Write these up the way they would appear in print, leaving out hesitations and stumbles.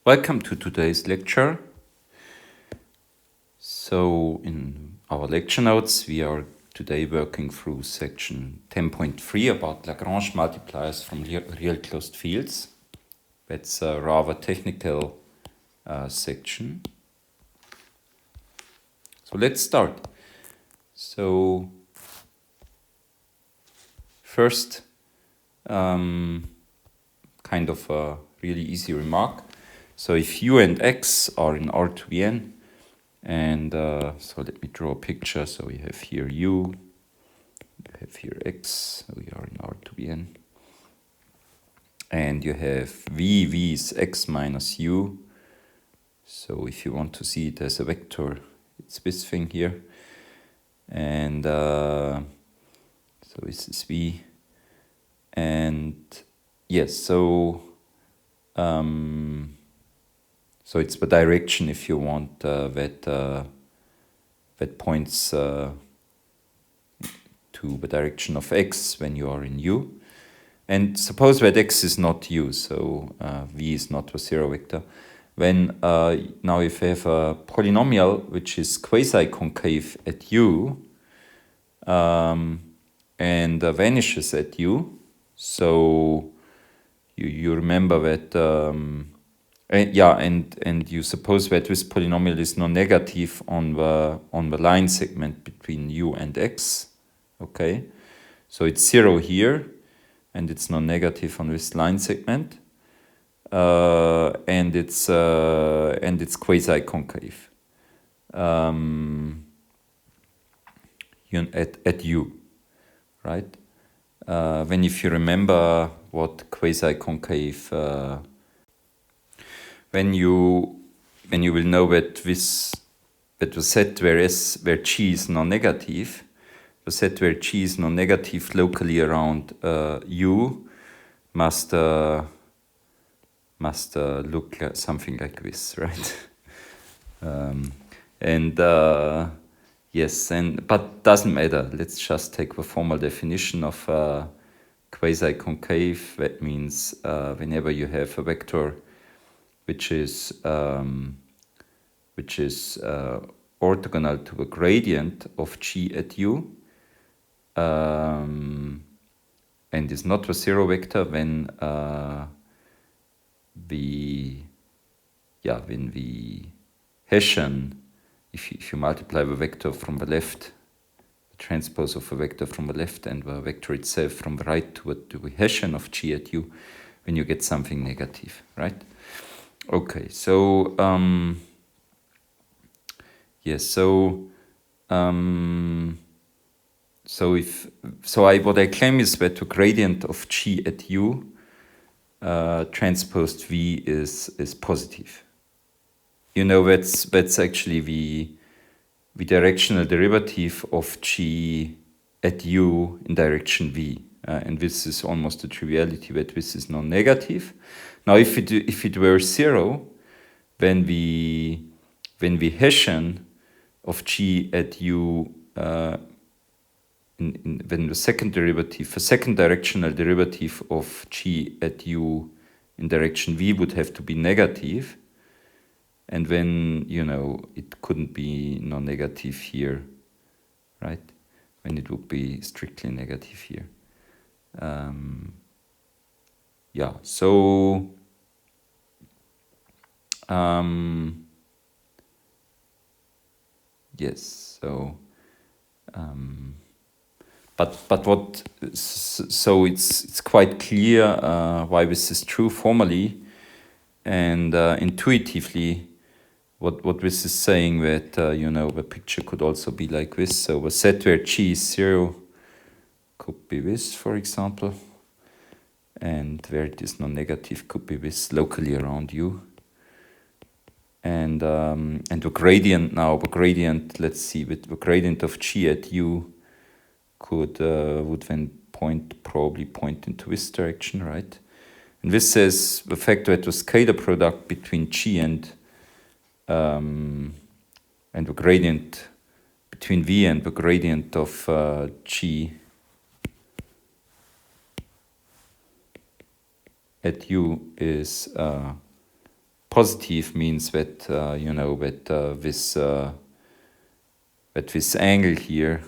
Welcome to today's lecture. So in our lecture notes, we are today working through section 10.3 about Lagrange multipliers from real closed fields. That's a rather technical section. So let's start. So first, kind of a really easy remark. So if u and x are in R to the n, and so let me draw a picture. So we have here u, you have here x, we are in R to the n. And you have v is x minus u. So if you want to see it as a vector, it's this thing here. And so this is v. And yes, so it's the direction, if you want, that points to the direction of x when you are in u. And suppose that x is not u, so v is not a zero vector. When now if you have a polynomial which is quasi-concave at u and vanishes at u, so you remember that and you suppose that this polynomial is non-negative on the line segment between u and x. Okay, so it's 0 here, and it's non-negative on this line segment, and it's quasi-concave at u, right? When if you remember what quasi-concave, when you will know that the set where g is non-negative, the set where g is non-negative locally around u must look like something like this, right? Yes, but doesn't matter. Let's just take the formal definition of quasi-concave. That means whenever you have a vector which is orthogonal to the gradient of g at u, and is not a zero vector, when the Hessian, if you multiply the vector from the left, the transpose of a vector from the left and the vector itself from the right to the Hessian of g at u, when you get something negative, right? Okay, so yes, so what I claim is that the gradient of g at u transposed v is positive. You know, that's actually the directional derivative of g at u in direction v, and this is almost a triviality that this is non-negative. Now, if it were 0, then the Hessian of g at u when the second directional derivative of g at u in direction v would have to be negative, and then, you know, it couldn't be non-negative here, right? When it would be strictly negative here. Yeah, so yes, so but what, so it's quite clear why this is true formally and intuitively. What this is saying, that you know, the picture could also be like this. So the set where g is 0 could be this, for example, and where it is non-negative could be this locally around u. And the gradient now, let's see, with the gradient of g at u would then probably point into this direction, right? And this says the fact that the scalar product between g and the gradient between v and the gradient of g at u is positive means that you know that this angle here,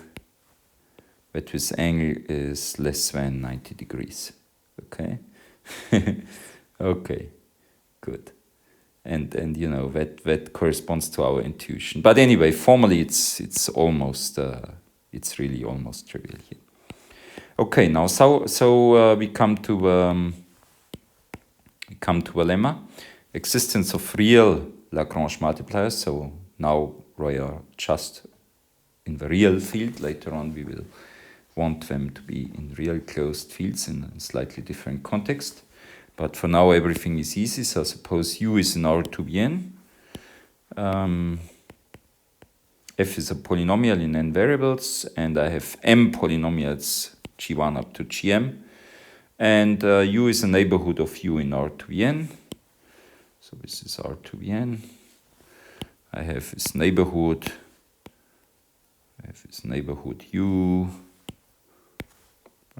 that this angle is less than 90 degrees. Okay. Okay, good. And you know that corresponds to our intuition. But anyway, formally it's almost it's really almost trivial here. Okay, now so we come to a lemma: existence of real Lagrange multipliers. So now we are just in the real field. Later on we will want them to be in real closed fields in a slightly different context. But for now, everything is easy. So suppose U is an R2Bn. F is a polynomial in n variables, and I have m polynomials, G1 up to Gm. And U is a neighborhood of U in R2Bn. So this is R2Bn. I have this neighborhood. U,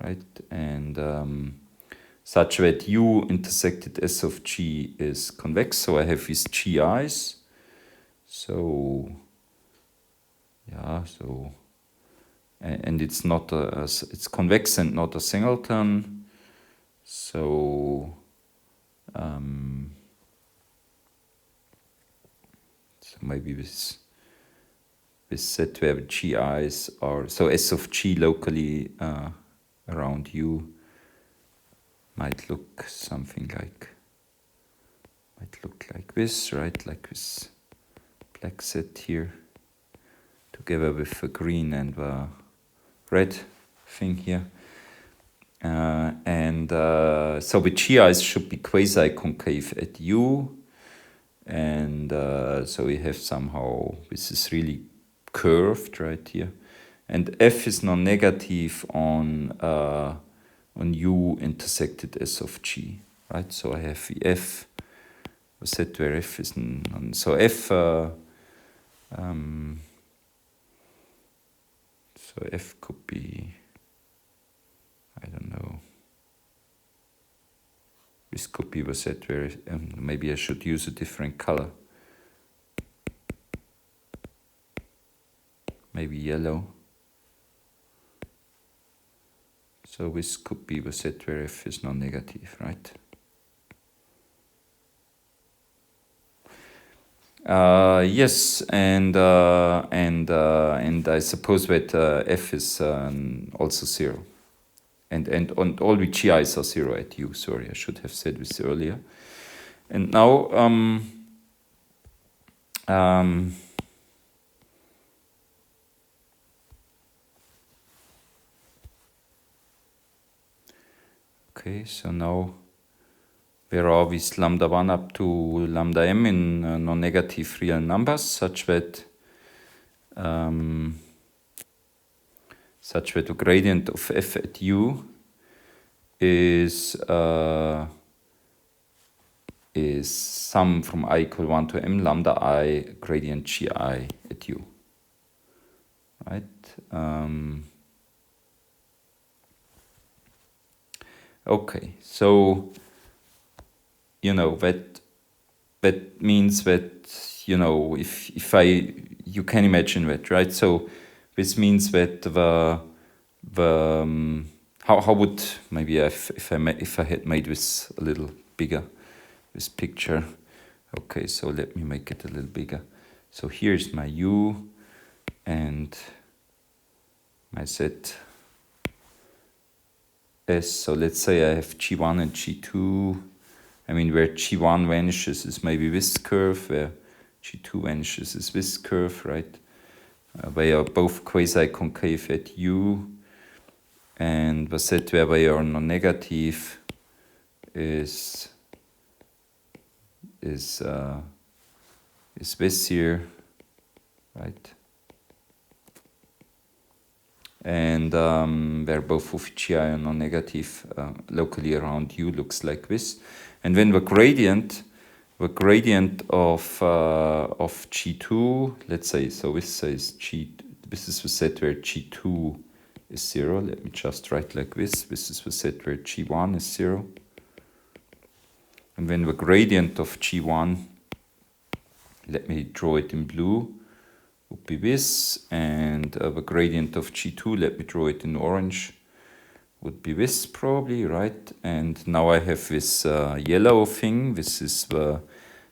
right? And such that U intersected S of G is convex. So I have these GIs. So yeah, so and it's not it's convex and not a singleton. So so maybe this set where the GIs are, so S of G locally around U might look something like, this, right? Like this black set here, together with the green and the red thing here. So the GIs should be quasi-concave at U. And so we have somehow, this is really curved right here. And F is non-negative on U intersected S of G, right? So I have the F, a set where F is so F, so F could be, I don't know, this could be the set where, maybe I should use a different color. Maybe yellow. So this could be the set where F is non-negative, right? Yes, and I suppose that F is also 0, and all the GIs are 0 at U. Sorry, I should have said this earlier. And now okay, so now where are these lambda 1 up to lambda m in non-negative real numbers, such that the gradient of f at u is sum from I equal 1 to m lambda I gradient gi at u, right? Okay, so you know that means that, you know, if you can imagine that, right? So this means that how would, maybe if I had made this a little bigger, this picture. Okay, so let me make it a little bigger. So here's my u and my set S. So let's say I have G1 and G2. I mean, where G1 vanishes is maybe this curve, where G2 vanishes is this curve, right? They are both quasi-concave at U, and the set where they are non-negative is this here, right? And where both of GI are non-negative locally around U looks like this. And then the gradient of G2, let's say, so this says this is the set where G2 is 0. Let me just write like this. This is the set where G1 is 0. And then the gradient of G1 let me draw it in blue, would be this, and the gradient of G2, let me draw it in orange, would be this probably, right? And now I have this yellow thing. This is the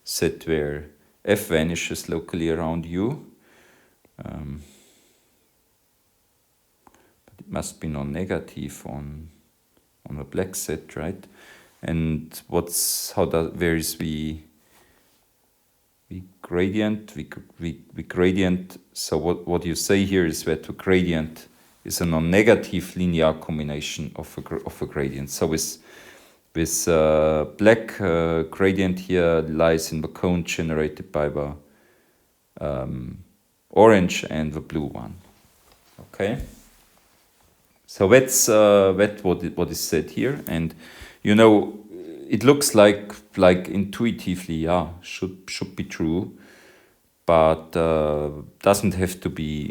set where f vanishes locally around u. But it must be non-negative on a black set, right? And where is the gradient? The gradient, so what you say here is that the gradient is a non-negative linear combination of a gradient. So this black gradient here lies in the cone generated by the orange and the blue one. Okay. So that's what is said here, and you know, it looks like intuitively, yeah, should be true, but doesn't have to be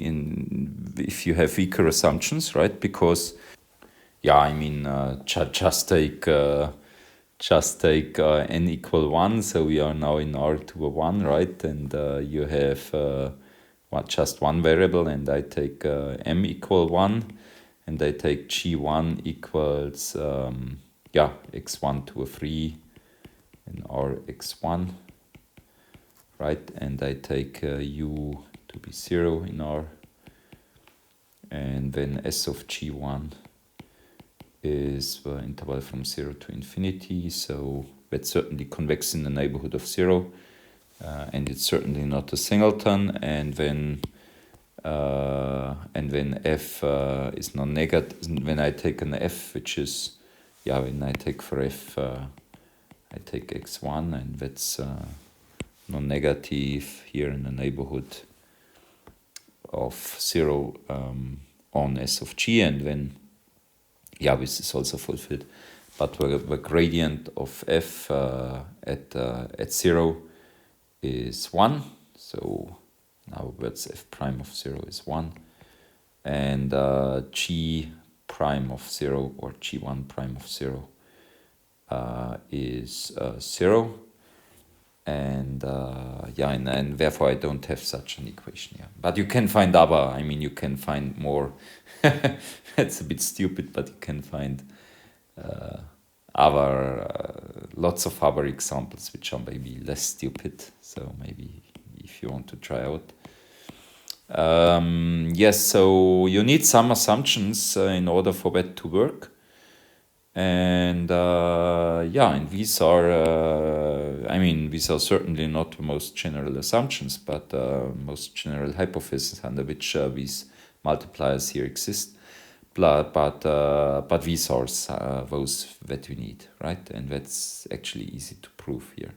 if you have weaker assumptions, right? Because, yeah, I mean, just take n equal 1, so we are now in R to a 1, right? And you have just one variable, and I take m equal 1, and I take G1 equals x1 to a 3 in R x1, right? And I take u to be 0 in R, and then S of G1 is the interval from 0 to infinity, so that's certainly convex in the neighborhood of 0, and it's certainly not a singleton, and then f is non-negative. When I take an f, which is, when I take for f, I take x1, and that's non-negative here in the neighborhood of 0 on S of G, and then, this is also fulfilled. But the gradient of f at 0 is 1, so now that's f prime of 0 is 1, and G prime of 0, or G1 prime of 0, is 0, and and therefore I don't have such an equation here. But you can find you can find more. That's a bit stupid, but you can find lots of other examples which are maybe less stupid. So maybe if you want to try out. Yes, so you need some assumptions in order for that to work. And and these are certainly not the most general assumptions, but most general hypotheses under which these multipliers here exist. But these are those that we need, right? And that's actually easy to prove here.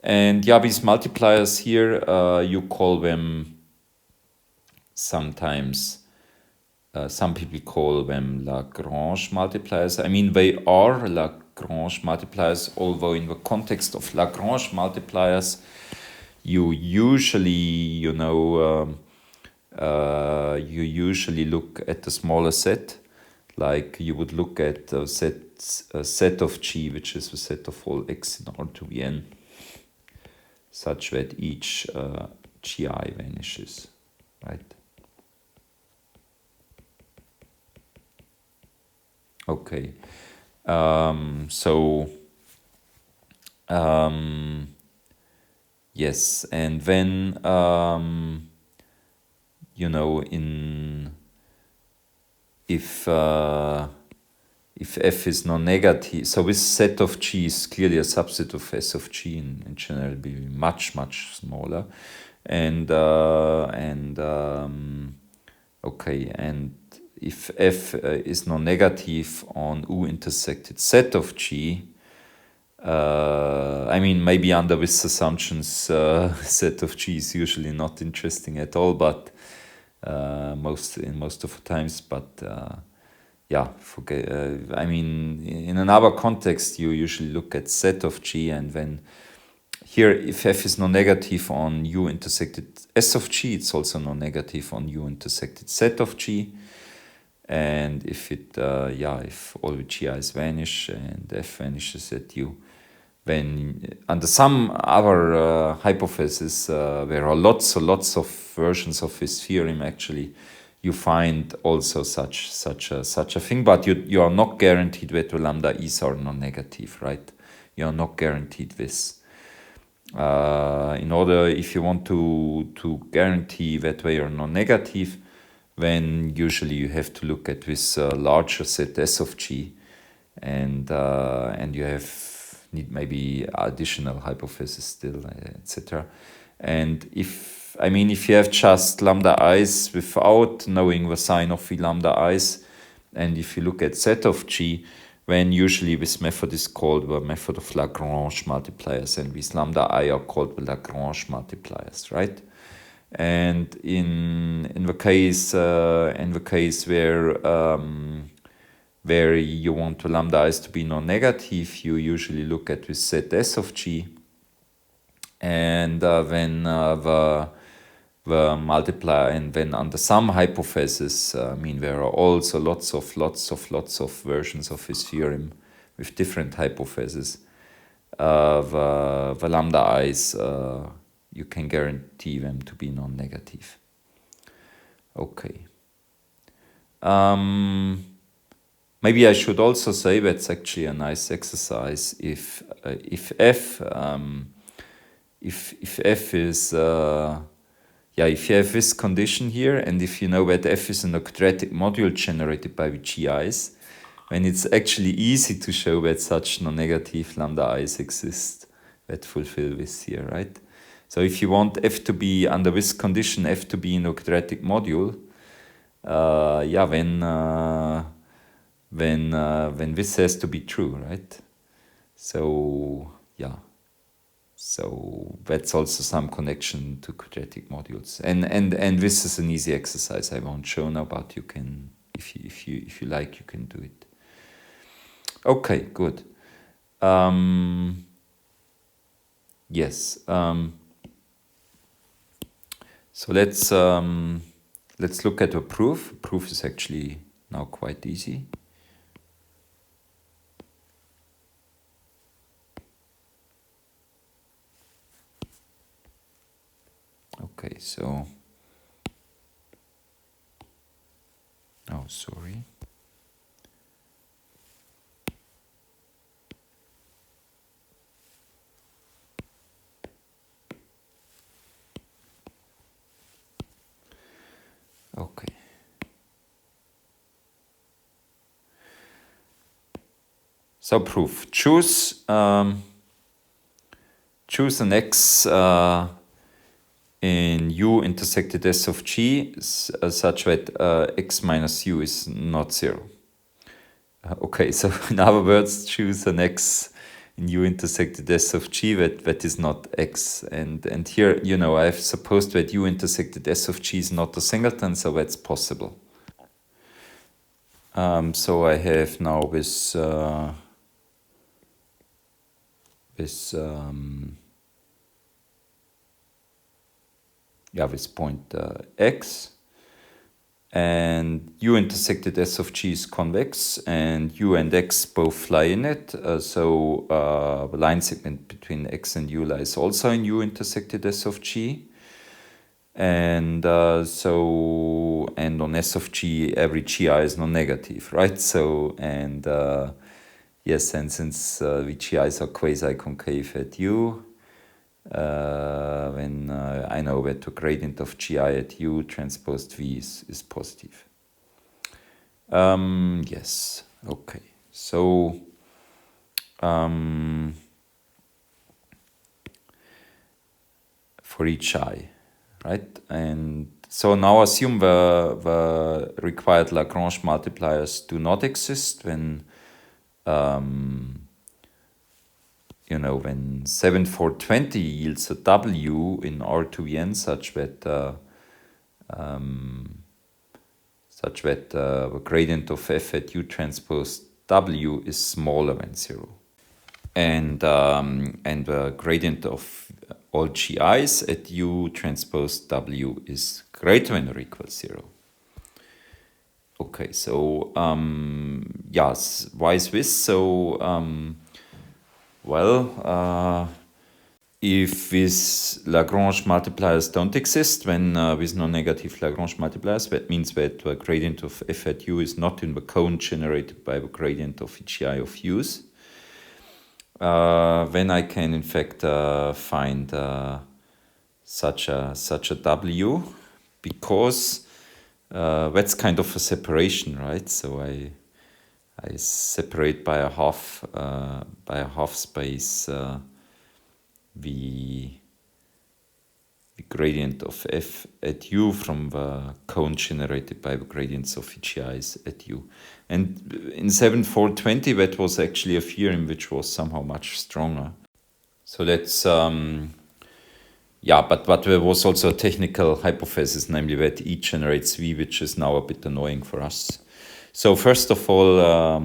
And these multipliers here, you call them sometimes. Some people call them Lagrange multipliers. They are Lagrange multipliers, although in the context of Lagrange multipliers, you usually, look at the smaller set, like you would look at a set of G, which is the set of all x in R to the n, such that each Gi vanishes, right? Okay, yes, and then if f is non-negative, so this set of G is clearly a subset of S of G, in general be much smaller, and if f is non-negative on U intersected set of G, maybe under these assumptions, set of G is usually not interesting at all, but most of the times. But in another context, you usually look at set of G, and then here, if f is non-negative on U intersected S of G, it's also non-negative on U intersected set of G. And if if all the Gi's vanish and f vanishes at U, when under some other hypothesis, there are lots of versions of this theorem. Actually, you find also such a thing, but you are not guaranteed that the lambda is or non-negative, right? You are not guaranteed this. In order, if you want to guarantee that they are non-negative, then usually you have to look at this larger set S of G, and you need maybe additional hypothesis still, etc. And if you have just lambda i's without knowing the sign of the lambda i's, and if you look at set of G, then usually this method is called the method of Lagrange multipliers, and these lambda I are called the Lagrange multipliers, right? And in the case where you want the lambda i's to be non-negative, you usually look at this set S of G, and then the multiplier, and then under some hypothesis, there are also lots of versions of this theorem with different hypotheses. The lambda i's, you can guarantee them to be non-negative. Okay. Maybe I should also say that's actually a nice exercise. If f is if you have this condition here, and if you know that f is an quadratic module generated by the GIs, then it's actually easy to show that such non-negative lambda i's exist that fulfill this here, right? So if you want f to be, under this condition, f to be in a quadratic module, then this has to be true, right? So yeah. So that's also some connection to quadratic modules, and this is an easy exercise. I won't show now, but you can, if you like, you can do it. Okay, good. Yes. So let's look at a proof. Proof is actually now quite easy. Okay, so, oh, sorry. Okay. So proof. Choose an x in U intersected S of G such that x minus U is not 0. Okay, so in other words, choose an x in U intersected S of G that is not x. And here, I've supposed that U intersected S of G is not a singleton, so that's possible. So I have now this point x, and U intersected S of G is convex, and U and x both lie in it, so the line segment between x and U lies also in U intersected S of G, and on S of G every GI is non-negative, right? So, and yes, and since the GIs are quasi-concave at U, when I know that the gradient of GI at U transposed V is positive. Yes, okay. So for each I, right? And so now assume the required Lagrange multipliers do not exist when when 7420 yields a W in R to the n such that the gradient of f at U transpose W is smaller than 0, and the gradient of all GIs at U transpose W is greater than or equal 0. Okay, so yes, why is this? So Well, if these Lagrange multipliers don't exist, when with non-negative Lagrange multipliers, that means that the gradient of f at u is not in the cone generated by the gradient of each I of u's. Then I can in fact find such a w, because that's kind of a separation, right? So I separate by a half space the gradient of f at u from the cone generated by the gradients of each i's at u. And in 7420 that was actually a theorem which was somehow much stronger. So that's but there was also a technical hypothesis, namely that E generates V, which is now a bit annoying for us. So first of all,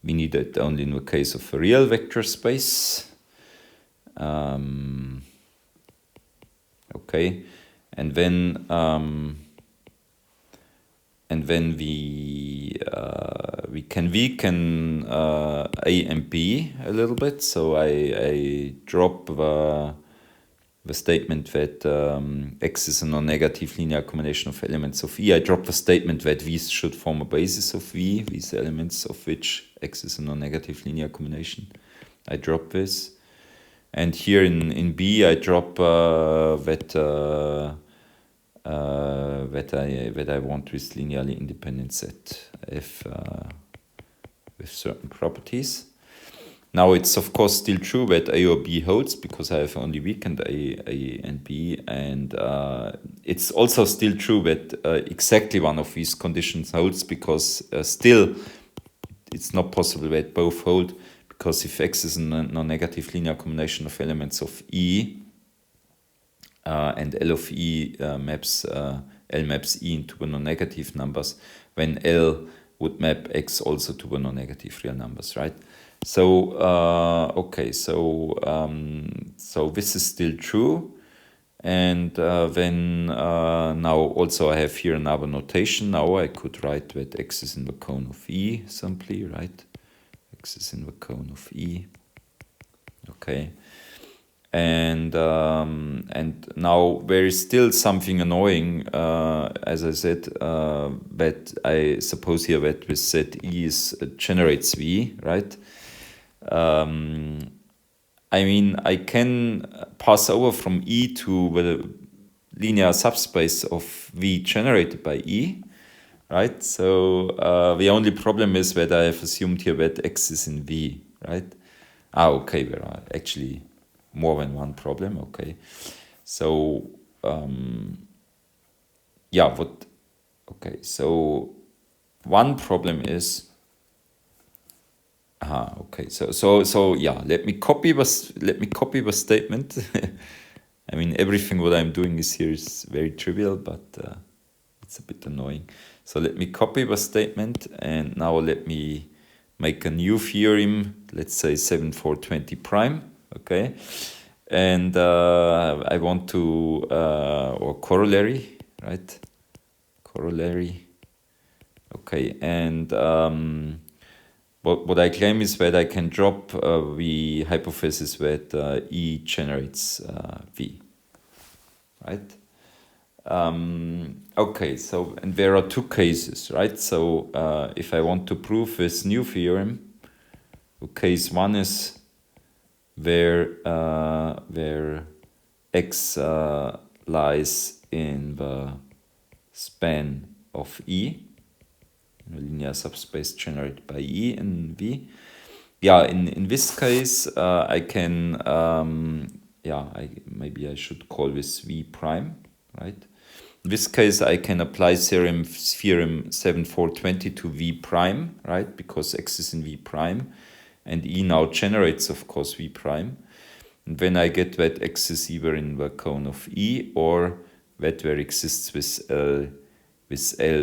we need it only in the case of a real vector space. Okay, and then we can weaken A and B a little bit. So I drop the statement that X is a non-negative linear combination of elements of E. I drop the statement that V should form a basis of V, these elements of which X is a non-negative linear combination. I drop this. And here in B, I drop that I want this linearly independent set F with certain properties. Now it's of course still true that A or B holds, because I have only weakened A and B, and it's also still true that exactly one of these conditions holds, because still it's not possible that both hold, because if X is a non-negative linear combination of elements of E, and L of E L maps E into the non-negative numbers, when L would map X also to the non-negative real numbers, right? So okay, so this is still true, and then now also I have here another notation. Now I could write that X is in the cone of E simply, right? X is in the cone of E. Okay. And now there is still something annoying, as I said, that I suppose here that this set E is generates V, right? I mean, I can pass over from E to the linear subspace of V generated by E, right? So the only problem is that I have assumed here that X is in V, right? Okay, there are actually more than one problem. Okay, so so one problem is let me copy the statement. I mean, everything what I'm doing here is very trivial, but it's a bit annoying. So let me copy the statement, and now let me make a new theorem, let's say 7420 prime. Okay, and I want to or corollary, right? Corollary. Okay, and what I claim is that I can drop the hypothesis that E generates V, right? Okay, so, and there are two cases, right? So if I want to prove this new theorem, case one is where X lies in the span of E, a linear subspace generated by E and V. Yeah, in this case, I can, maybe I should call this V prime, right? In this case, I can apply theorem 7420 to V prime, right? Because X is in V prime, and E now generates, of course, V prime. And when I get that X is either in the cone of E or that there exists with L,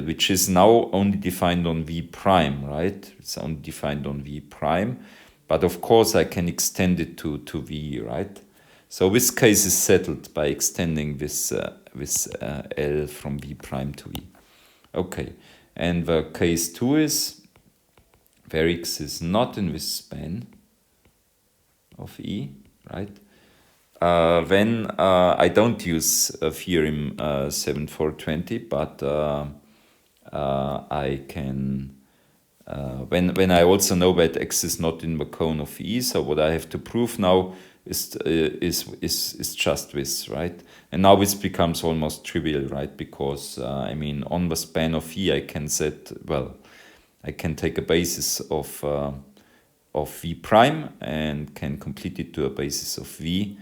which is now only defined on V prime, right? It's only defined on V prime, but of course I can extend it to V, right? So this case is settled by extending this L from V prime to V. Okay, and the case two is where x is not in this span of E, right? When I don't use theorem 7420, but I can, when I also know that x is not in the cone of E, so what I have to prove now is just this, right? And now this becomes almost trivial, right? Because I mean, on the span of E, I can set, well, I can take a basis of V prime and can complete it to a basis of V,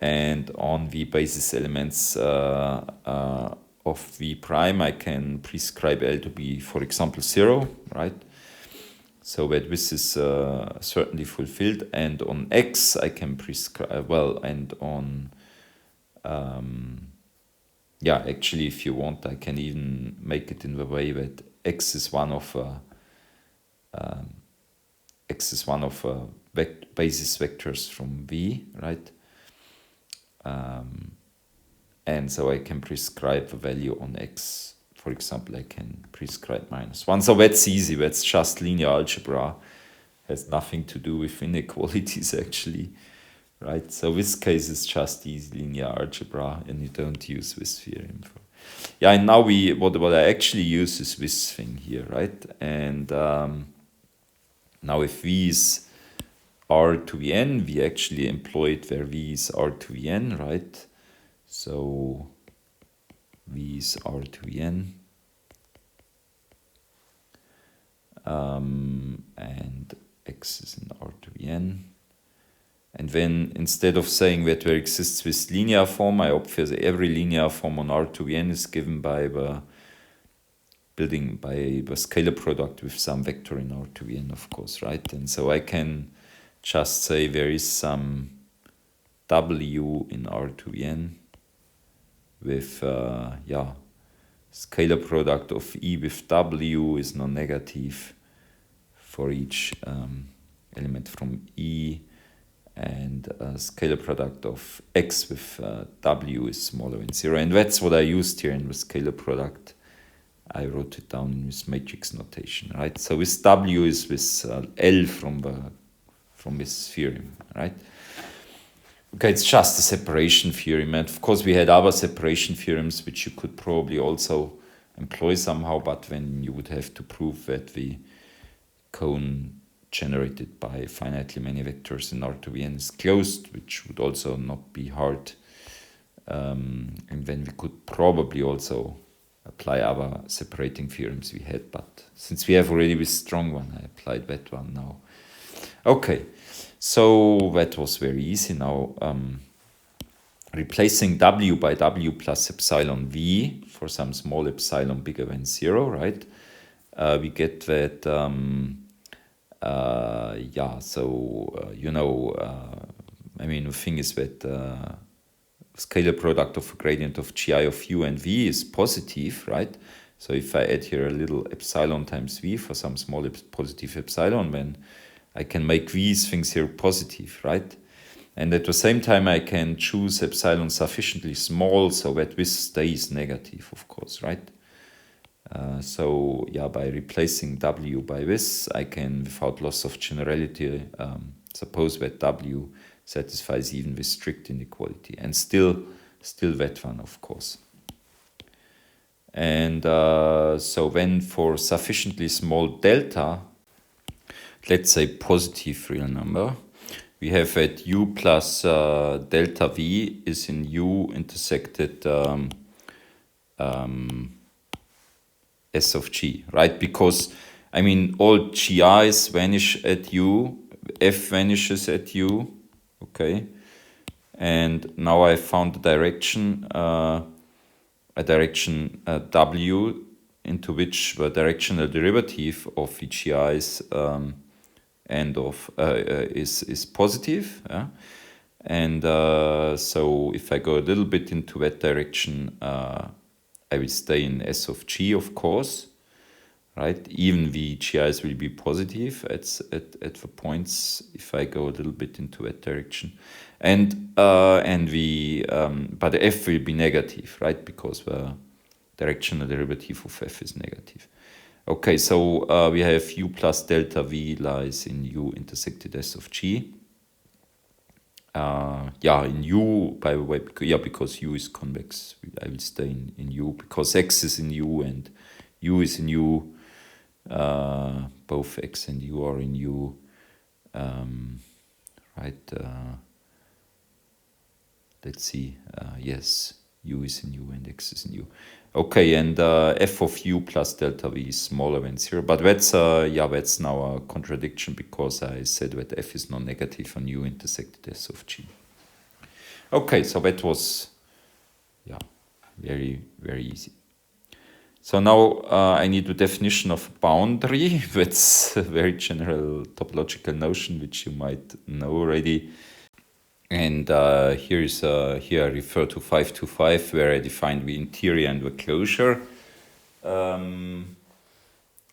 and on the basis elements of V prime, I can prescribe L to be, for example, 0, right? So that this is certainly fulfilled, and on X I can prescribe, well, and on, yeah, actually, if you want, I can even make it in the way that X is one of basis vectors from V, right? And so I can prescribe a value on X. For example, I can prescribe -1. So that's easy. That's just linear algebra. Has nothing to do with inequalities, actually, right? So this case is just easy linear algebra, and you don't use this theorem. Yeah, and now what I actually use is this thing here, right? And now if V is R to the n, we actually employ it where V is R to the n, right? So V is R to the n. And X is in R to the n. And then instead of saying that there exists this linear form, I opt for every linear form on R to the n is given by the scalar product with some vector in R to the n, of course, right? And so I can just say there is some W in R to the n with, scalar product of E with W is non-negative for each element from E, and scalar product of X with W is smaller than 0. And that's what I used here in the scalar product. I wrote it down in this matrix notation, right? So this W is this L from this theorem, right? Okay, it's just a separation theorem, and of course we had other separation theorems which you could probably also employ somehow, but then you would have to prove that the cone generated by finitely many vectors in R to the n is closed, which would also not be hard. And then we could probably also apply other separating theorems we had, but since we have already this strong one, I applied that one now. Okay, so that was very easy. Now replacing W by W plus epsilon V for some small epsilon bigger than 0, right? We get that, I mean, the thing is that scalar product of a gradient of Gi of U and V is positive, right? So if I add here a little epsilon times V for some small positive epsilon, then I can make these things here positive, right? And at the same time, I can choose epsilon sufficiently small so that this stays negative, of course, right? So yeah, by replacing W by this, I can, without loss of generality, suppose that W satisfies even this strict inequality, and still that one, of course. And so then for sufficiently small delta, let's say positive real number, we have that U plus delta V is in U intersected S of G, right? Because, I mean, all GIs vanish at U, F vanishes at U, okay? And now I found a direction W into which the directional derivative of the GIs and of is positive, yeah? And so if I go a little bit into that direction, I will stay in S of G, of course, right? Even the GIs will be positive at the points if I go a little bit into that direction, and but the F will be negative, right? Because the directional derivative of F is negative. Okay, so we have u plus delta v lies in u intersected s of g. Yeah, in u, by the way, because u is convex, I will stay in u, because x is in u and u is in u. Both x and u are in u, right? Let's see. Yes, u is in u and x is in u. Okay, and f of u plus delta v is smaller than 0. But that's that's now a contradiction, because I said that f is non-negative on u intersected s of g. Okay, so that was very, very easy. So now I need the definition of boundary. That's a very general topological notion which you might know already. And here I refer to 525, where I define the interior and the closure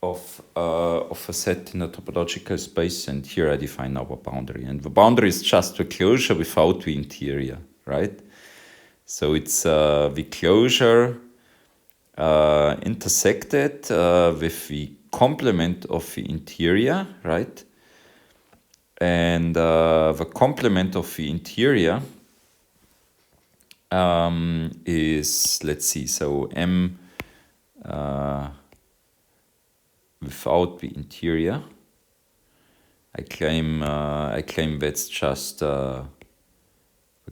of a set in a topological space. And here I define our boundary. And the boundary is just the closure without the interior, right? So it's the closure intersected with the complement of the interior, right? And the complement of the interior is, let's see, so M without the interior. I claim that's just the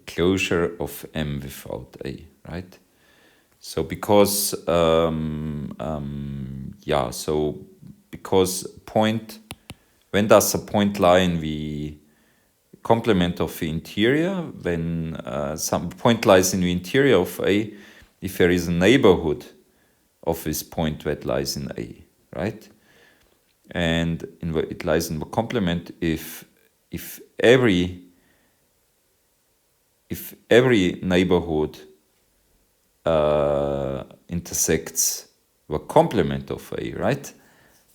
closure of M without A, right? So because because point, when does a point lie in the complement of the interior? When some point lies in the interior of A, if there is a neighborhood of this point that lies in A, right? And it lies in the complement if every neighborhood intersects the complement of A, right?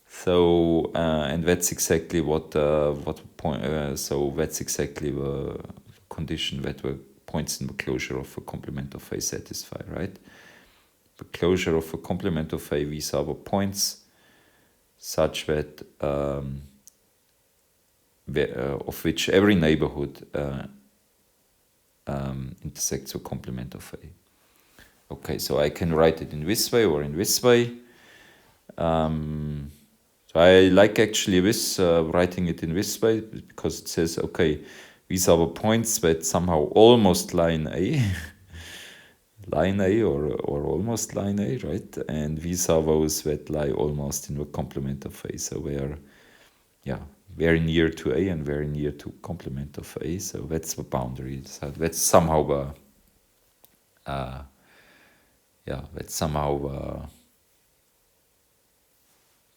So and that's exactly what point. So that's exactly the condition that the points in the closure of a complement of A satisfy, right? The closure of a complement of A, these are the points such that of which every neighborhood intersects a complement of A. Okay, so I can write it in this way or in this way. So I like actually this, writing it in this way, because it says, okay, these are the points that somehow almost lie in A, line A or almost line A, right? And these are those that lie almost in the complement of A. So they are, very near to A and very near to complement of A. So that's the boundary. So that's somehow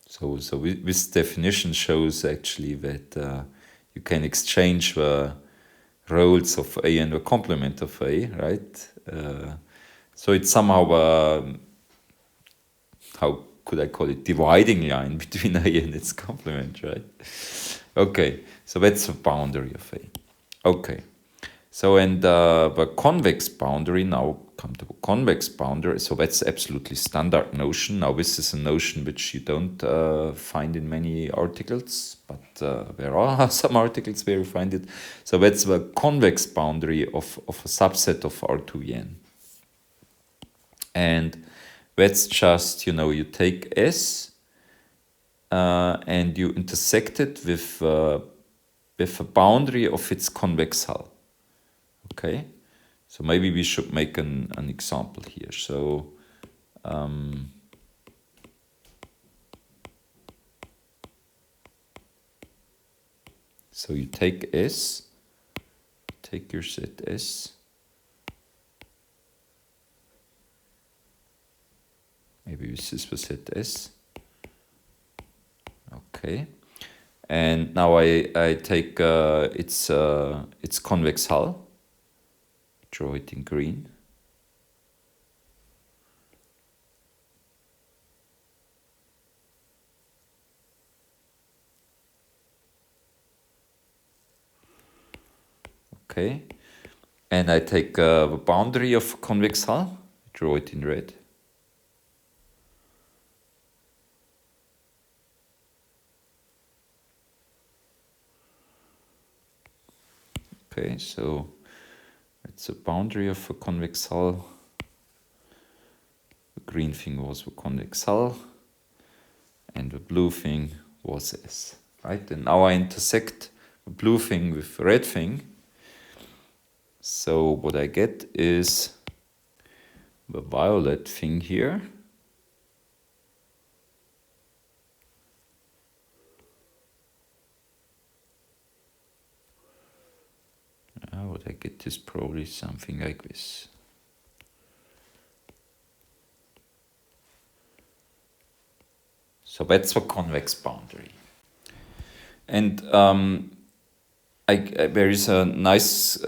So this definition shows actually that you can exchange the roles of A and the complement of A, right? So it's somehow how could I call it, dividing line between A and its complement, right? Okay, so that's the boundary of A. Okay, so and the convex boundary, now come to the convex boundary. So that's absolutely standard notion. Now this is a notion which you don't find in many articles, but there are some articles where you find it. So that's the convex boundary of a subset of R2n. And that's just, you take S and you intersect it with a boundary of its convex hull. Okay, so maybe we should make an example here. So so you take S, take your set S, maybe this is the set S. Okay, and now I take its convex hull. Draw it in green. Okay, and I take the boundary of convex hull. Draw it in red. Okay, so it's a boundary of a convex hull. The green thing was the convex hull, and the blue thing was S, right? And now I intersect the blue thing with the red thing. So what I get is the violet thing here. What I get is probably something like this. So that's the convex boundary. And there is a nice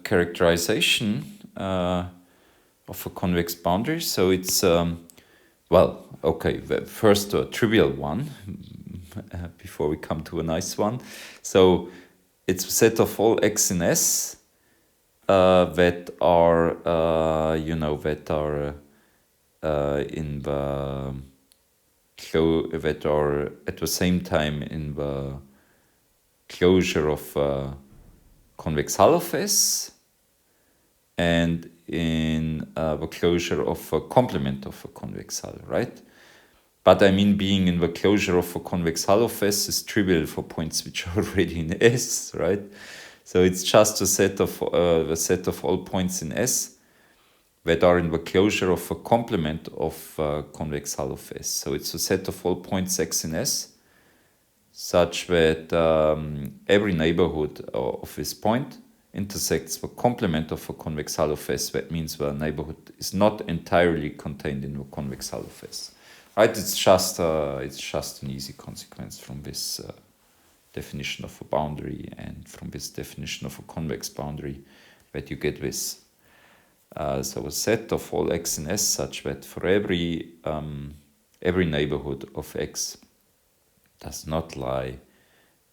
characterization of a convex boundary. So it's, well, okay, first a trivial one before we come to a nice one. So it's a set of all x in S that are, that are in the that are at the same time in the closure of convex hull of S and in the closure of a complement of a convex hull, right? But I mean, being in the closure of a convex hull of S is trivial for points which are already in S, right? So it's just a set of the set of all points in S that are in the closure of a complement of convex hull of S. So it's a set of all points x in S, such that every neighborhood of this point intersects the complement of a convex hull of S. That means the neighborhood is not entirely contained in the convex hull of S. Right? It's just an easy consequence from this definition of a boundary and from this definition of a convex boundary that you get this. So a set of all x in S such that for every neighborhood of x does not lie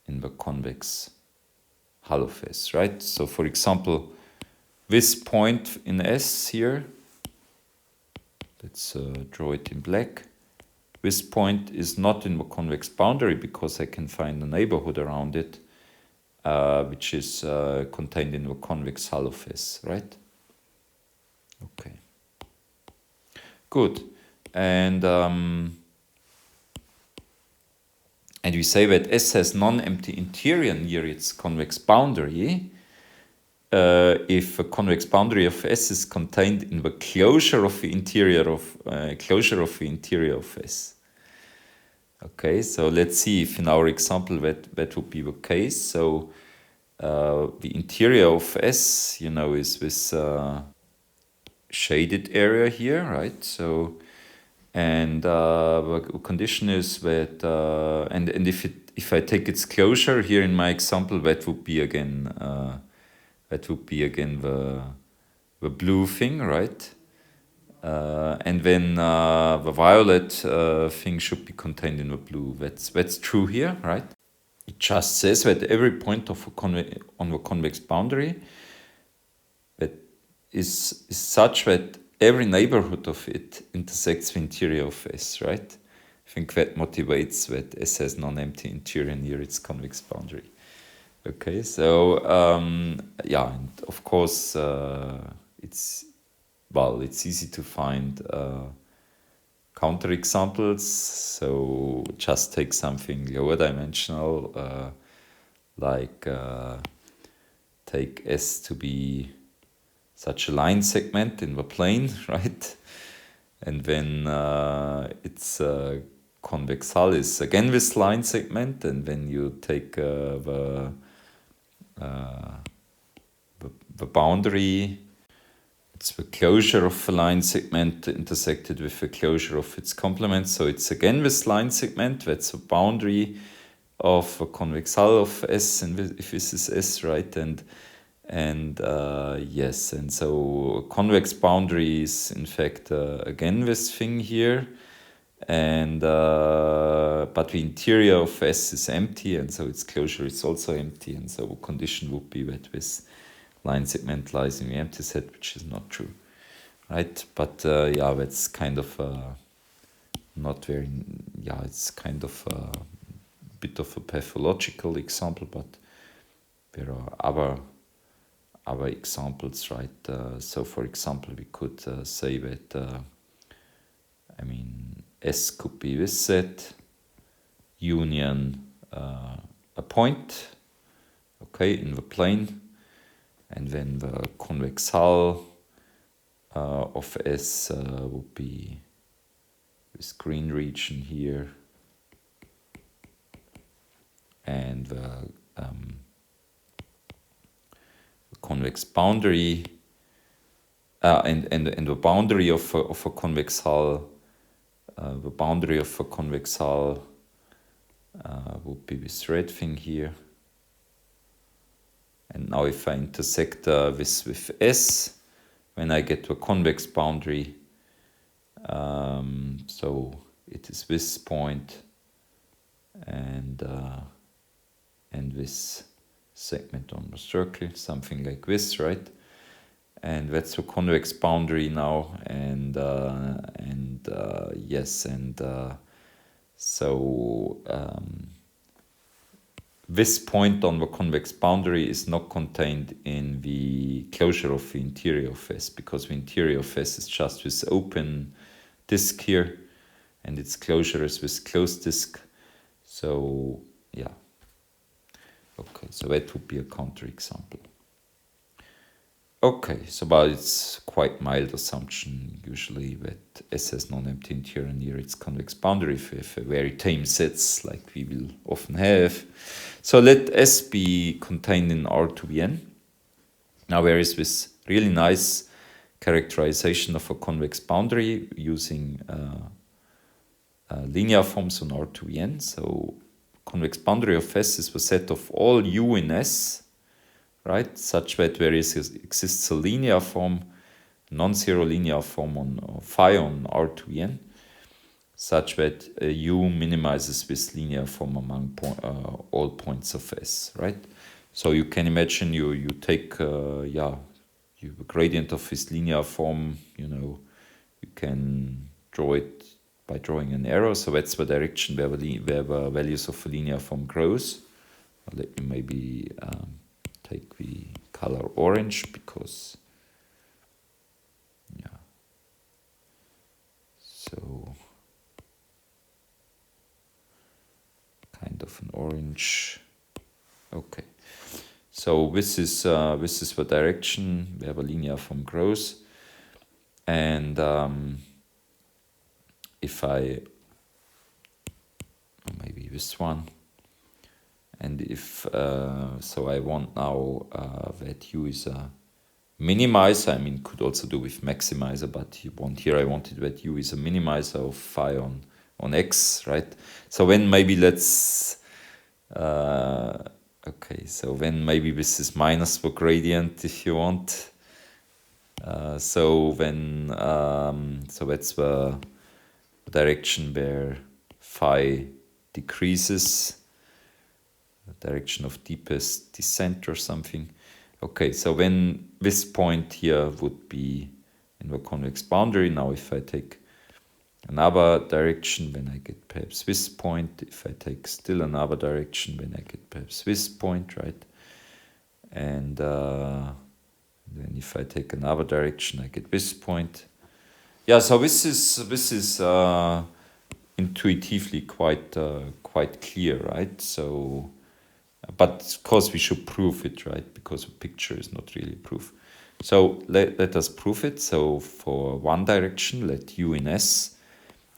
in the convex hull of S, right? So for example, this point in S here, let's draw it in black. This point is not in the convex boundary because I can find a neighborhood around it, which is contained in the convex hull of S, right? Okay, good. And we say that S has non-empty interior near its convex boundary if a convex boundary of S is contained in the closure of the interior of S. Okay, so let's see if in our example that would be the case. So the interior of S, is this shaded area here, right? So, and the condition is that, and if I take its closure here in my example, that would be again the blue thing, right? And then the violet thing should be contained in the blue. That's true here, right? It just says that every point of on the convex boundary that is such that every neighborhood of it intersects the interior of S, right? I think that motivates that S has non-empty interior near its convex boundary. Okay, so yeah, and of course it's easy to find counterexamples. So just take something lower dimensional, like take S to be such a line segment in the plane, right? And then its convex hull is again this line segment, and then you take the boundary. It's the closure of the line segment intersected with the closure of its complement. So it's again this line segment. That's the boundary of a convex hull of S, and if this is S, right? And yes, and so convex boundary is in fact again this thing here, and but the interior of S is empty, and so its closure is also empty, and so the condition would be that this line segment lies in the empty set, which is not true, right? But yeah, that's kind of not very, yeah, it's kind of a bit of a pathological example, but there are other other examples, right? So for example, we could say that, I mean, S could be this set, union a point, okay, in the plane, and then the convex hull of S would be this green region here, and the convex boundary and the boundary of a convex hull, the boundary of a convex hull would be this red thing here. And now if I intersect this with S, when I get to a convex boundary, so it is this point and this segment on the circle, something like this, right? And that's a convex boundary now, and yes, and so this point on the convex boundary is not contained in the closure of the interior of S, because the interior of S is just this open disk here, and its closure is this closed disk. So yeah, okay, so that would be a counterexample. Okay, so but it's quite mild assumption usually that S has non-empty interior near its convex boundary with very tame sets like we will often have. So let S be contained in R to the n. Now there is this really nice characterization of a convex boundary using linear forms on R to the n. So convex boundary of S is the set of all u in S, right, such that there exists a linear form, non-zero linear form on phi on R to the n, such that u minimizes this linear form among all points of S, right? So you can imagine you take you the gradient of this linear form, you can draw it by drawing an arrow. So that's the direction where the values of the linear form grows. Let me maybe take the color orange because, yeah, so kind of an orange. Okay, so this is the direction where the linear form grows, and if I maybe this one. And if, so I want now that u is a minimizer, I mean, could also do with maximizer, but I wanted that u is a minimizer of phi on x, right? So when maybe let's, okay, so when maybe this is minus the gradient if you want. So when, so that's the direction where phi decreases, direction of deepest descent or something. Okay, so when this point here would be in the convex boundary, now if I take another direction, then I get perhaps this point. If I take still another direction, then I get perhaps this point, right? And then if I take another direction, I get this point. Yeah, so this is intuitively quite clear, right? So, but of course we should prove it, right? Because a picture is not really proof. So let us prove it. So for one direction, let u in S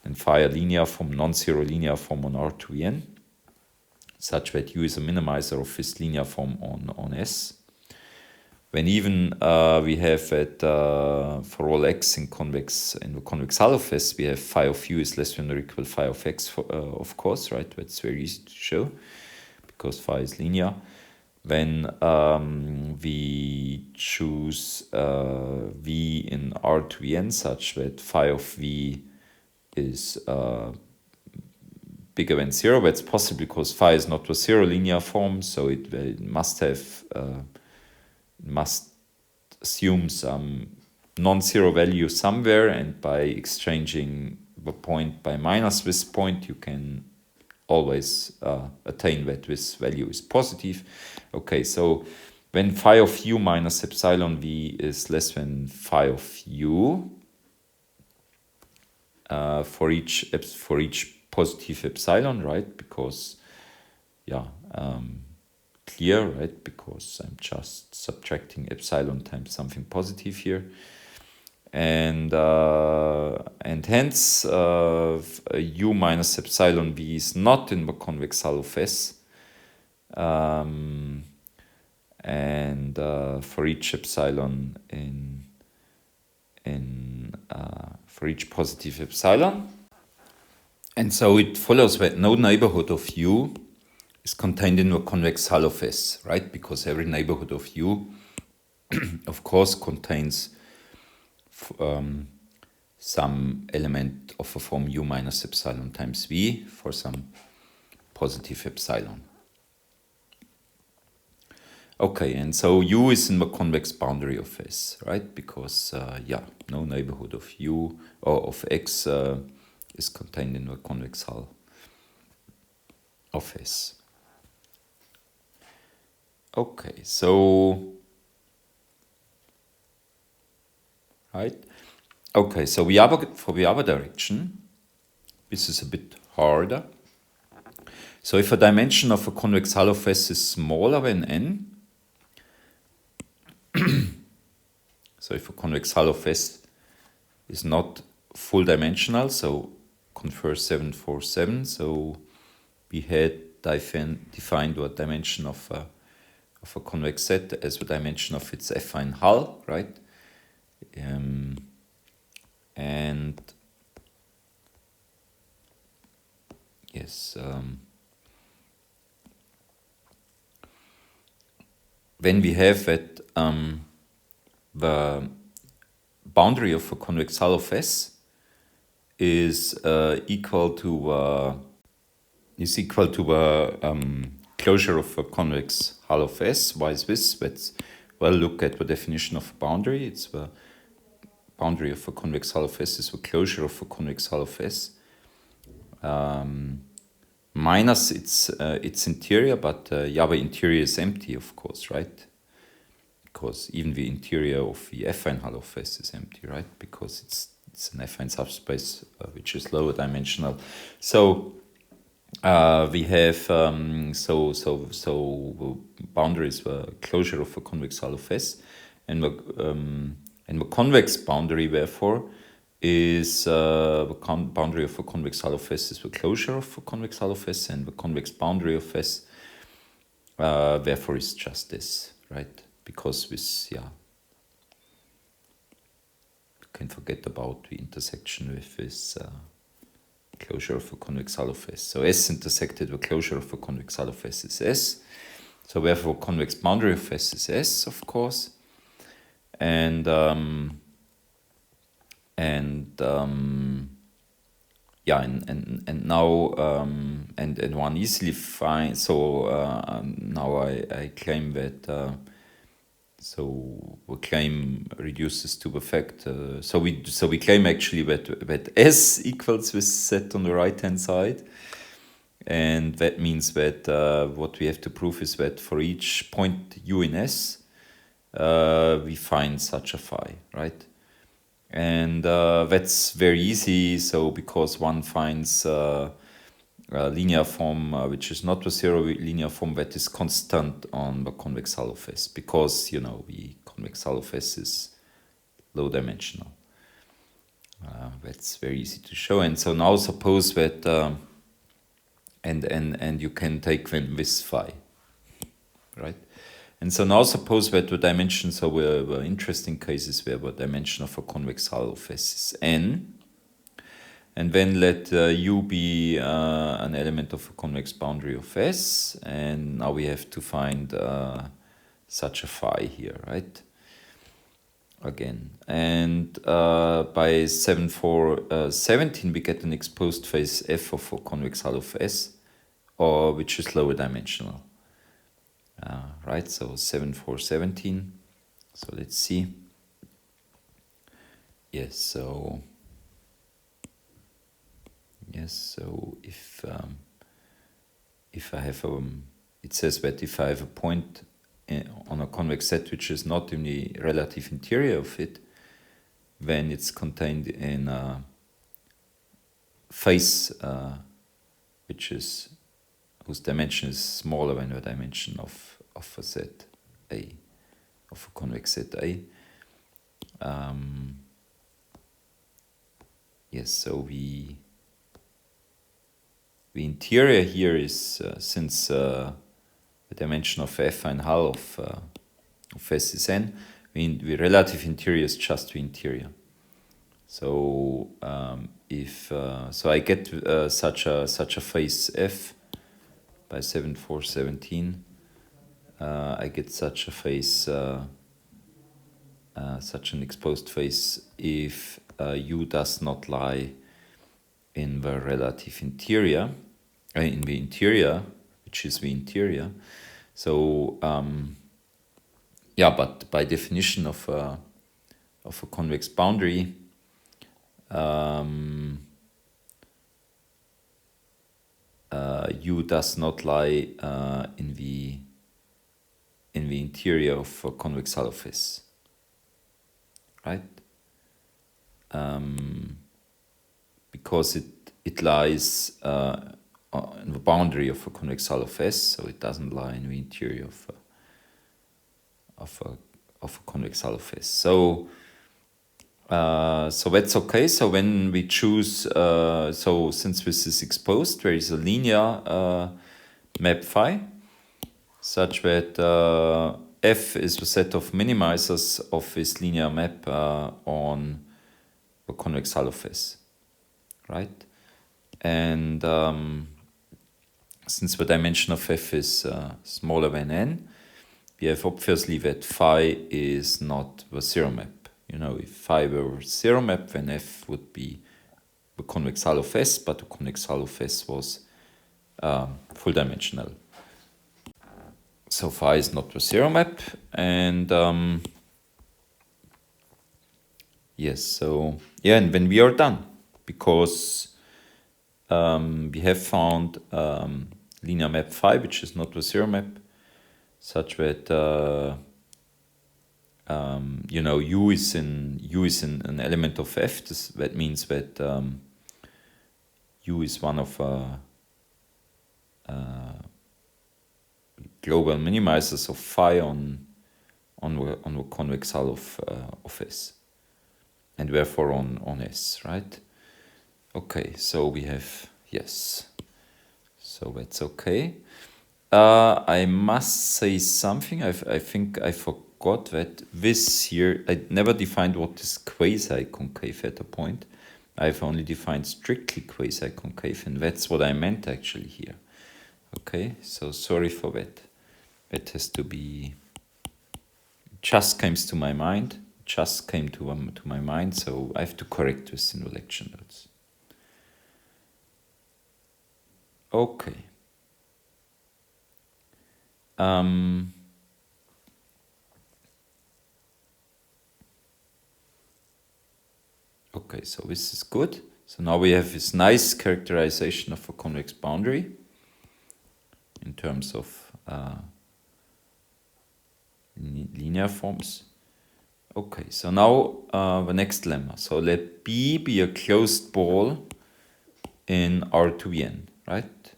and phi a linear form, non-zero linear form on R to the n, such that u is a minimizer of this linear form on S. When even we have that for all x in the convex hull of S, we have phi of u is less than or equal phi of x, of course, right? That's very easy to show because phi is linear. When we choose v in R to the n such that phi of v is bigger than 0, that's possible because phi is not a zero linear form, so it must have must assume some non-zero value somewhere, and by exchanging the point by minus this point, you can always attain that this value is positive. Okay, so when phi of u minus epsilon v is less than phi of u for each positive epsilon, right? Because clear, right? Because I'm just subtracting epsilon times something positive here, and hence u minus epsilon v is not in the convex hull of S, and for each epsilon for each positive epsilon, and so it follows that no neighborhood of u is contained in the convex hull of S, right? Because every neighborhood of u, of course, contains some element of the form u minus epsilon times v for some positive epsilon. Okay, and so u is in the convex boundary of S, right? Because, no neighborhood of u or of x is contained in the convex hull of S. Okay, so, right? Okay, so for the other direction, this is a bit harder. So if a dimension of a convex hull of S is smaller than n, so if a convex hull of S is not full dimensional, so confer 747, so we had defined what dimension of a convex set as the dimension of its affine hull, right? And yes, when we have that the boundary of a convex hull of S is equal to the closure of a convex hull of S. Why is this? Let's look at the definition of a boundary. It's the boundary of a convex hull of S is the closure of a convex hull of S minus its interior, but the interior is empty, of course, right? Because even the interior of the affine hull of S is empty, right? Because it's an affine subspace which is lower dimensional. So we have so boundaries the closure of a convex hull of S, and the convex boundary therefore is the boundary of a convex hull of S is the closure of a convex hull of S, and the convex boundary of S therefore is just this, right? Because this, you can forget about the intersection with this closure of a convex hull of S. So S intersected the closure of a convex hull of S is S. So therefore convex boundary of S is S, of course. And now and one easily finds. So now I claim that. So the claim reduces to the fact. So we claim actually that S equals this set on the right hand side, and that means that what we have to prove is that for each point u in S, we find such a phi, right? And that's very easy. So because one finds a linear form which is not a zero linear form that is constant on the convex hull of S, because the convex hull of S is low dimensional. That's very easy to show. And so now suppose that and you can take this phi, right? And so now suppose that the dimensions, so the interesting cases where the dimension of a convex hull of S is n, and then let u be an element of a convex boundary of S, and now we have to find such a phi here, right? Again, and by 7,4,17 we get an exposed phase F of a convex hull of S, or which is lower dimensional. Right, so 7,4,17. So let's see. Yes, so if I have it says that if I have a point on a convex set which is not in the relative interior of it, when it's contained in a face whose dimension is smaller than the dimension of a set A, of a convex set A. Yes, so the interior here is since the dimension of f and hull of S is n, the relative interior is just the interior. So so I get such a face f by 7,417. I get such a face, such an exposed face, if u does not lie in the relative interior, in the interior, which is the interior. So yeah, but by definition of a convex boundary, u does not lie in the interior of a convex hull of S, right? Because it lies in the boundary of a convex hull of S, so it doesn't lie in the interior of a convex hull of S. So that's okay. So when we choose, so since this is exposed, there is a linear map phi, such that f is the set of minimizers of this linear map on the convex hull of S, right? And since the dimension of f is smaller than n, we have obviously that phi is not the zero map. You know, if phi were zero map, then f would be the convex hull of S, but the convex hull of S was full dimensional. So phi is not the zero map, and yes, so yeah, and when we are done, because we have found linear map phi, which is not the zero map, such that you know, u is in an element of f. That means that u is one of global minimizers of phi on the convex hull of S, and therefore on S, right? Okay, so we have, yes, so that's okay. I must say something. I think I forgot that this here, I never defined what is quasi-concave at a point. I've only defined strictly quasi-concave, and that's what I meant actually here. Okay, so sorry for that. That has to be, just came to my mind, my mind, so I have to correct this in the lecture notes. Okay. Okay, so this is good. So now we have this nice characterization of a convex boundary in terms of linear forms. Okay, so now the next lemma. So let B be a closed ball in R2n, right?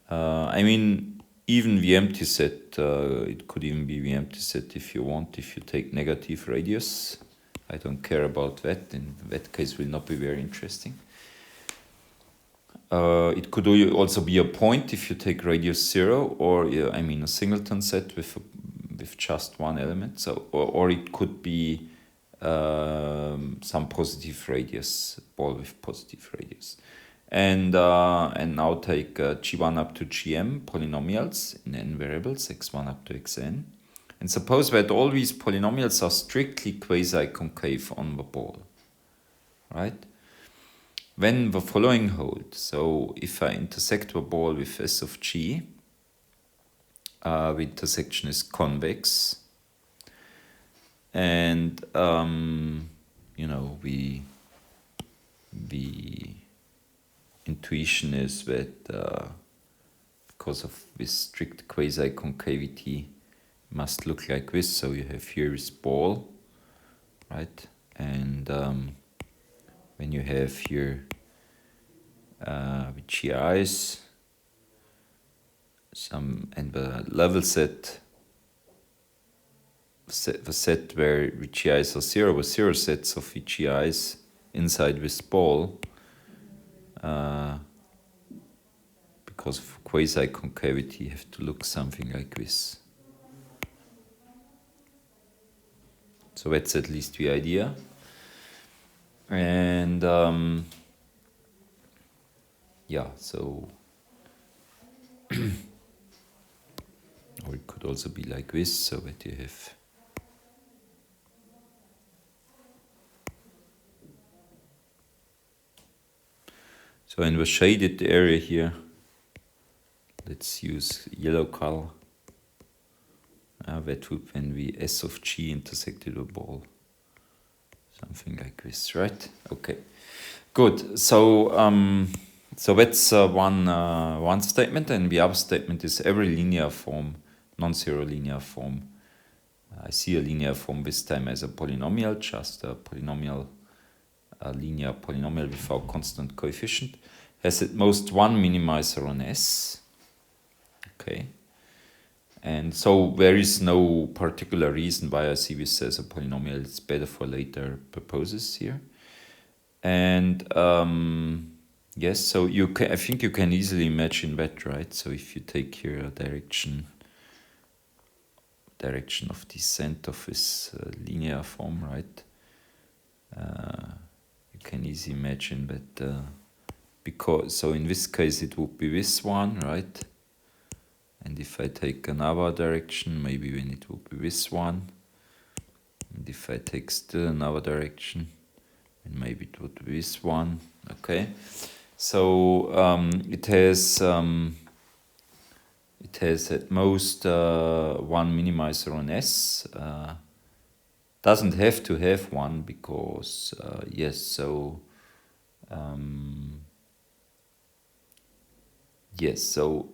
I mean, even the empty set, it could even be the empty set if you want, if you take negative radius. I don't care about that. In that case, will not be very interesting. It could also be a point if you take radius 0, or I mean a singleton set with just one element. So, or it could be some positive radius, ball with positive radius. And now take g1 up to gm polynomials in n variables, x1 up to xn. And suppose that all these polynomials are strictly quasi-concave on the ball, right? Then the following hold. So if I intersect the ball with S of g, the intersection is convex. And, you know, the intuition is that because of this strict quasi-concavity, must look like this. So you have here this ball, right? And when you have here with GIs, and the level set, the set where VGIs are 0 with 0 sets of VGIs inside this ball, because of quasi-concavity, you have to look something like this. So that's at least the idea. And yeah, so or it could also be like this, so that you have so in the shaded area here, let's use yellow color. That would then be S of G intersected a ball. Something like this, right? Okay, good. So so that's one statement, and the other statement is every linear form, non-zero linear form. I see a linear form this time as a polynomial, just a polynomial, a linear polynomial without constant coefficient, has at most one minimizer on S. Okay. And so there is no particular reason why I see this as a polynomial. It's better for later purposes here. And yes, so you can, I think you can easily imagine that, right? So if you take here a direction of descent of this linear form, right? You can easily imagine that because, so in this case it would be this one, right? And if I take another direction, maybe then it will be this one. And if I take still another direction, then maybe it would be this one. Okay. So it has at most one minimizer on S. Doesn't have to have one because yes. So yes. So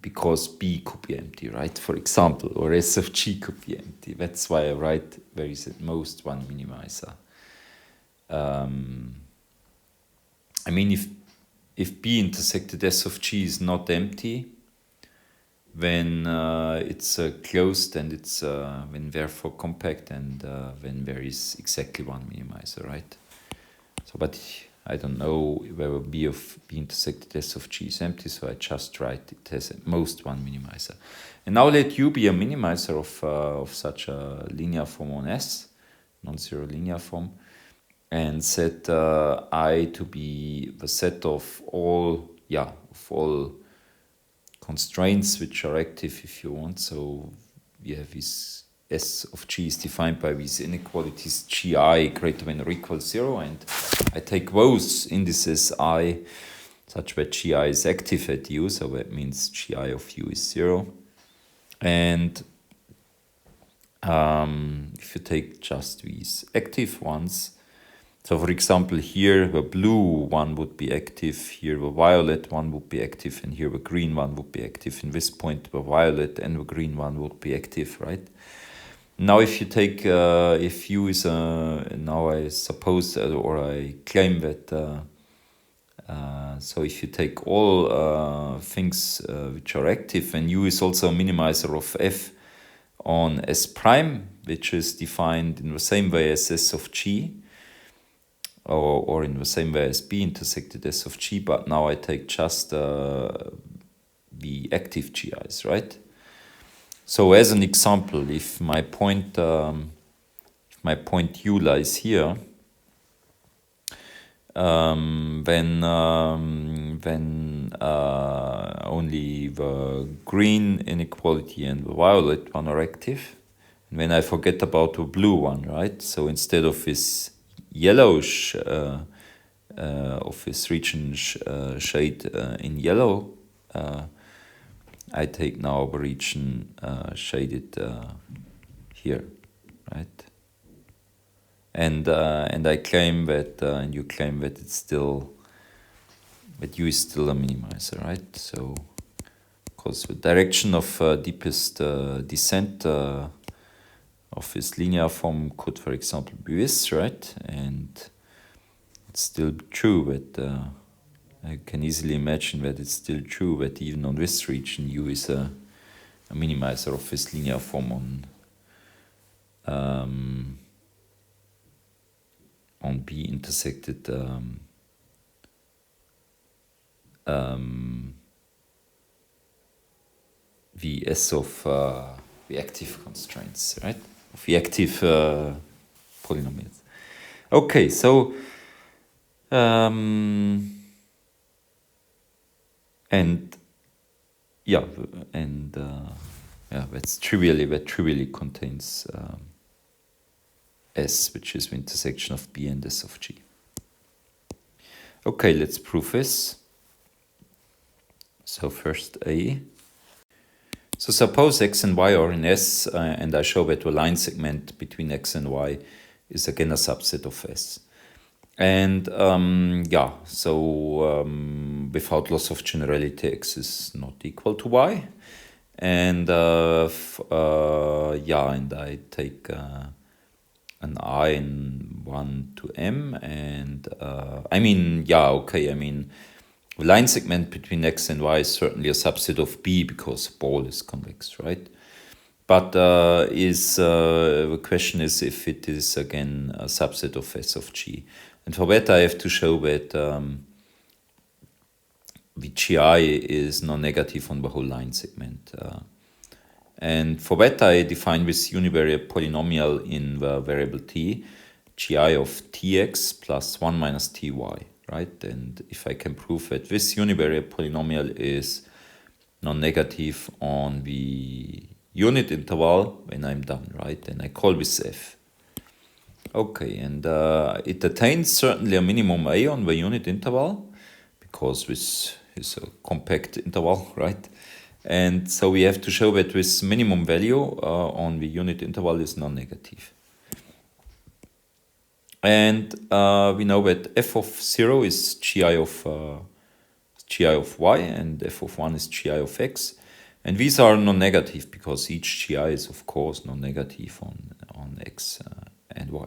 because B could be empty, right? For example, or S of G could be empty. That's why I write there is at most one minimizer. I mean, if B intersected S of G is not empty, then it's closed and it's when therefore compact, and when there is exactly one minimizer, right? So, but I don't know whether B of B intersected S of G is empty, so I just write it has at most one minimizer. And now let U be a minimizer of such a linear form on S, non-zero linear form, and set I to be the set of all constraints which are active, if you want. So we have this S of G is defined by these inequalities Gi greater than or equal 0, and I take those indices I such that Gi is active at U, so that means Gi of U is 0. And if you take just these active ones, so for example here the blue one would be active, here the violet one would be active, and here the green one would be active. In this point the violet and the green one would be active, right? Now if you take, if U is, now I suppose, or I claim that, so if you take all things which are active, and U is also a minimizer of F on S prime, which is defined in the same way as S of G, or in the same way as B intersected S of G, but now I take just the active GIs, right? So as an example, if my point U lies here, then only the green inequality and the violet one are active, and then I forget about the blue one, right? So instead of this yellowish of this region shade in yellow, I take now the region shaded here, right? And I claim that, and you claim that it's still, that U is still a minimizer, right? So because the direction of deepest descent of this linear form could, for example, be this, right? And it's still true that I can easily imagine that it's still true that even on this region, U is a minimizer of this linear form on B intersected the S of the active constraints, right? Of the active polynomials. Okay, so and yeah, and that trivially contains S, which is the intersection of B and S of G. Okay, let's prove this. So first A. So suppose X and Y are in S, and I show that the line segment between X and Y is again a subset of S. And without loss of generality, X is not equal to Y. And and I take an I in 1 to M, and the line segment between X and Y is certainly a subset of B because the ball is convex, right? But the question is if it is again a subset of S of G. And for that I have to show that the GI is non-negative on the whole line segment. And for that I define this univariate polynomial in the variable t, GI of tx plus 1 minus ty, right? And if I can prove that this univariate polynomial is non-negative on the unit interval, when I'm done, right? And I call this f. Okay, and it attains certainly a minimum a on the unit interval, because this is a compact interval, right? And so we have to show that this minimum value on the unit interval is non-negative. And we know that f of 0 is gi of y, and f of 1 is gi of x. And these are non-negative because each gi is, of course, non-negative on x and y.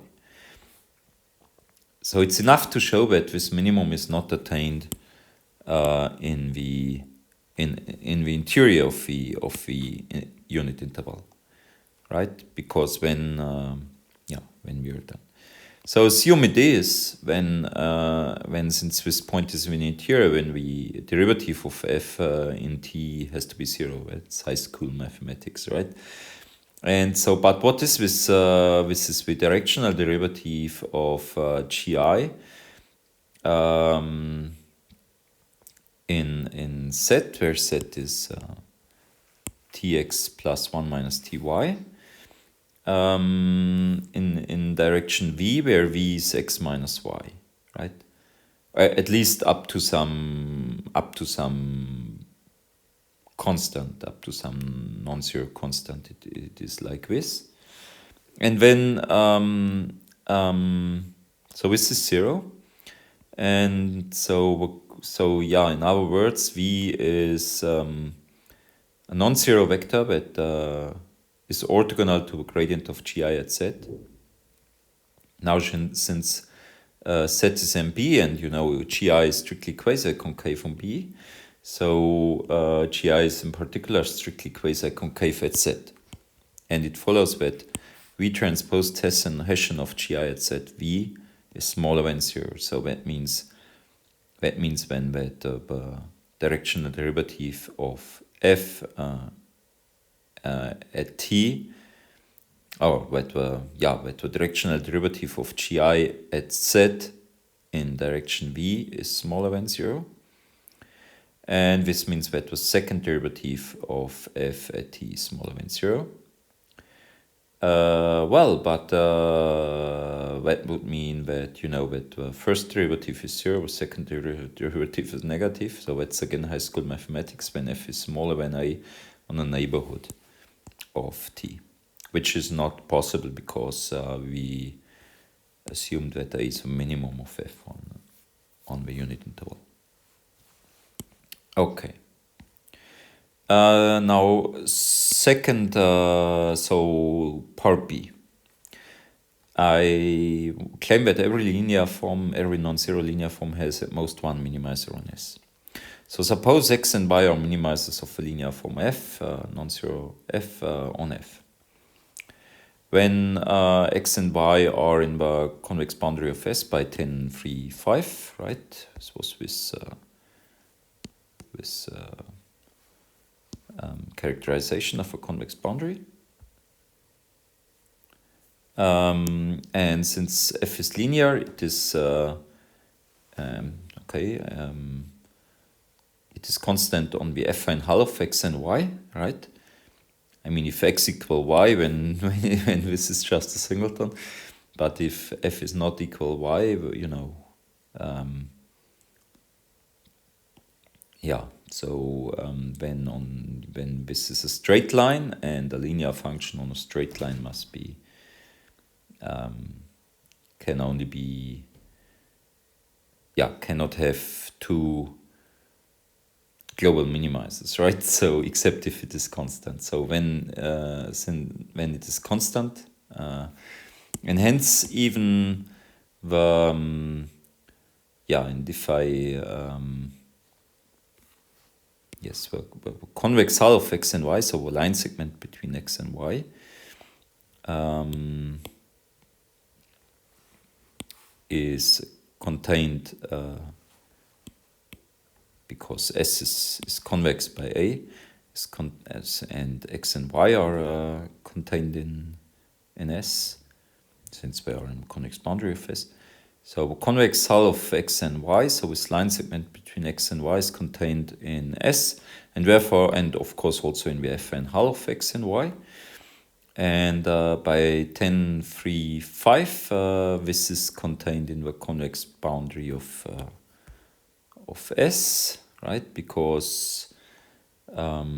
So it's enough to show that this minimum is not attained in the interior of the unit interval, right? Because when we are done. So assume it is when since this point is in the interior, when the derivative of f in t has to be 0. It's high school mathematics, right? And so, but what is this? This is the directional derivative of gi in Z, where Z is tx plus 1 minus ty. In direction v, where v is x minus y, right? At least up to some constant, up to some non-zero constant, it is like this. And then so this is 0, and so in other words, v is a non-zero vector that is orthogonal to the gradient of gi at z. Now, since z is MB, and you know gi is strictly quasi-concave on B, so gi is in particular strictly quasi-concave at z. And it follows that V transpose Hessian of gi at z V is smaller than 0. So that means then that the directional derivative of f at t, that the directional derivative of gi at z in direction v is smaller than 0. And this means that the second derivative of f at t is smaller than 0. That would mean that that the first derivative is 0, the second derivative is negative. So that's again high school mathematics when f is smaller than a on a neighborhood of t, which is not possible because we assumed that a is a minimum of f on the unit interval. Okay. Now, second, so part B. I claim that every linear form, every non-zero linear form has at most one minimizer on S. So suppose x and y are minimizers of a linear form f, non-zero f on f. When x and y are in the convex boundary of S by 10, 3, 5, right? This was with characterization of a convex boundary. And since f is linear, it is it is constant on the affine hull of x and y, right? I mean, if x equal y, when this is just a singleton, but if f is not equal y, you know, yeah. So when this is a straight line, and a linear function on a straight line must be can only be cannot have two global minimizers, right? So except if it is constant. So when it is constant, and hence even the and if I the convex hull of x and y, so the line segment between x and y, is contained because S is convex by A, and x and y are contained in S, since they are in the convex boundary of S. So the convex hull of x and y, so this line segment between x and y, is contained in S, and therefore, and of course also in the affine hull of x and y. And by 10, 3, 5, this is contained in the convex boundary of S, right? Because f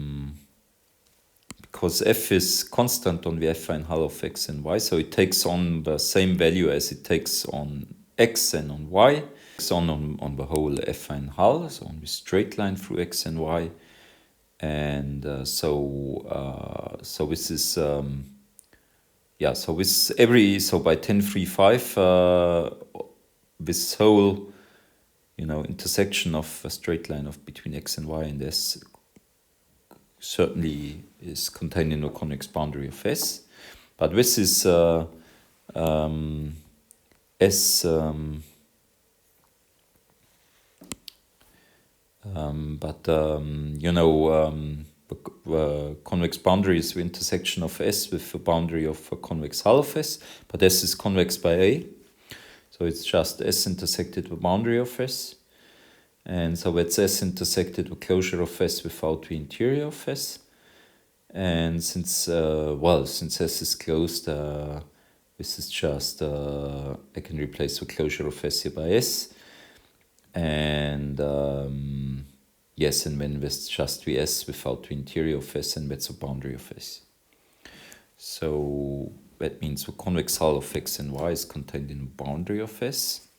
is constant on the affine hull of x and y, so it takes on the same value as it takes on x and on y. It's on the whole affine hull, so on the straight line through x and y. And so this is so by 10, 3, 5, this whole intersection of a straight line of between x and y and S certainly is contained in the convex boundary of S, but this is S. The convex boundary is the intersection of S with the boundary of a convex hull of S, but S is convex by A, so it's just S intersected the boundary of S, and so it's S intersected the closure of S without the interior of S, and since S is closed, this is just I can replace the closure of S here by S, and yes, and when there's just the S without the interior of S, and that's the boundary of S. So that means the convex hull of x and y is contained in the boundary of S.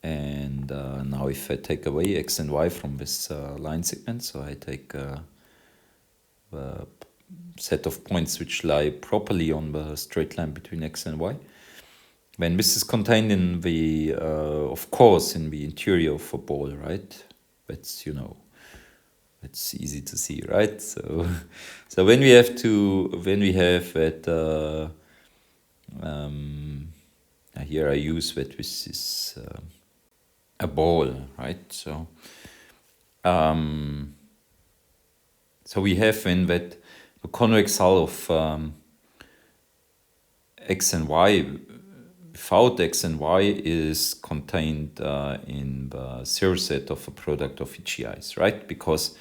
And now if I take away x and y from this line segment, so I take the set of points which lie properly on the straight line between x and y, when this is contained in the, of course, in the interior of a ball, right? That's, it's easy to see, right? So when we have that, here I use that this is a ball, right? So we have in that the convex hull of x and y without x and y is contained in the zero set of a product of each i's, right? Because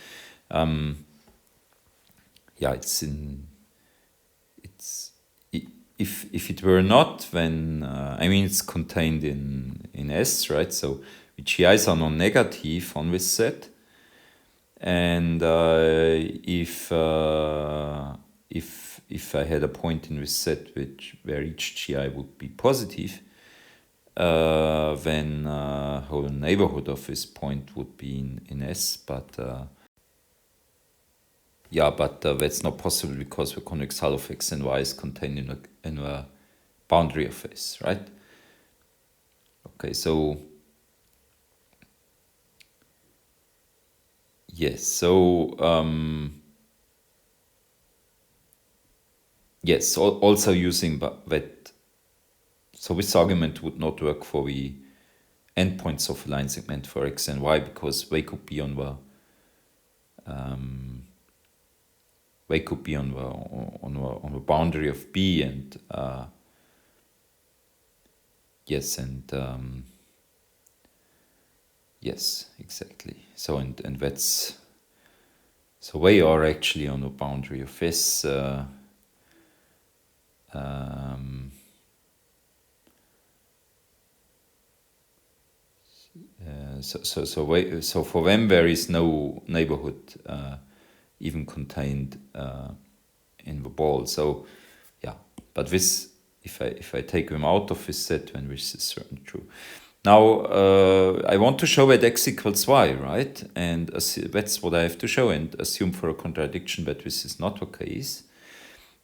if it were not, then it's contained in S, right? So the GIs are non-negative on this set, and if I had a point in this set where each GI would be positive, then whole neighborhood of this point would be in S, but yeah, but that's not possible because the convex hull of x and y is contained in a boundary of S, right? Okay, so yes, so yes, also using that. So this argument would not work for the endpoints of a line segment for x and y because they could be on the on the boundary of B, and yes, and yes, exactly. So and that's, so they are actually on the boundary of S. So for them there is no neighborhood even contained in the ball. So yeah, but this, if I take them out of this set, then this is certainly true. Now I want to show that x equals y, right? And that's what I have to show, and assume for a contradiction that this is not the case.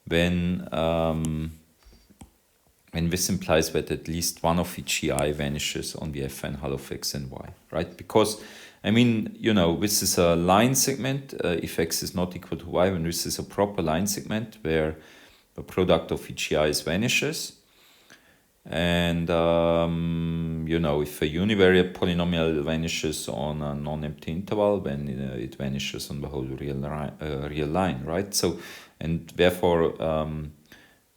Then and this implies that at least one of each GI vanishes on the affine hull of x and y, right? Because, I mean, you know, this is a line segment. If x is not equal to y, then this is a proper line segment where the product of each GIs vanishes. And, you know, if a univariate polynomial vanishes on a non-empty interval, then it vanishes on the whole real line, right? So, and therefore,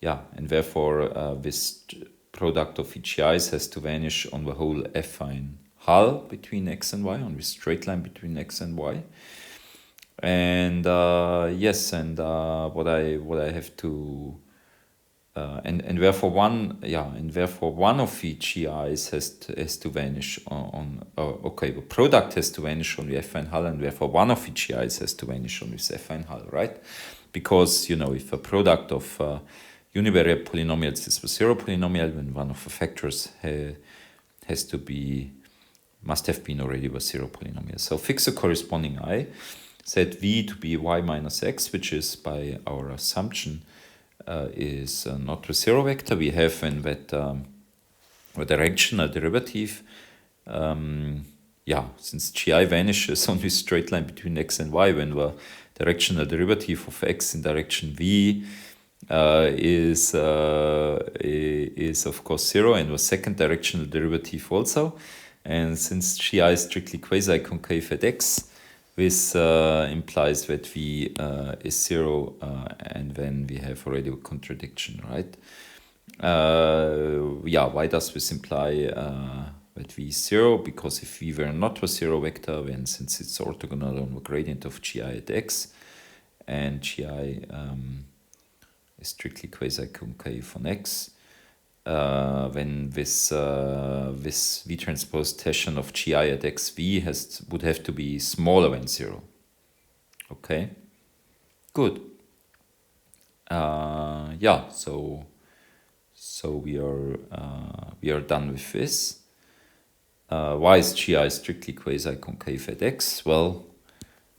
yeah, and therefore this product of each i's has to vanish on the whole affine hull between x and y, on this straight line between x and y. And yes, and what I have to and therefore one of each i's has to vanish on okay, the product has to vanish on the affine hull, and therefore one of each i's has to vanish on this affine hull, right? Because, you know, if a product of univariate polynomials is the zero polynomial, then one of the factors must have been already the zero polynomial. So fix a corresponding I, set v to be y minus x, which is, by our assumption, is not the zero vector. We have in that the directional derivative. Yeah, since gi vanishes on this straight line between x and y, when the directional derivative of x in direction v is of course zero, and the second directional derivative also. And since gi is strictly quasi-concave at x, this implies that v is zero, and then we have already a contradiction, right? Yeah, why does this imply that v is zero? Because if v were not a zero vector, then since it's orthogonal on the gradient of gi at x, and gi is strictly quasi-concave on x, when this v transpose tangent of gi at xv would have to be smaller than zero. Okay, good. Yeah, so we are done with this. Why is gi strictly quasi-concave at x? Well,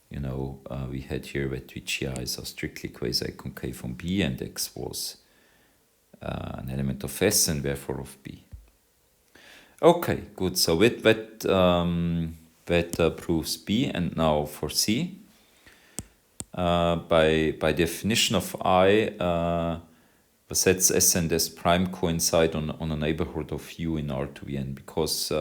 you know, we had here that GIs are strictly quasi-concave on B, and X was an element of S and therefore of B. Okay, good. So with that, that proves B. And now for C, by definition of I, the sets S and S prime coincide on a neighborhood of U in R to N, because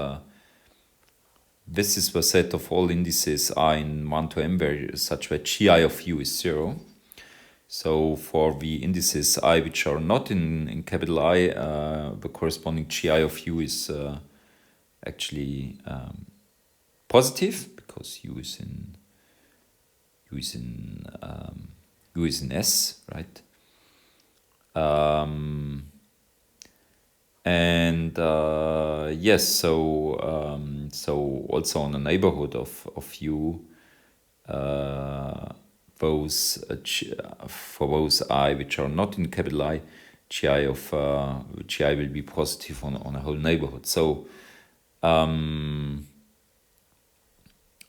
this is the set of all indices I in 1 to m where such that gi of u is 0. So for the indices I which are not in capital I, the corresponding gi of u is actually positive, because u is in S, right? And yes, so also on the neighborhood of U, those for those I which are not in capital I, gi will be positive on a whole neighborhood. So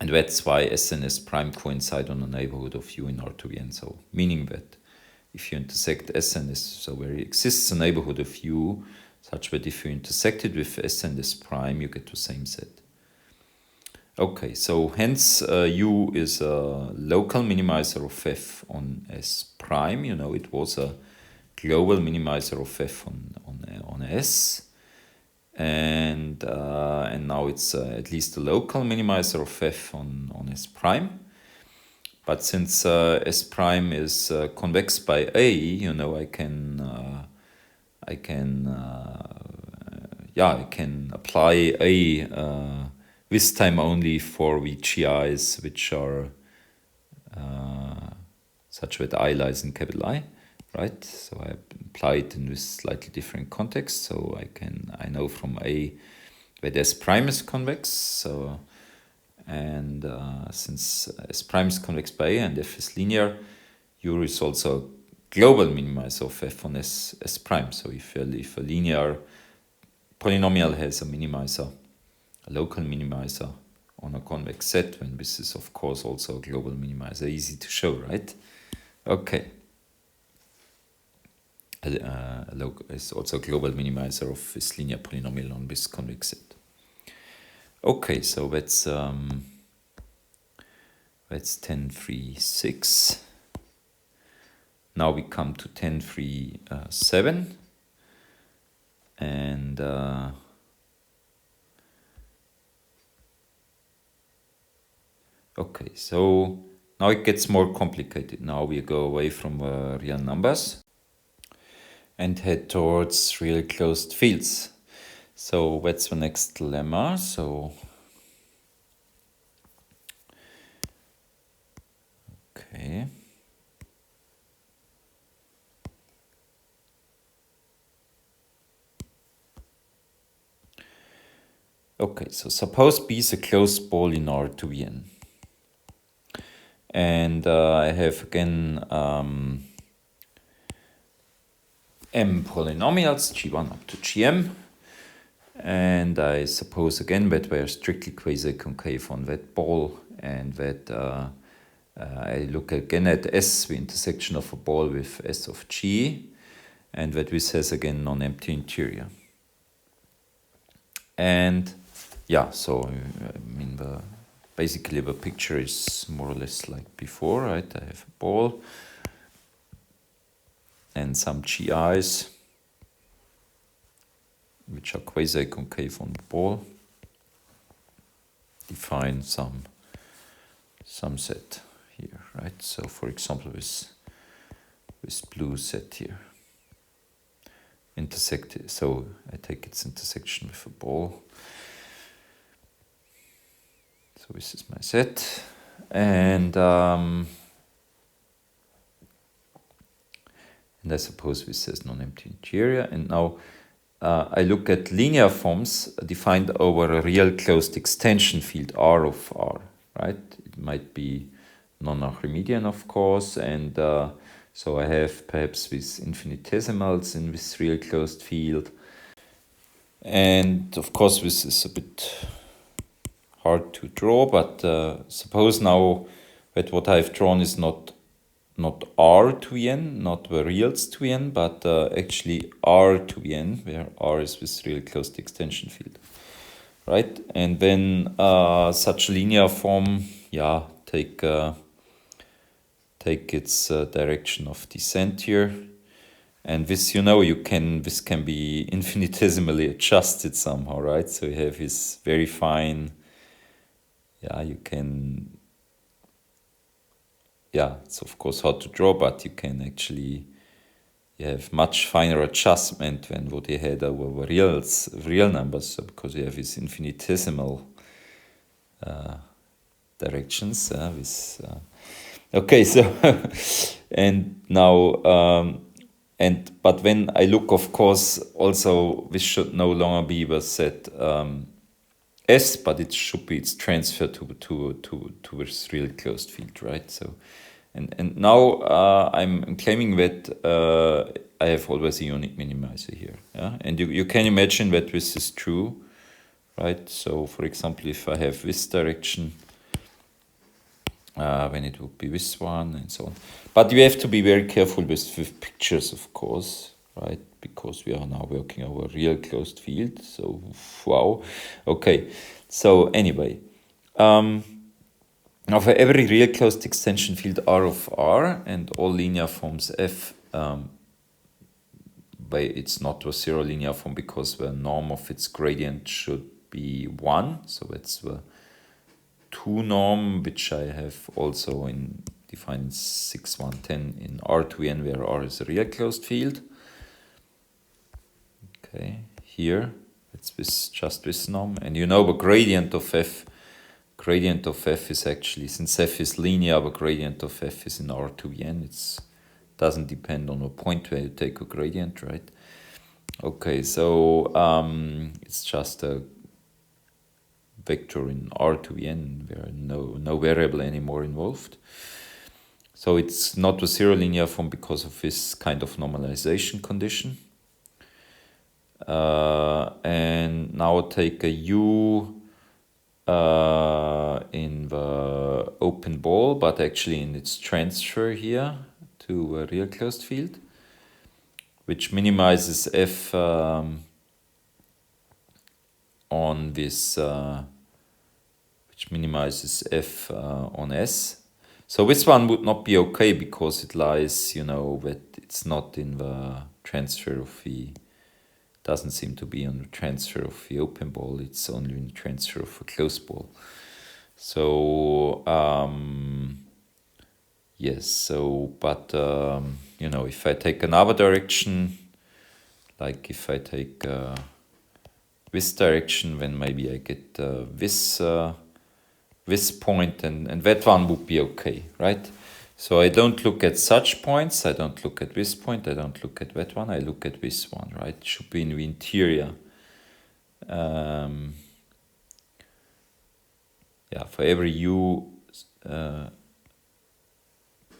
And that's why S and S prime coincide on a neighborhood of U in R2n. So meaning that if you intersect S and S, so there exists a neighborhood of U such that if you intersect it with S and S prime, you get the same set. Okay, so hence U is a local minimizer of F on S prime. You know, it was a global minimizer of F on S. And now it's at least a local minimizer of F on S prime. But since S prime is convex by A, you know, I can apply A this time only for VGIs which are such that I lies in capital I, right? So I apply it in this slightly different context. So I know from A that S prime is convex. So and since S prime is convex by A and F is linear, U is also a global minimizer of F on S prime. So if a linear polynomial has a minimizer, a local minimizer on a convex set, then this is of course also a global minimizer. Easy to show, right? Okay. It's also a global minimizer of this linear polynomial on this convex set. Okay, so that's 10.3.6. Now we come to 10.3.7, and okay, so now it gets more complicated. Now we go away from real numbers and head towards real closed fields. So that's the next lemma. So okay. Okay, so suppose B is a closed ball in R2n. And I have again m polynomials, g1 up to gm. And I suppose again that we are strictly quasi-concave on that ball, and that I look again at S, the intersection of a ball with S of G, and that this has again non-empty interior. And yeah, so I mean basically the picture is more or less like before, right? I have a ball and some GIs which are quasi-concave on the ball. Define some set here, right? So for example this blue set here. Intersect, so I take its intersection with a ball. So this is my set, and I suppose this has non-empty interior. And now I look at linear forms defined over a real closed extension field R of R, right? It might be non-Archimedean, of course, and so I have perhaps these infinitesimals in this real closed field. And of course this is a bit hard to draw, but suppose now that what I've drawn is not R to n, not the reals to n, but actually R to n, where R is this real closed extension field, right? And then such linear form, yeah, take its direction of descent here, and this, you know, this can be infinitesimally adjusted somehow, right? So you have this very fine, yeah, you can, yeah, it's of course hard to draw, but you can actually, you have much finer adjustment than what you had over real numbers, because you have these infinitesimal directions. Okay, so and now but when I look, of course, also this should no longer be the set S, but it should be its transfer to this real closed field, right? So, and now I'm claiming that I have always a unique minimizer here, yeah. And you can imagine that this is true, right? So, for example, if I have this direction, when it would be this one and so on. But you have to be very careful with pictures, of course, right? Because we are now working over a real closed field. So, wow. Okay. So anyway, now for every real closed extension field R of R and all linear forms F, but it's not a zero linear form because the norm of its gradient should be 1. So that's the 2 norm, which I have also defined in 6.1.10 in R2n, where R is a real closed field. Okay, here it's just this norm, and you know the gradient of f. Gradient of f is actually, since f is linear, the gradient of f is in R2n. It doesn't depend on the point where you take a gradient, right? Okay, so it's just a vector in R2n, where no variable anymore involved. So it's not a zero linear form because of this kind of normalization condition. And now I'll take a U in the open ball, but actually in its transfer here to a real closed field, which minimizes F on this, which minimizes F on S. So this one would not be okay because it lies, that it's not in the transfer of the, doesn't seem to be on the transfer of the open ball, it's only in the transfer of a closed ball. So, yes, so, but, if I take another direction, like if I take this direction, then maybe I get this point, and that one would be okay, right? So I don't look at such points, I don't look at this point, I don't look at that one, I look at this one, right? It should be in the interior. For every U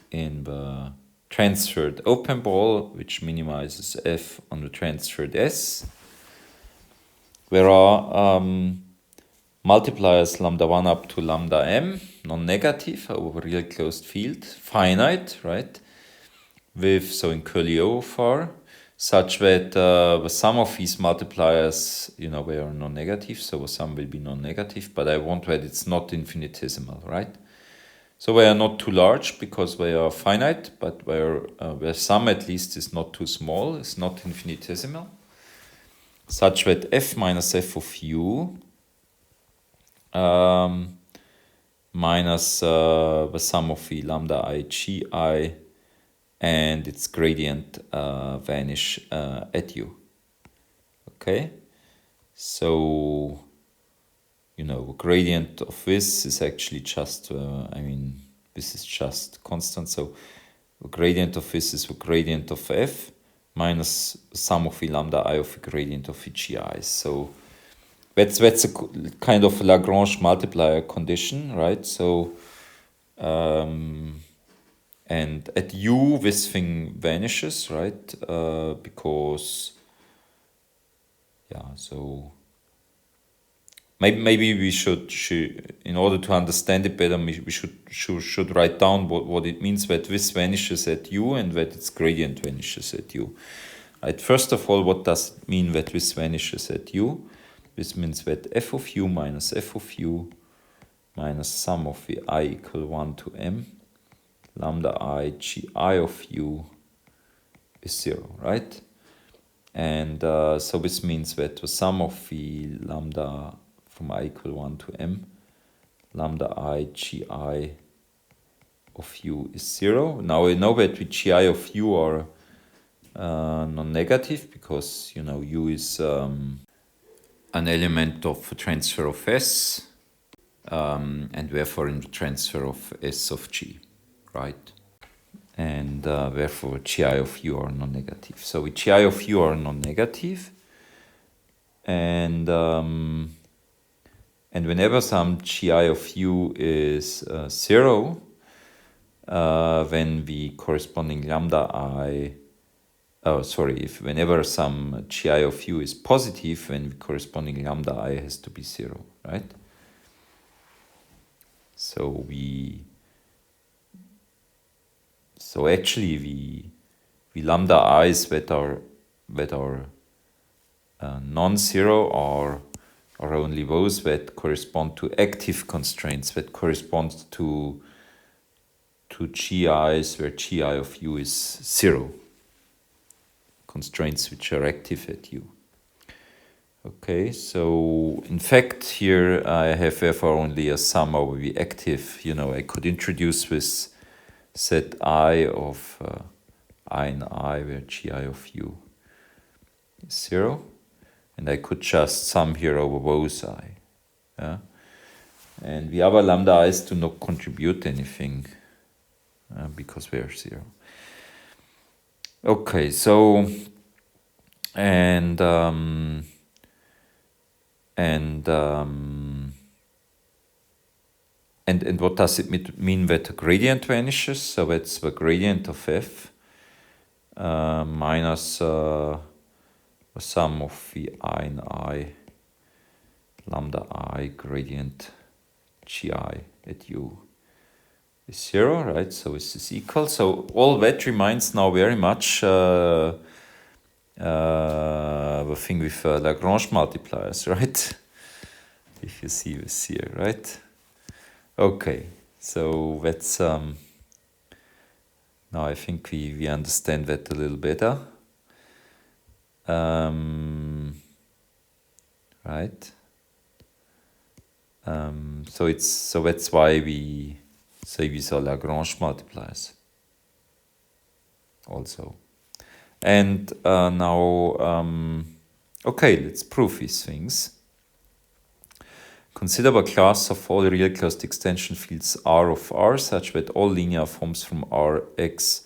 in the transferred open ball, which minimizes F on the transferred S, there are multipliers lambda 1 up to lambda m, non-negative over a real closed field, finite, right? So in curly O of R, such that the sum of these multipliers, they are non-negative, so the sum will be non-negative, but I want that it's not infinitesimal, right? So they are not too large because they are finite, but their sum at least is not too small, it's not infinitesimal, such that f minus f of u minus the sum of the lambda I g I and its gradient vanish at u. Okay, so the gradient of this is actually just this is just constant, so the gradient of this is the gradient of f minus sum of the lambda I of the gradient of the gi. So that's a kind of Lagrange multiplier condition, right? So and at u this thing vanishes, right? Because so maybe we should in order to understand it better, we should write down what it means that this vanishes at u and that its gradient vanishes at u. Right? First of all, what does it mean that this vanishes at u? This means that f of u minus f of u minus sum of the I equal 1 to m lambda I gi of u is 0, right? And so this means that the sum of the lambda from I equal 1 to m lambda I gi of u is 0. Now we know that the gi of u are non-negative because u is an element of the transfer of S, and therefore in the transfer of S of G, right? And therefore gi of u are non-negative. So gi of u are non-negative, and whenever some gi of u is 0, then the corresponding lambda I, whenever some gi of u is positive, then the corresponding lambda I has to be 0, right? So we So actually we lambda i's that are non-zero are only those that correspond to active constraints, that correspond to gi's where gi of u is 0. Constraints which are active at u. Okay, so in fact here I have therefore only a sum over the active. I could introduce this set I of I and I where gi of u is 0. And I could just sum here over those I. Yeah? And the other lambda i's do not contribute anything because they are 0. Okay, so and what does it mean that the gradient vanishes? So that's the gradient of f minus the sum of the I and I lambda I gradient gi at u is 0, right? So this is equal. So all that reminds now very much the thing with Lagrange multipliers, right? If you see this here, right? Okay, so that's now I think we understand that a little better. Right? So that's why we say these are Lagrange multipliers also. And now, okay, let's prove these things. Consider a class of all real closed extension fields R of R such that all linear forms from Rx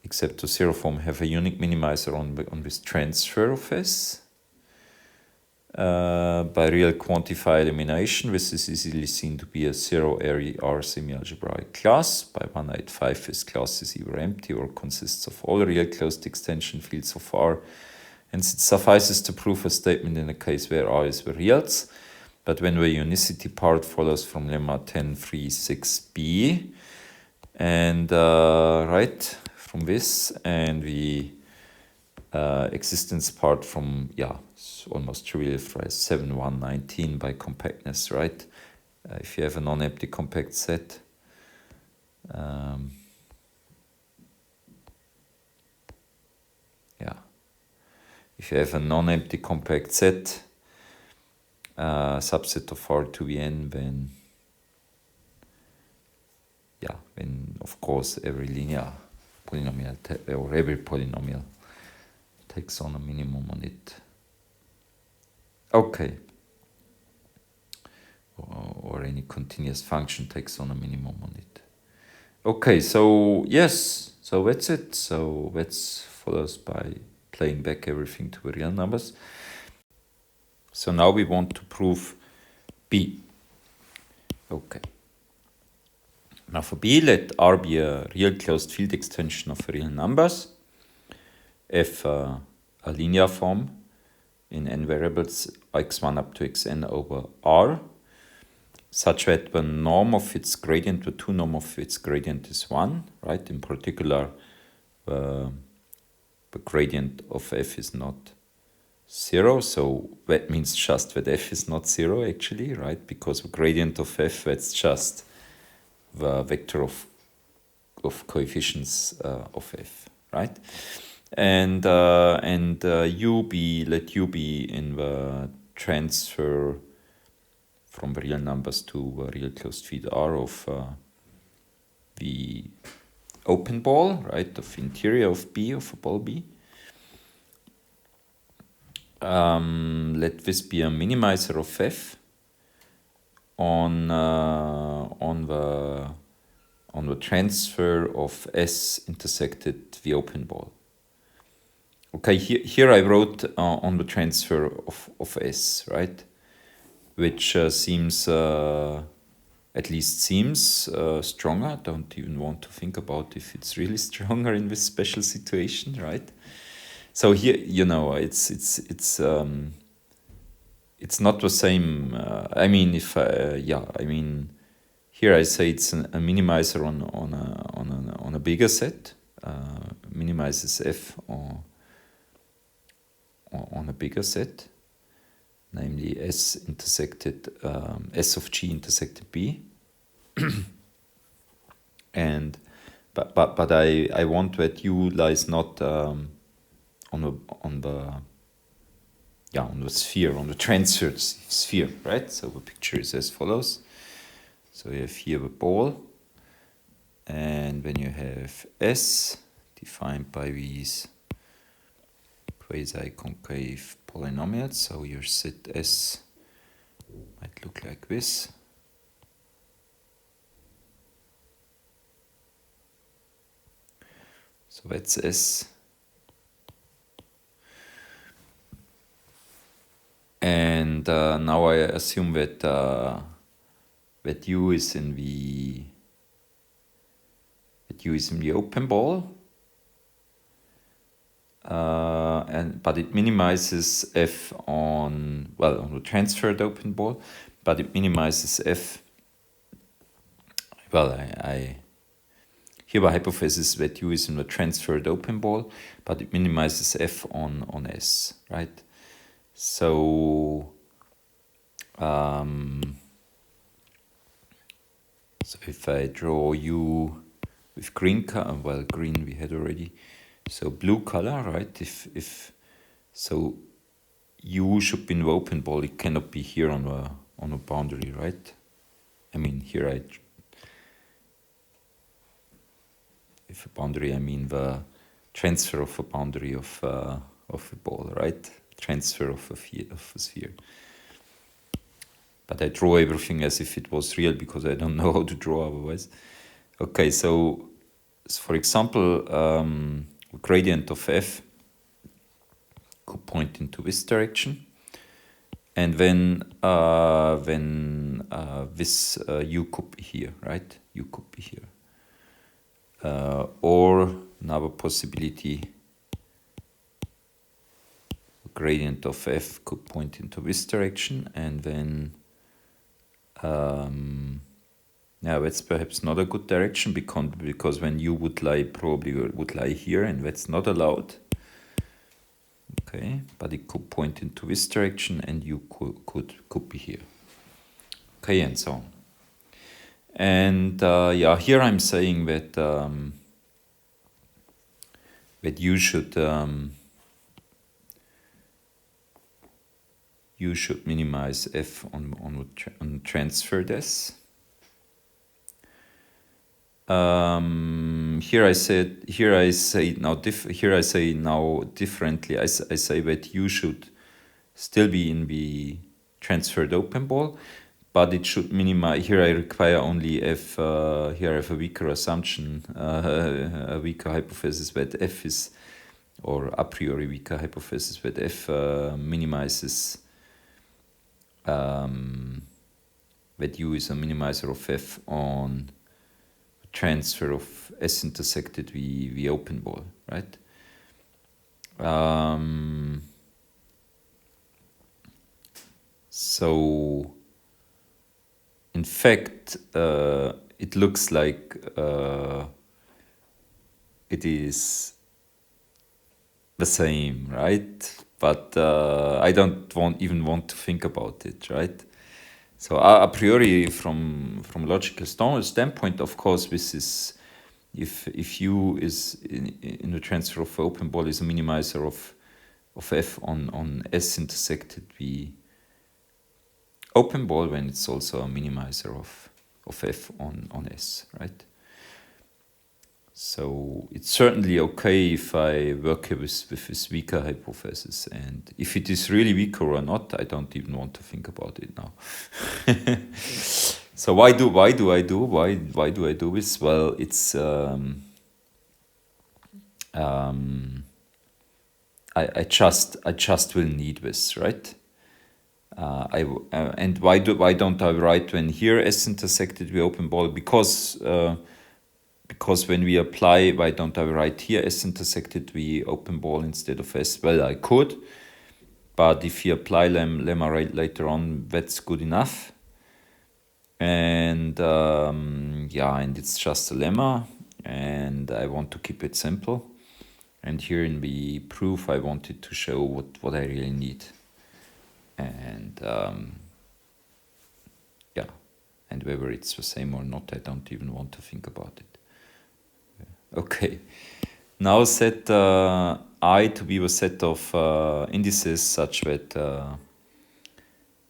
except to 0 form have a unique minimizer on this transfer of S. By real quantified elimination, this is easily seen to be a 0 area R semi-algebraic class. By 185, this class is either empty or consists of all real closed extension fields of R. Hence, it suffices to prove a statement in a case where R is the reals. But when the unicity part follows from lemma 10.3.6b, and right from this, and the existence part from it's almost trivial for 7.1.19 by compactness, right? If you have a non-empty compact set, if you have a non-empty compact set, subset of R to the n, then of course every linear polynomial or every polynomial takes on a minimum on it. Okay. Or any continuous function takes on a minimum on it. Okay, so yes, so that's it. So that's follows by playing back everything to the real numbers. So now we want to prove B. Okay. Now for B, let R be a real closed field extension of real numbers. F a linear form in n variables x1 up to xn over R, such that the norm of its gradient, the two norm of its gradient is 1, right? In particular, the gradient of f is not 0, so that means just that f is not 0 actually, right? Because the gradient of f, that's just the vector of coefficients of f, right? And u be, let u be in the transfer from the real numbers to a real closed field R of the open ball, right, of interior of B, of a ball B. Let this be a minimizer of f on the transfer of S intersected the open ball. Okay, here I wrote on the transfer of S, right? Which seems, at least seems stronger. Don't even want to think about if it's really stronger in this special situation, right? So here, it's not the same. I mean, here I say it's a minimizer on a bigger set. Minimizes f on a bigger set, namely S intersected S of G intersected B. And but I want that U lies not on the sphere, on the transferred sphere, right? So the picture is as follows. So you have here the ball, and when you have S defined by these quasi-concave polynomials, so your set S might look like this. So that's S. And now I assume that that U is in the open ball, but it minimizes f on the transferred open ball, but it minimizes f. Well, I here the hypothesis that U is in the transferred open ball, but it minimizes f on S, right? So so if I draw U with green color, well, green we had already, so blue color, right? If so, U should be in the open ball. It cannot be here on a boundary, right? I mean, here if a boundary, I mean the transfer of a boundary of a ball, right? Transfer of a sphere. But I draw everything as if it was real because I don't know how to draw otherwise. Okay, so for example, gradient of f could point into this direction, and then this U could be here, right? U could be here. Or another possibility, gradient of f could point into this direction, and then that's perhaps not a good direction because when U would lie, probably would lie here, and that's not allowed. Okay, but it could point into this direction, and U could be here. Okay, and so on. And here I'm saying that that you should minimize f on transferred S. Here I say now differently. I say that U should still be in the transferred open ball, but it should minimize. Here I require only f. Here I have a weaker assumption, a weaker hypothesis that f is, or a priori weaker hypothesis that f minimizes. That U is a minimizer of f on transfer of S intersected the open ball, right? So in fact, it looks like it is the same, right? But I don't even want to think about it, right? So a priori, from logical standpoint, of course, this is if U is in the transfer of open ball is a minimizer of f on S intersected the open ball, when it's also a minimizer of f on S, right? So it's certainly okay if I work with this weaker hypothesis, and if it is really weaker or not, I don't even want to think about it now. So why do I do this? Well, it's I just will need this, right? And why don't I write when here S intersected the open ball? Because when we apply, why don't I write here S intersected the open ball instead of S? Well, I could, but if you apply lemma right later on, that's good enough. And yeah, and it's just a lemma, and I want to keep it simple. And here in the proof, I wanted to show what I really need. And yeah, and whether it's the same or not, I don't even want to think about it. Okay, now set I to be the set of indices such that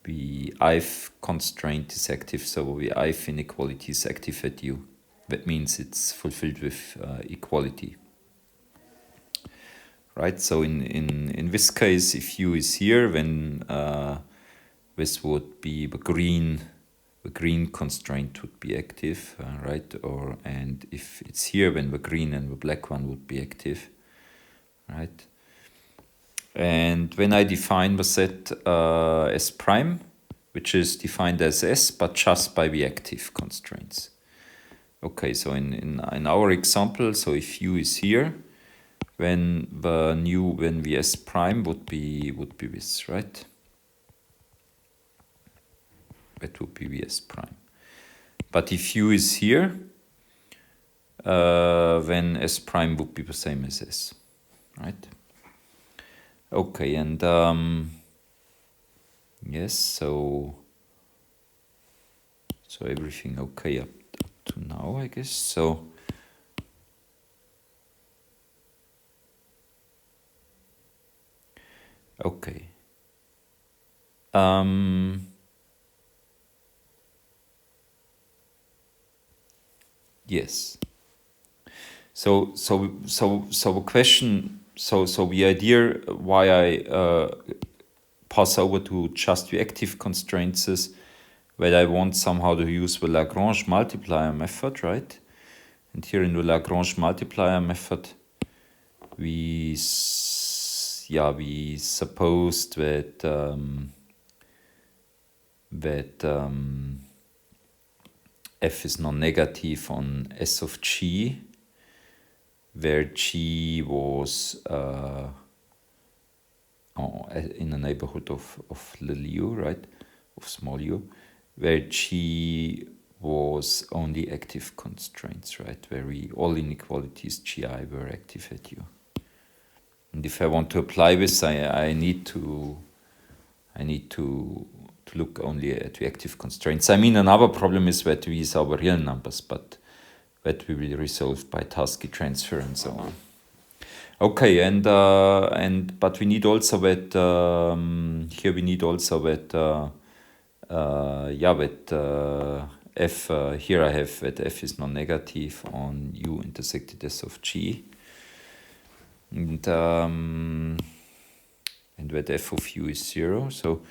the ith constraint is active, so the ith inequality is active at u. That means it's fulfilled with equality. Right, so in this case, if u is here, then this would be the green constraint would be active, right? And if it's here, then the green and the black one would be active, right? And when I define the set S prime, which is defined as S, but just by the active constraints. Okay, so in our example, so if u is here, when the S prime would be this, right? That would be the S prime. But if u is here, then S prime would be the same as S, right? Okay, and yes, so everything okay up to now, I guess. So okay. Yes. So the question, so the idea why I pass over to just the active constraints is that I want somehow to use the Lagrange multiplier method, right? And here in the Lagrange multiplier method, we supposed that f is non-negative on S of g, where g was in the neighborhood of little u, right, of small u, where g was only active constraints, right, where all inequalities gi were active at u. And if I want to apply this, I need to look only at the active constraints. I mean, another problem is that these are real numbers, but that we will resolve by Tarski transfer and so on. Okay, and but we need also that here we need also that f here I have that f is non-negative on u intersected S of g, and that f of u is 0. So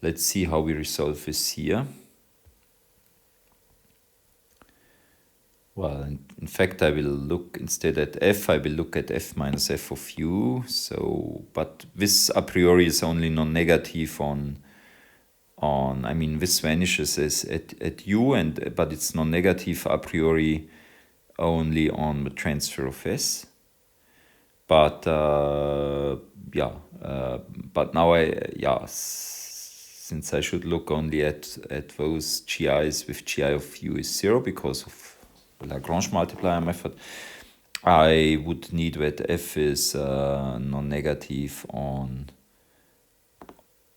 let's see how we resolve this here. Well, in fact, I will look instead at f, I will look at f minus f of u. So, but this a priori is only non-negative on I mean, this vanishes as at u, but it's non-negative a priori only on the transfer of s. But but now since I should look only at those gi's with gi of u is 0 because of the Lagrange multiplier method, I would need that f is non-negative on,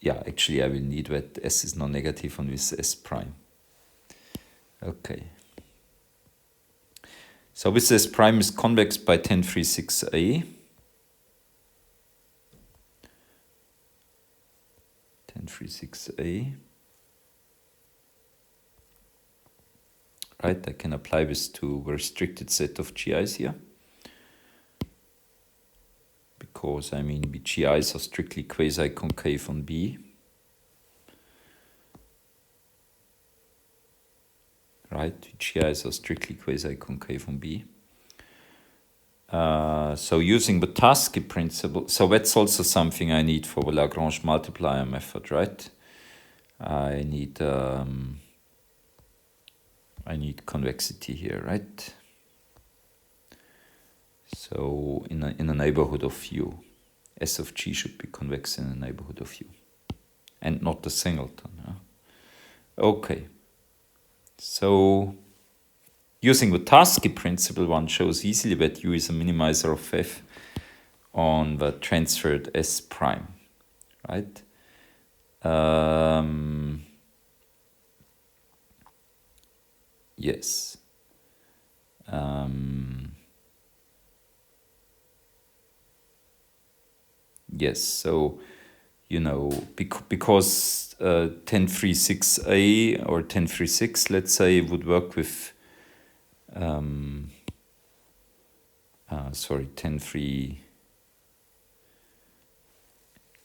actually I will need that s is non-negative on this S prime. Okay. So this S prime is convex by 1036A. 1036A. Right, I can apply this to the restricted set of GIs here. Because, I mean, the GIs are strictly quasi-concave on B. Right, the GIs are strictly quasi-concave on B. So using the Tarski principle, so that's also something I need for the Lagrange multiplier method, right? I need convexity here, right? So in a neighborhood of u, S of g should be convex in a neighborhood of u, and not the singleton. Huh? Okay. So using the Tarski principle, one shows easily that U is a minimizer of F on the transferred S prime, right? Yes. Yes, so, you know, because 1036A or 1036, let's say, would work with, sorry, 103,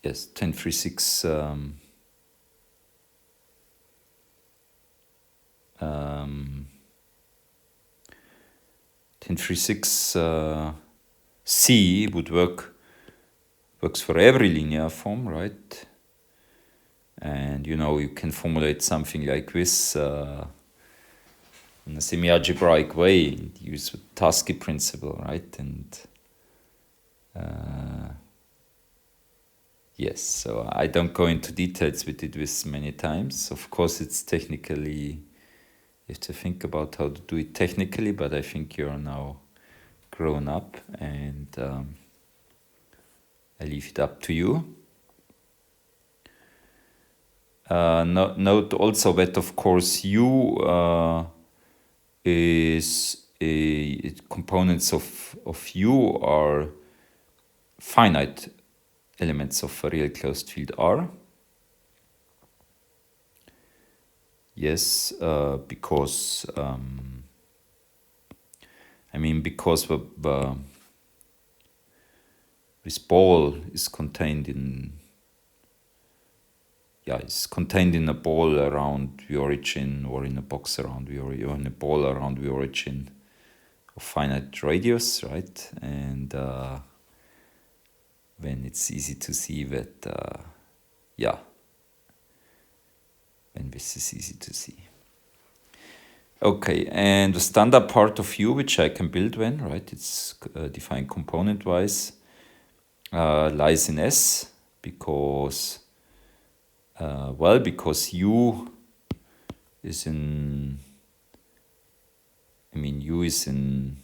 yes, 1036, 1036 C would works for every linear form, right? And you know, you can formulate something like this in a semi-algebraic way and use the Tarski principle, right? And yes, so I don't go into details. We did this many times. Of course, it's technically, you have to think about how to do it technically, but I think you're now grown up, and I leave it up to you. Note also that, of course, U components of U are finite elements of a real closed field R. Yes, because because this ball is contained in it's contained in a ball around the origin, or in a box around the origin, or in a ball around the origin of finite radius, right? And then it's easy to see that, when this is easy to see. Okay, and the standard part of U, which I can build when, right? It's defined component-wise, lies in S, because because U is in, U is in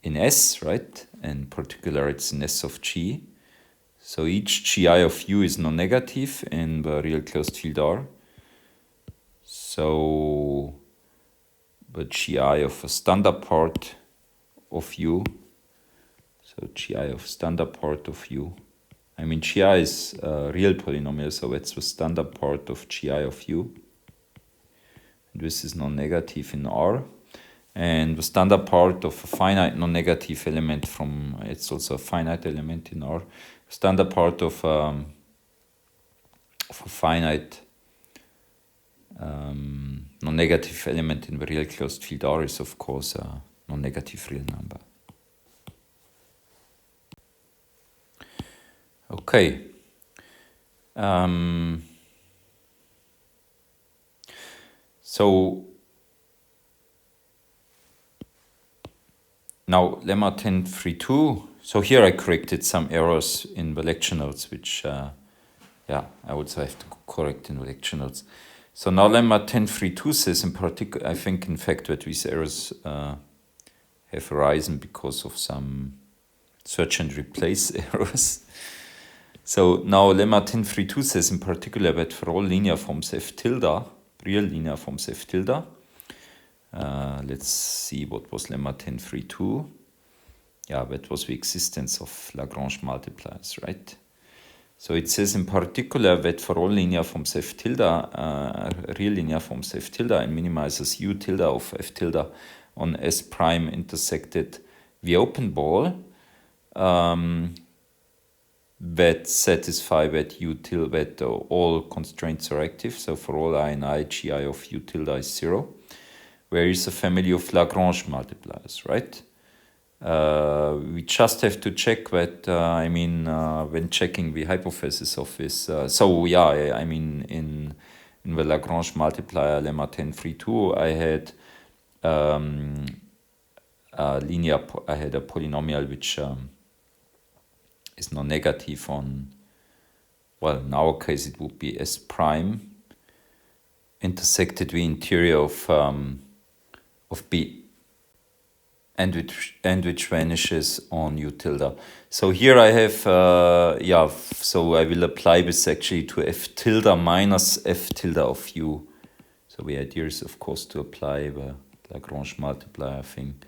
S, right? And in particular, it's in S of G. So each Gi of U is non-negative in the real closed field R. So the Gi of a standard part of U, so Gi of standard part of U, Gi is a real polynomial, so it's the standard part of Gi of U. And this is non-negative in R. And the standard part of a finite non-negative element it's also a finite element in R. Standard part of a finite non-negative element in the real closed field R is, of course, a non-negative real number. Okay. So now Lemma 1032. So here I corrected some errors in the lecture notes, which I also have to correct in the lecture notes. So now Lemma 1032 says in particular, I think in fact that these errors have arisen because of some search and replace errors. So now Lemma 1032 says in particular that for all linear forms F tilde, real linear forms F tilde, let's see what was Lemma 1032. Yeah, that was the existence of Lagrange multipliers, right? So it says in particular that for all linear forms F tilde, real linear forms F tilde, and minimizes U tilde of F tilde on S prime intersected the open ball, that satisfy that U tilde, that all constraints are active. So for all I and I, Gi of U tilde is 0. Where is a family of Lagrange multipliers, right? We just have to check that, when checking the hypothesis of this. In the Lagrange multiplier Lemma 1032, I had a polynomial which is non-negative on, well, in our case it would be S prime, intersected the interior of B, and which vanishes on U tilde. So here I have, so I will apply this actually to F tilde minus F tilde of U. So the idea is, of course, to apply the Lagrange multiplier thing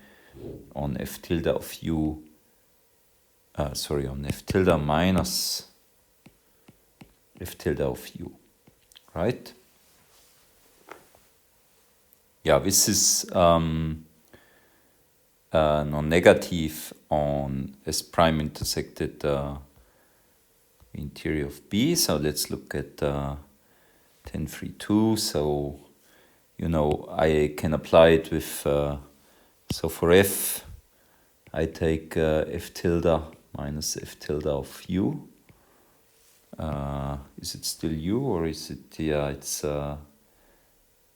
on F tilde of U, on F tilde minus F tilde of U, right? Yeah, this is non-negative on S prime intersected interior of B. So let's look at 10.3.2. So, you know, I can apply it with, so for F, I take F tilde minus F tilde of U. Is it still U, or is it, yeah,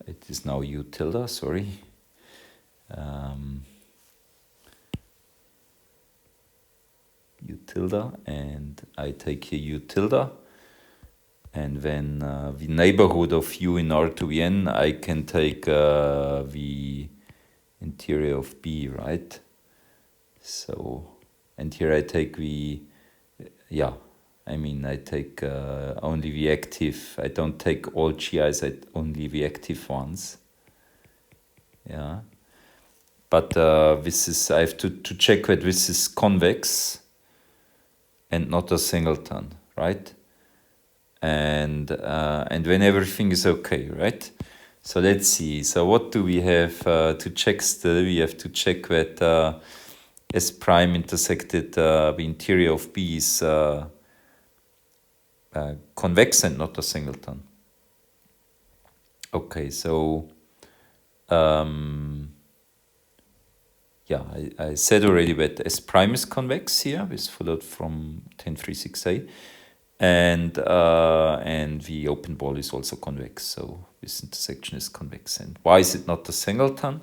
it is now U tilde, sorry. U tilde, and I take here U tilde, and then the neighborhood of U in R to the N, I can take the interior of B, right? So, and here I take the, I take only the active, I don't take all GIs, only the active ones. Yeah. But this is, I have to check that this is convex and not a singleton, right? And when everything is okay, right? So let's see. So what do we have to check still? We have to check that S prime intersected the interior of B is convex and not a singleton. Okay, so I said already that S prime is convex here. This followed from 10.3.6a, and the open ball is also convex. So this intersection is convex. And why is it not a singleton?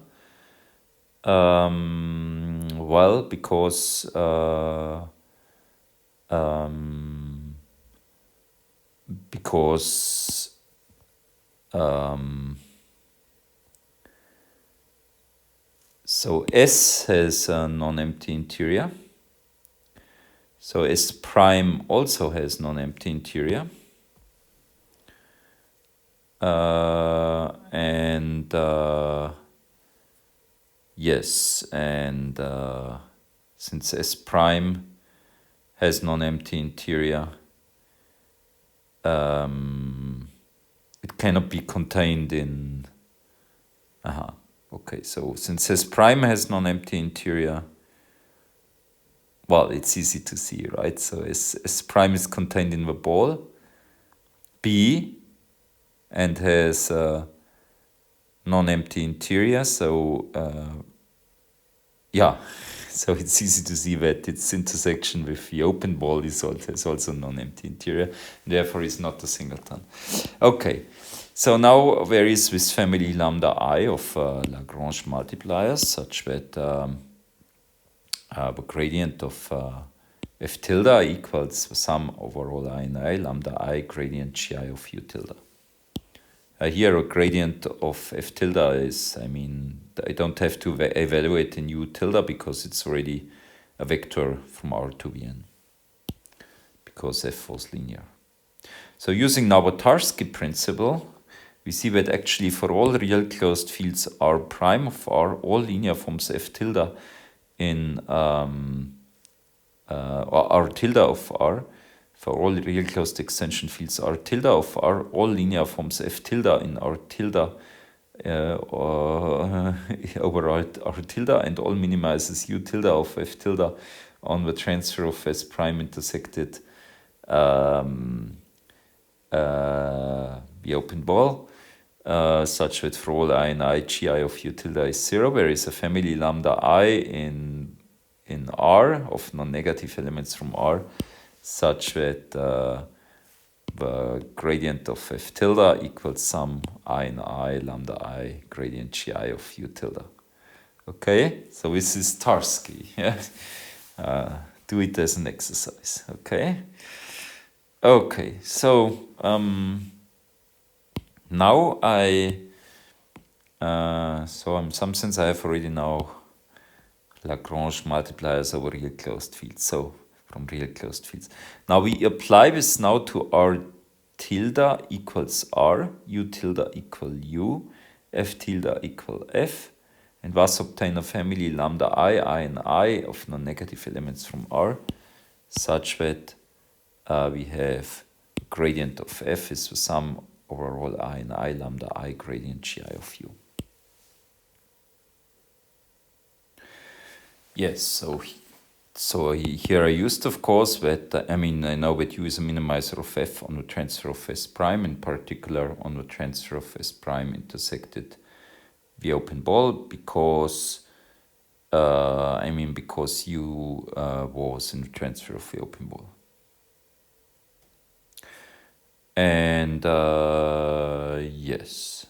Well, because so S has a non-empty interior. So S prime also has non-empty interior. Yes, and since S prime has non-empty interior, it cannot be contained in, okay, so since S prime has non-empty interior, well, it's easy to see, right? So S prime is contained in the ball B and has non-empty interior, so so it's easy to see that its intersection with the open ball is also non-empty interior, therefore is not a singleton. Okay, so now there is this family lambda I of Lagrange multipliers, such that the gradient of F tilde equals the sum over all I and I, lambda I gradient GI of U tilde. Here a gradient of F tilde is, I don't have to evaluate in U tilde because it's already a vector from R to Vn, because F was linear. So using Novotarsky principle, we see that actually for all real closed fields R prime of R, all linear forms F tilde in or R tilde of R, for all real closed extension fields R tilde of R, all linear forms F tilde in R tilde over R tilde, and all minimizes U tilde of F tilde on the transfer of S prime intersected the open ball, such that for all I and I, GI of U tilde is 0. There is a family lambda I in R of non-negative elements from R, such that the gradient of F tilde equals sum I and I, lambda I, gradient GI of U tilde. Okay, so this is Tarski. Yeah? Do it as an exercise. Okay. Okay, so Now so in some sense I have already now Lagrange multipliers over real closed fields. So from real closed fields. Now we apply this now to R tilde equals R, U tilde equal U, F tilde equal F, and thus obtain a family lambda I and I of non-negative elements from R, such that we have gradient of F is the sum over all I and I lambda I gradient Gi of U. Yes, so here I used, of course, that, I know that U is a minimizer of F on the transfer of S prime, in particular on the transfer of S prime intersected the open ball, because, because U was in the transfer of the open ball. And yes,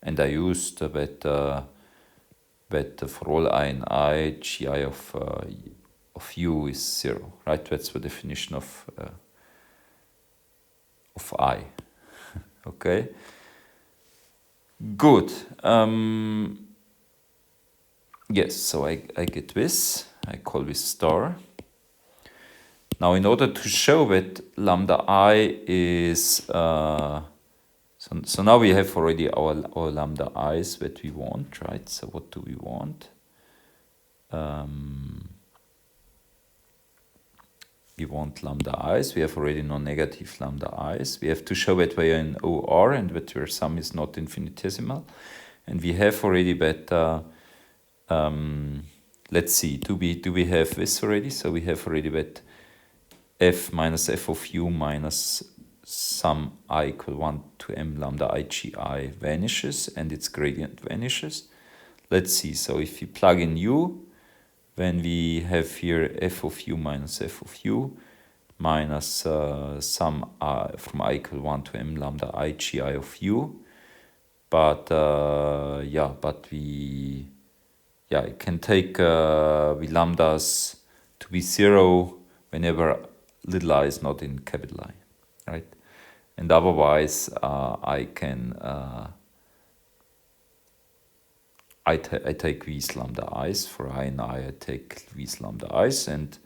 and I used that for all I and I, Gi of U is 0, right? That's the definition of I. Okay. Good. Yes. So I get this. I call this star. Now, in order to show that lambda I is so now we have already our lambda i's that we want, right? So what do we want? We want lambda i's. We have already non-negative lambda i's. We have to show that we are in OR and that their sum is not infinitesimal. And we have already that, let's see, do we have this already? So we have already that f minus f of u minus sum I equal 1 to m lambda I Gi vanishes and its gradient vanishes. Let's see, so if we plug in u, then we have here f of u minus f of u minus sum from I equal 1 to m lambda I Gi of u. But we can take the lambdas to be 0 whenever little I is not in capital I, right? And otherwise, I can I take these lambda i's. For I and I take these lambda i's, and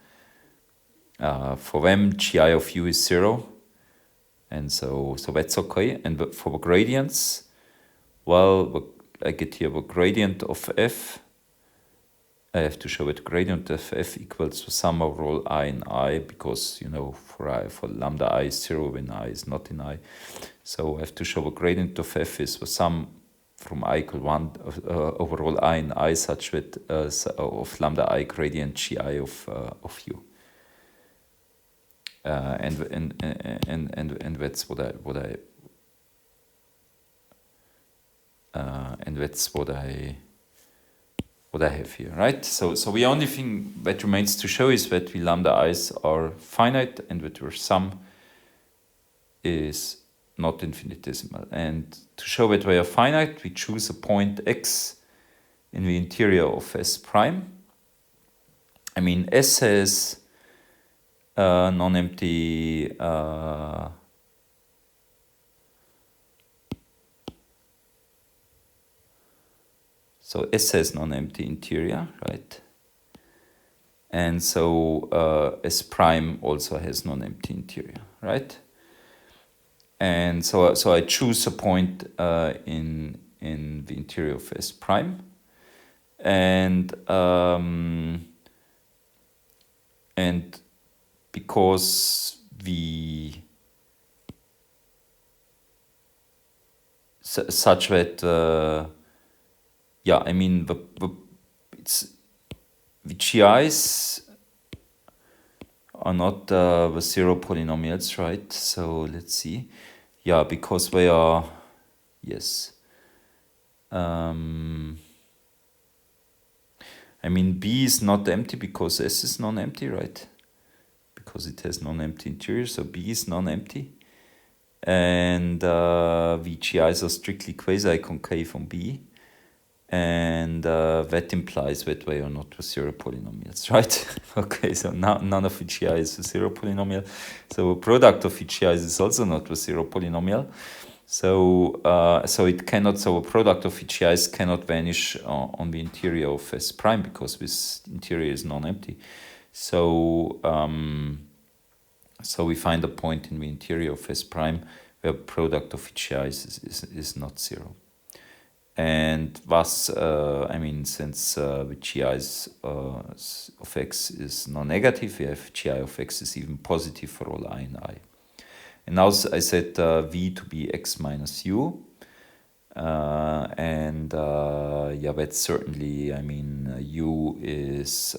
for them Gi of u is 0, and so that's okay. And for the gradients, well, I get here the gradient of f. I have to show it gradient of f equals the sum over all I and I, because, for lambda I is 0 when I is not in I. So I have to show the gradient of f is the sum from I equal 1 over all I and I, such that of lambda I gradient Gi of u. And that's what I have here, right? So the only thing that remains to show is that the lambda i's are finite and that their sum is not infinitesimal. And to show that they are finite, we choose a point x in the interior of S prime. S has non-empty so S has non-empty interior, right? And so S prime also has non-empty interior, right? And so I choose a point in the interior of S prime, and because such that the GIs are not the 0 polynomials, right? So let's see. Yeah, because they are, yes. B is not empty because S is non-empty, right? Because it has non-empty interior, so B is non-empty. And the GIs are strictly quasi-concave on B. And that implies that they are not the 0 polynomials, right? Okay, so now none of the GIs is a 0 polynomial. So a product of the GIs is also not the 0 polynomial. So it cannot. So a product of HIs cannot vanish on the interior of S prime because this interior is non-empty. So so we find a point in the interior of S prime where product of HIs is not zero. And thus, I mean, since the GIs of x is non-negative, we have GI of x is even positive for all I and I. And now I set v to be x minus u. And yeah, that's certainly, I mean, u is,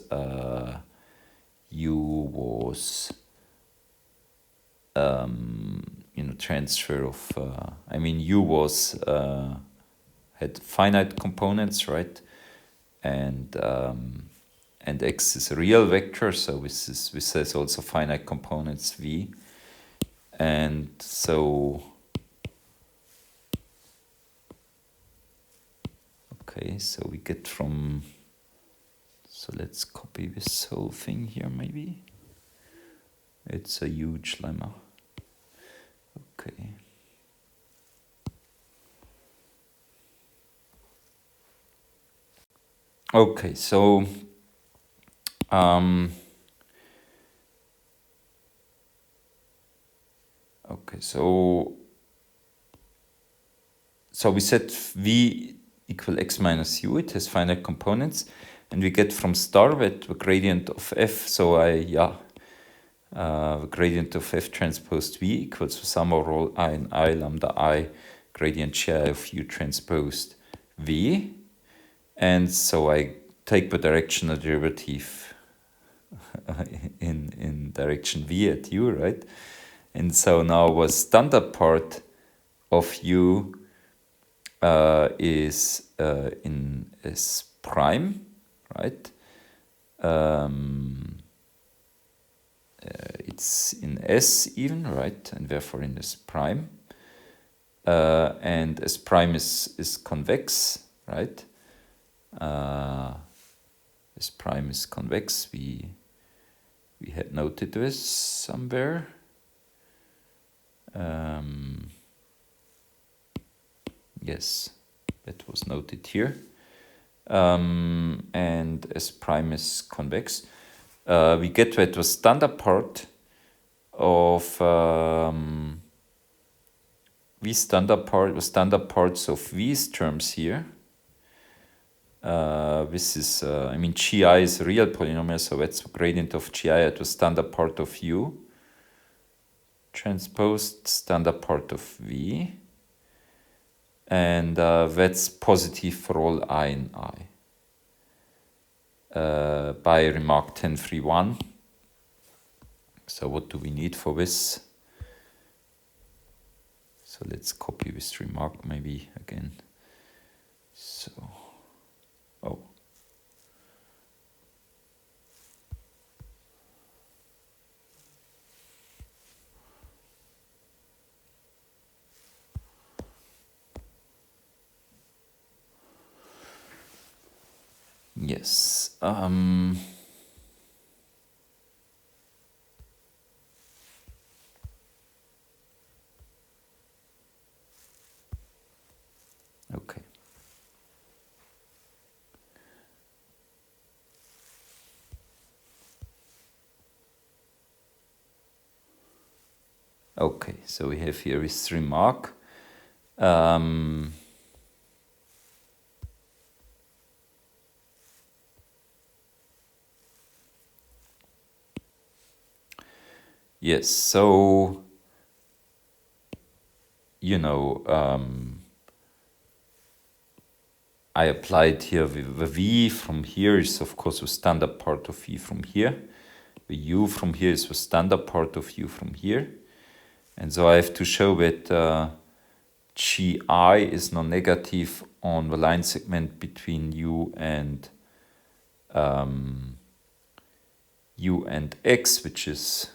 u was, you know, transfer of, I mean, u was, had finite components, right? And x is a real vector, so this has also finite components v. And so, okay, so we get from, so let's copy this whole thing here maybe. It's a huge lemma. Okay. Okay, so okay, so we set v equal x minus u. It has finite components, and we get from star that the gradient of f. So the gradient of f transposed v equals the sum of all I and I lambda I gradient share of u transposed v. And so I take the directional derivative in direction v at u, right? And so now the standard part of u is in S prime, right? It's in S even, right? And therefore in S prime. And S prime is convex, right? S prime is convex. We had noted this somewhere. Yes, that was noted here. And S prime is convex. We get that the standard part of the standard parts of these terms here. This is, I mean, GI is a real polynomial, so that's the gradient of GI at the standard part of U, transposed standard part of V, and that's positive for all I and I. By remark 10.3.1. So what do we need for this? So let's copy this remark maybe again. So, oh. Yes. Okay. Okay, so we have here this remark. Yes, so, you know, I applied here the V from here is of course the standard part of V from here. The U from here is the standard part of U from here. And so I have to show that GI is non-negative on the line segment between U and X, which is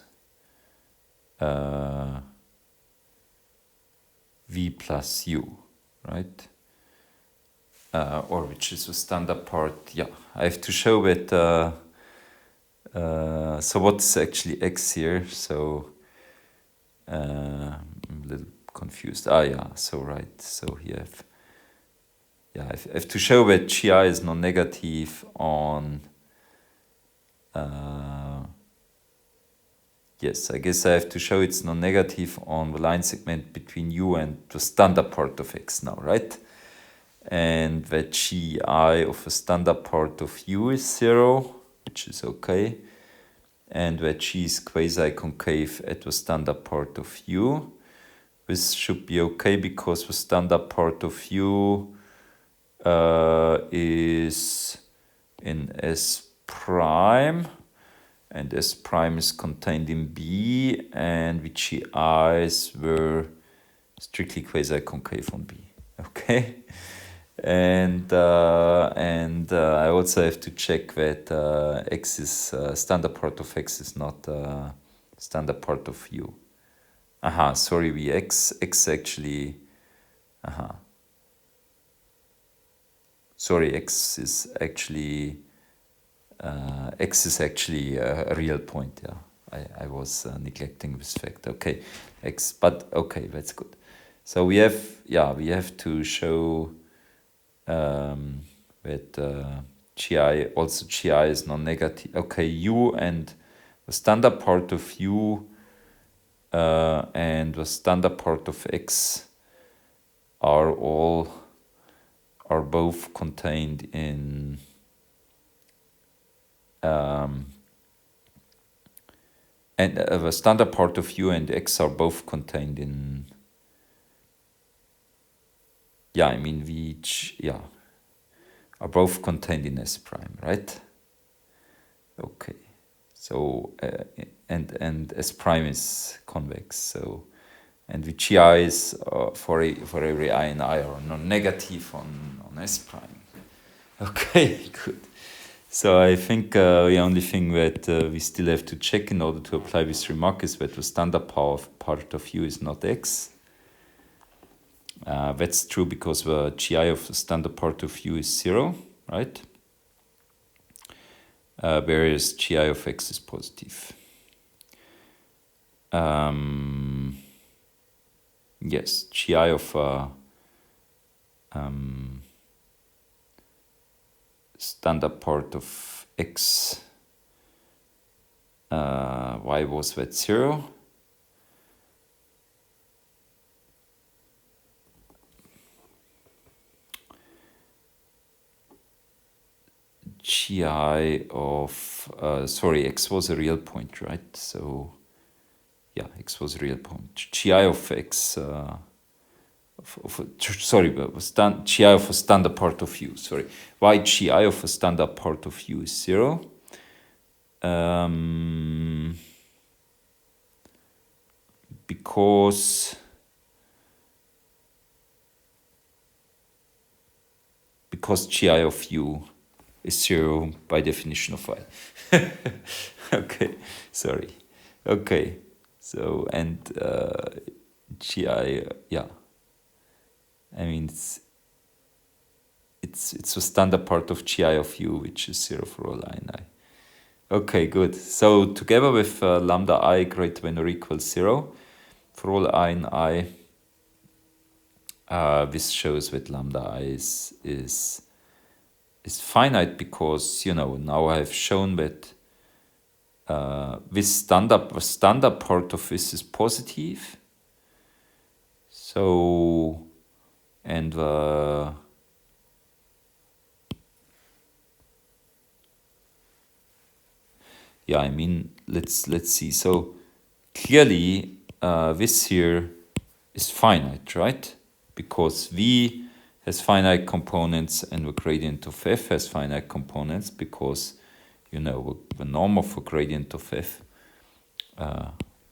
V plus U, right? Or which is the standard part. Yeah, I have to show that. So what's actually X here? So I'm a little confused. Yeah, so right. So here I have to show that GI is non-negative on yes, I guess I have to show it's non-negative on the line segment between u and the standard part of x now, right? And that GI of the standard part of u is 0, which is okay. And that G is quasi-concave at the standard part of u. This should be okay because the standard part of u is in S prime, and S prime is contained in B, and the GIs were strictly quasi-concave on B. Okay, and I also have to check that X is standard part of X is not standard part of U. Sorry, the X actually. Sorry, X is actually a real point. Yeah, I was neglecting this fact. Okay, X, but okay, that's good. So we have to show that GI is non-negative. Okay, U and the standard part of U and the standard part of X are both contained in and the standard part of U and X are both contained in are both contained in S prime, right? Okay, so and S prime is convex, so and the GI is for every I and I are non-negative on S prime. Okay, good. So I think the only thing that we still have to check in order to apply this remark is that the standard part of U is not X. That's true because the GI of the standard part of U is 0, right? Whereas GI of X is positive. Yes, GI of standard part of X, why was that 0? GI of, X was a real point, right? So, yeah, X was a real point. GI of X, GI of a standard part of U, Why GI of a standard part of U is 0? Because GI of U is 0 by definition of Y. Okay, sorry. Okay, so and GI, yeah. I mean it's the standard part of GI of U, which is 0 for all I and I. Okay, good. So together with lambda I greater than or equals 0 for all I and I, this shows that lambda I is finite because now I have shown that this standard part of this is positive. So and let's see. So clearly this here is finite, right? Because V has finite components and the gradient of F has finite components because the norm of a gradient of F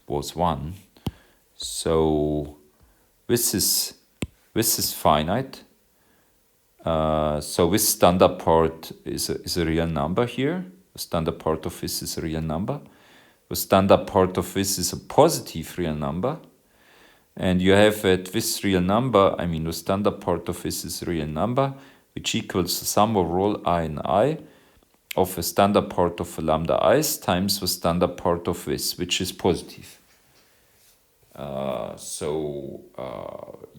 was 1. So this is finite. So this standard part is a real number here. The standard part of this is a real number. The standard part of this is a positive real number. And you have that this real number, the standard part of this is a real number, which equals the sum of all I and I of the standard part of the lambda i's times the standard part of this, which is positive.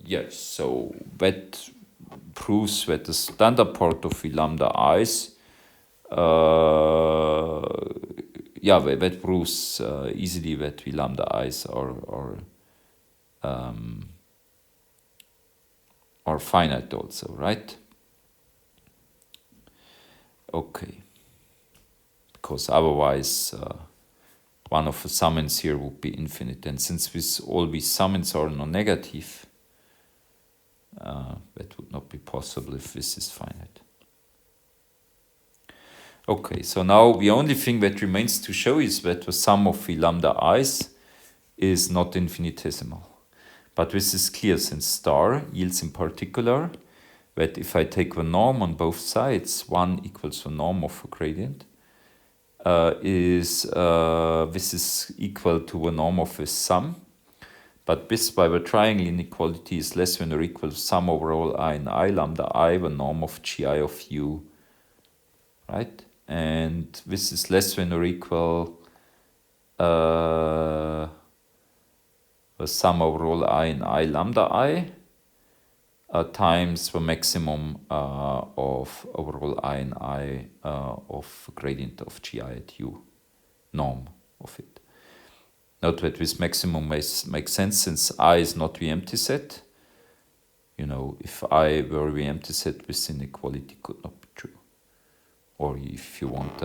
Yes, so that proves that the standard part of V lambda i's, that proves easily that V lambda i's are finite also, right? Okay, because otherwise one of the summands here would be infinite, and since all these summands are non-negative, that would not be possible if this is finite. Okay, so now the only thing that remains to show is that the sum of V lambda i's is not infinitesimal. But this is clear since star yields in particular that if I take the norm on both sides, 1 equals the norm of a gradient, this is equal to the norm of this sum. But this by the triangle inequality is less than or equal to sum over all I and I lambda I, the norm of gi of u, right? And this is less than or equal the sum over all I and I lambda I times the maximum of overall I and I of gradient of gi at u, norm of it. Note that this maximum makes sense since I is not the empty set. You know, if I were the empty set, this inequality could not be true. Or if you want,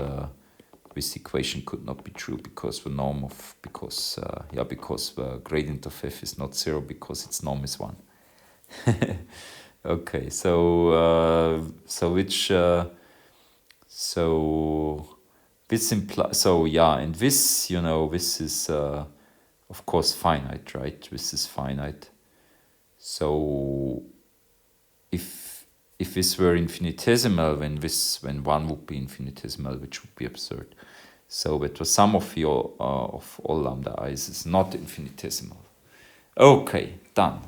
this equation could not be true because the norm of, because the gradient of f is not 0 because its norm is 1. Okay, this implies, and this, this is of course finite, right? This is finite. So if this were infinitesimal, when 1 would be infinitesimal, which would be absurd. So that the sum of all lambda i's is not infinitesimal. Okay, done.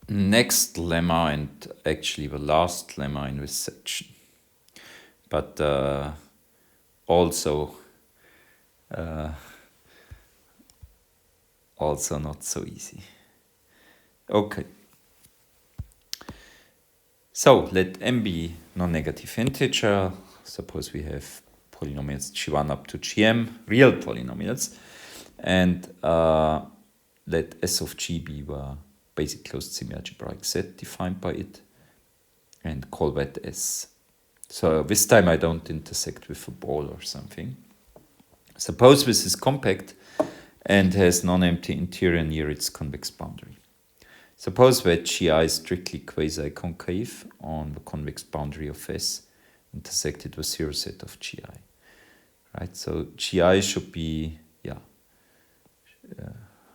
Next lemma, and actually the last lemma in this section, but also not so easy. Okay. So let m be non-negative integer. Suppose we have polynomials g1 up to gm, real polynomials, and let S of g be the basic closed semi-algebraic set defined by it, and call that S. So this time I don't intersect with a ball or something. Suppose this is compact and has non-empty interior near its convex boundary. Suppose that gi is strictly quasi-concave on the convex boundary of S intersected with zero set of gi. Right, so gi should be,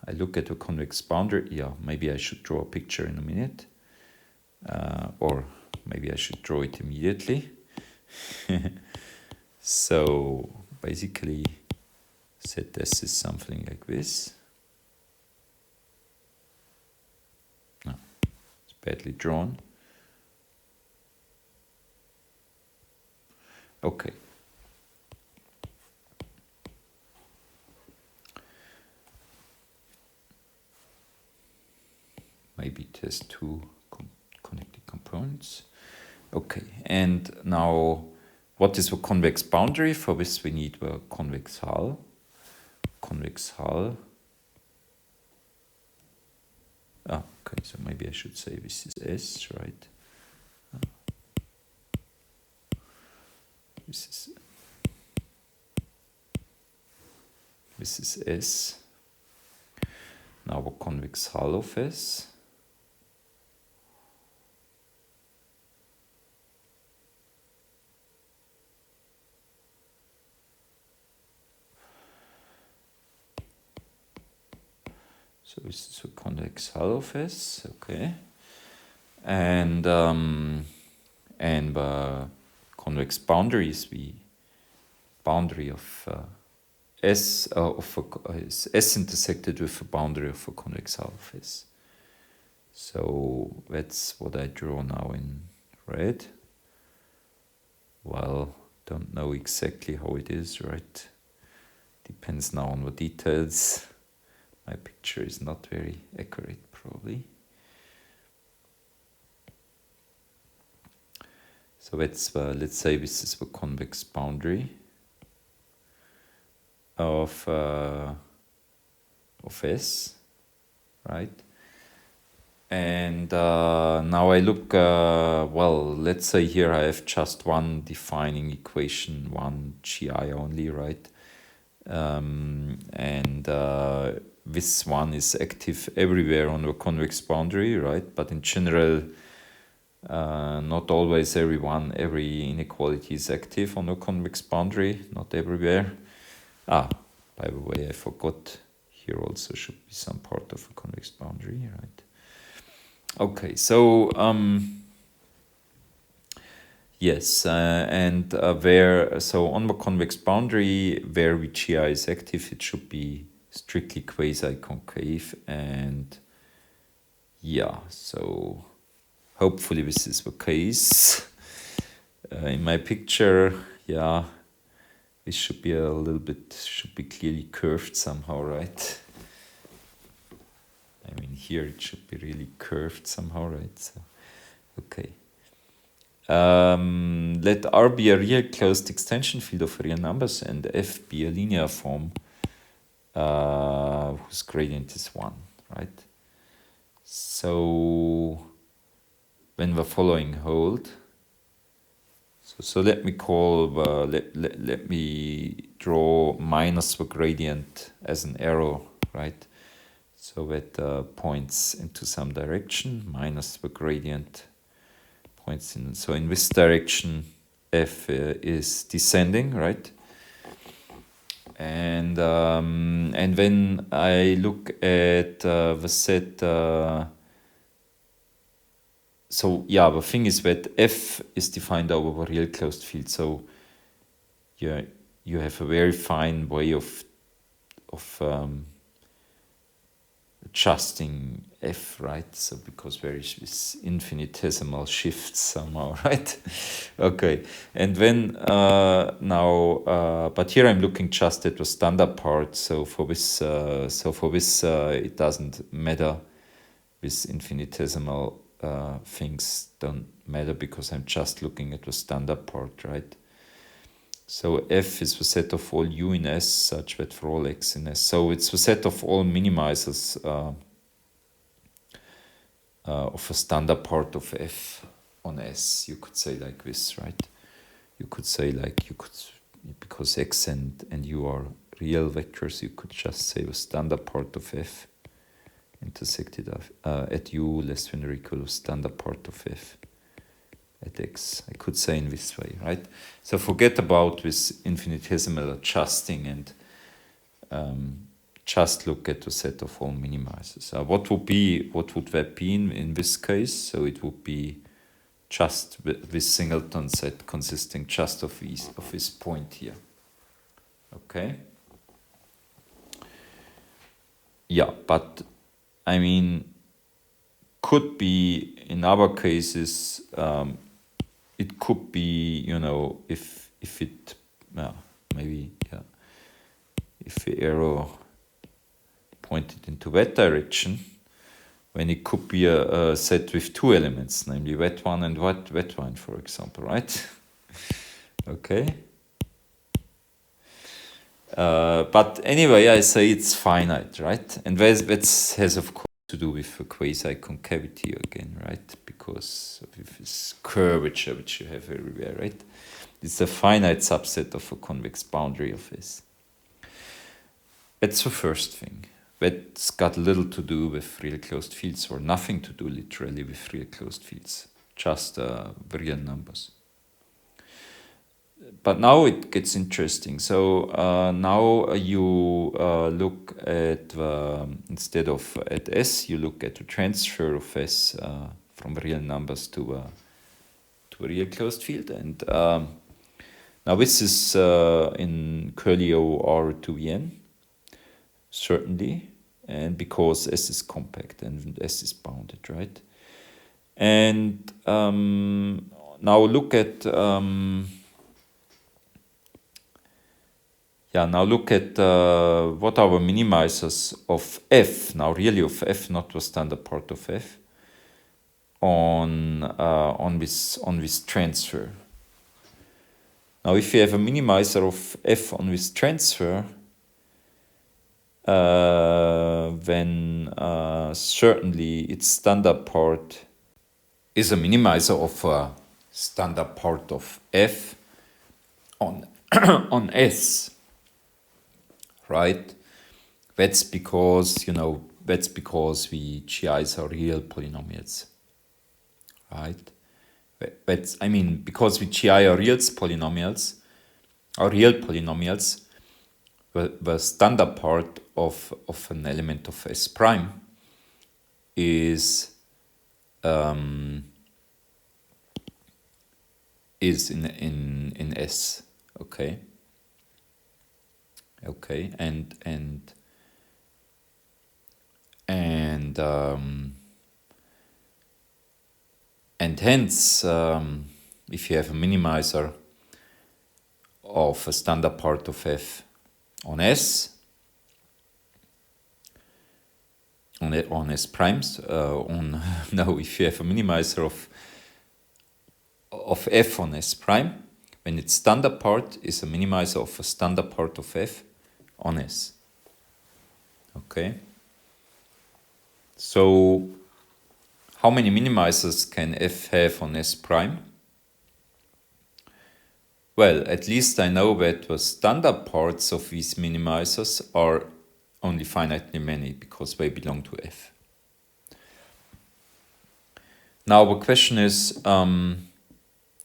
I look at the convex boundary, maybe I should draw a picture in a minute, or maybe I should draw it immediately. So basically, set S is something like this. No, it's badly drawn. Okay. Maybe it has two connected components. Okay, and now what is the convex boundary? For this we need the convex hull. Convex hull. Okay, so maybe I should say this is S, right? This is S. Now the convex hull of S. So this is the convex hull of S, okay, and the convex boundary is the boundary of S is S intersected with the boundary of a convex hull of S. So that's what I draw now in red. Well, don't know exactly how it is, right? Depends now on the details. my picture is not very accurate, probably. So let's say this is the convex boundary of S, right? And now I look, well, let's say here I have just one defining equation, one GI only, right? And this one is active everywhere on the convex boundary, right? But in general, not always every inequality is active on the convex boundary, not everywhere. By the way, I forgot, here also should be some part of a convex boundary, right? Okay, so yes, and so on the convex boundary where VGI is active, it should be strictly quasi-concave, and yeah, so hopefully this is the case. In my picture, yeah, this should be should be clearly curved somehow, right? I mean, here it should be really curved somehow, right? So, okay. Let R be a real closed extension field of real numbers and F be a linear form whose gradient is 1, right? So when the following hold, so let me call let me draw minus the gradient as an arrow, right? So that points into some direction, minus the gradient points in. So in this direction, F is descending, right? And when I look at the set, so yeah, the thing is that F is defined over a real closed field. So yeah, you have a very fine way of adjusting F, right? So because there is this infinitesimal shift somehow, right? Okay, and then but here I'm looking just at the standard part. So for this, it doesn't matter. This infinitesimal things don't matter because I'm just looking at the standard part, right? So F is the set of all U in S such that for all X in S. So it's the set of all minimizers of a standard part of F on S. You could say like this, right? You could say because X and U are real vectors, you could just say the standard part of F intersected at U less than or equal to standard part of F at X. I could say in this way, right? So forget about this infinitesimal adjusting and just look at the set of all minimizers. What would that be in this case? So it would be just this singleton set consisting just of this point here. Okay. Yeah, but I mean, could be in other cases. It could be, if it maybe if the arrow pointed into that direction, when it could be a set with two elements, namely that one and that one, for example, right? Okay. But anyway, I say it's finite, right? And that has of course to do with the quasi-concavity again, right? Because of this curvature which you have everywhere, right? It's a finite subset of a convex boundary of this. That's the first thing. That's got little to do with real closed fields, or nothing to do literally with real closed fields, just real numbers. But now it gets interesting. So now you look at instead of at S, you look at the transfer of S from real numbers to a real closed field, and now this is in curly O R to Vn, certainly, and because S is compact and S is bounded, right? And now look at Yeah, now look at what are our minimizers of f, now really of f, not the standard part of f, on this transfer. Now if you have a minimizer of f on this transfer, then certainly its standard part is a minimizer of a standard part of f on on S, right? That's because, we GIs are real polynomials, right? Because we GI are real polynomials, the standard part of an element of S prime is in S, okay, and hence, if you have a minimizer of a standard part of f on S, on S primes, if you have a minimizer of f on S prime, then its standard part is a minimizer of a standard part of f on S. Okay. So how many minimizers can f have on S prime? Well, at least I know that the standard parts of these minimizers are only finitely many because they belong to f. Now the question is, and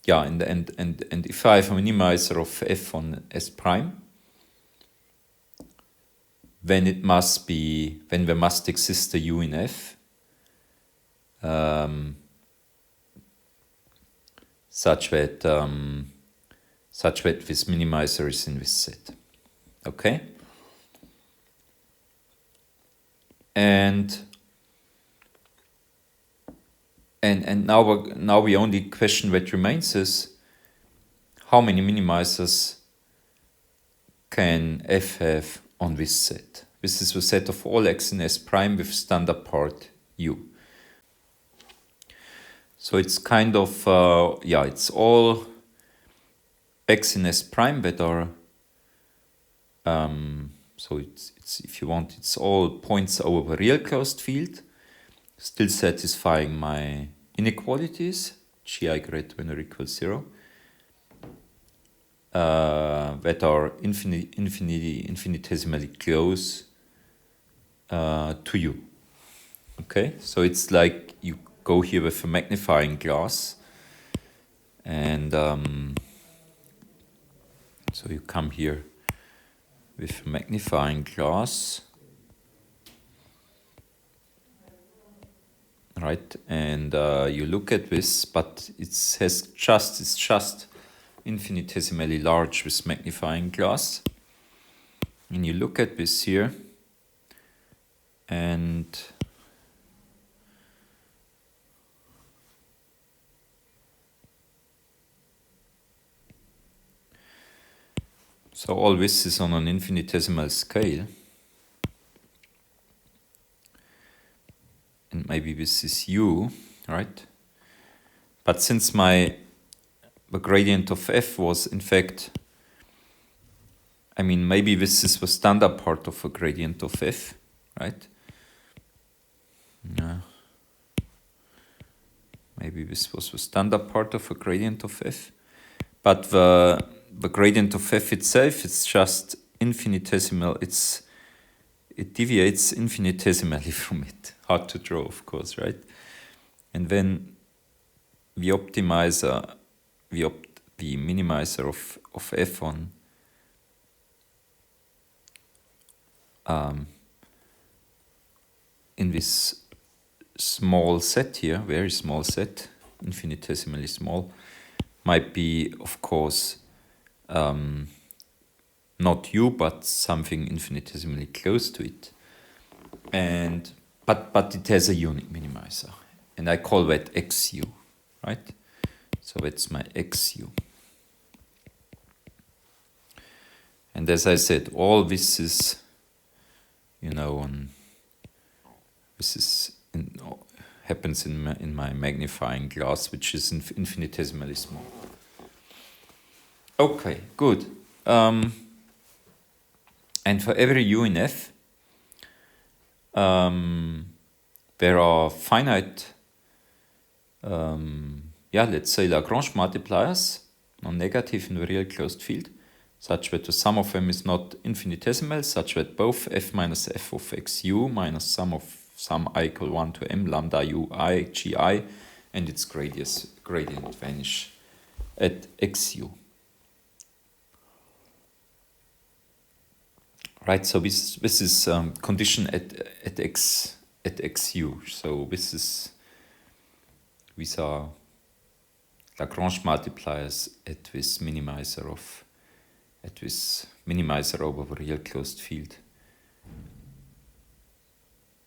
if I have a minimizer of f on S prime, then there must exist a u in f such that this minimizer is in this set. Okay? And now the only question that remains is, how many minimizers can f have on this set? This is the set of all x in S prime with standard part u. So it's kind of, it's all x in S prime that are, so it's if you want, it's all points over a real closed field, still satisfying my inequalities, gi greater than or equals 0, that are infinitesimally close to u. Okay, so it's like you go here with a magnifying glass, and so you come here with a magnifying glass, right? And you look at this, but it's just infinitesimally large with magnifying glass. And you look at this here, and so all this is on an infinitesimal scale. And maybe this is u, right? But since the gradient of f was in fact, maybe this is the standard part of a gradient of f, right? No. Maybe this was the standard part of a gradient of f. But the gradient of f itself, it's just infinitesimal. It deviates infinitesimally from it. Hard to draw, of course, right? And then the optimizer, the minimizer of f on in this small set here, very small set, infinitesimally small, might be, of course, not u, but something infinitesimally close to it. But it has a unique minimizer, and I call that xu, right? So that's my xu. And as I said, all this is, you know, this is happens in my magnifying glass, which is infinitesimally small. Okay, good. And for every u in F, there are finite, let's say Lagrange multipliers, non-negative in the real closed field, such that the sum of them is not infinitesimal, such that both f minus f of xu minus sum of sum I equal 1 to m lambda u I gi and its gradient vanish at xu. Right, so this is condition at xu. So these are Lagrange multipliers at this minimizer over the real closed field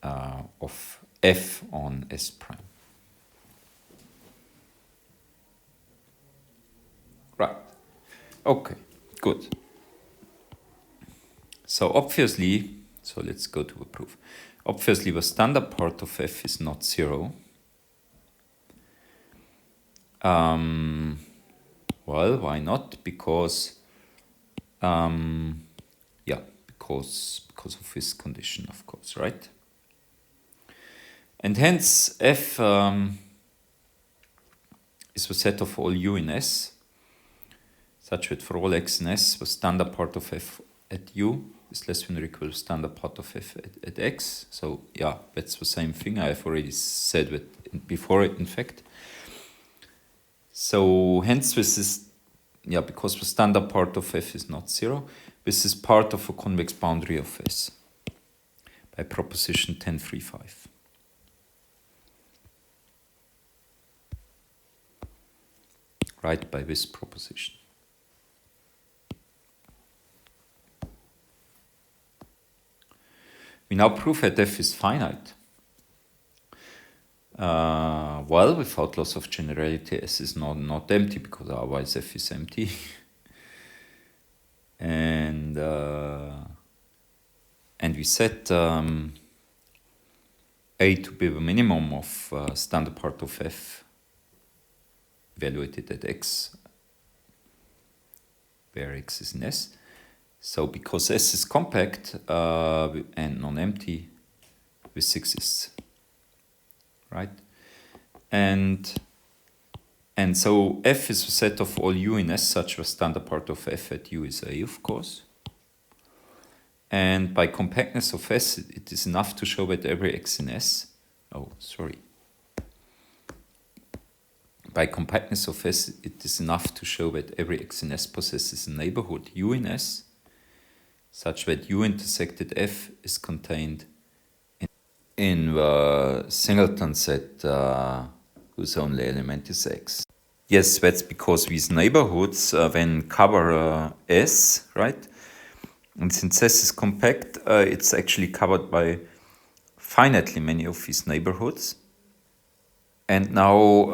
of f on S prime. Right. Okay, good. So obviously, let's go to the proof. Obviously, the standard part of f is not 0. Well, why not? Because because of this condition, of course, right? And hence f is the set of all u in S, such that for all x in S, the standard part of f at u is less than or equal to standard part of f at x. So yeah, that's the same thing. I've already said that before, in fact. So hence this is, because the standard part of f is not 0, this is part of a convex boundary of S by proposition 10.3.5. Right, by this proposition. We now prove that f is finite. Well, without loss of generality, S is not empty, because otherwise f is empty. And we set A to be the minimum of standard part of f evaluated at x, where x is in S. So because S is compact and non-empty, this exists, right? And so f is a set of all u in S, such that standard part of f at u is A, of course. And by compactness of S, it is enough to show that every x in S, by compactness of S, it is enough to show that every x in S possesses a neighborhood u in S, such that u intersected f is contained in the singleton set whose only element is x. Yes, that's because these neighborhoods then cover S, right? And since S is compact, it's actually covered by finitely many of these neighborhoods. And now,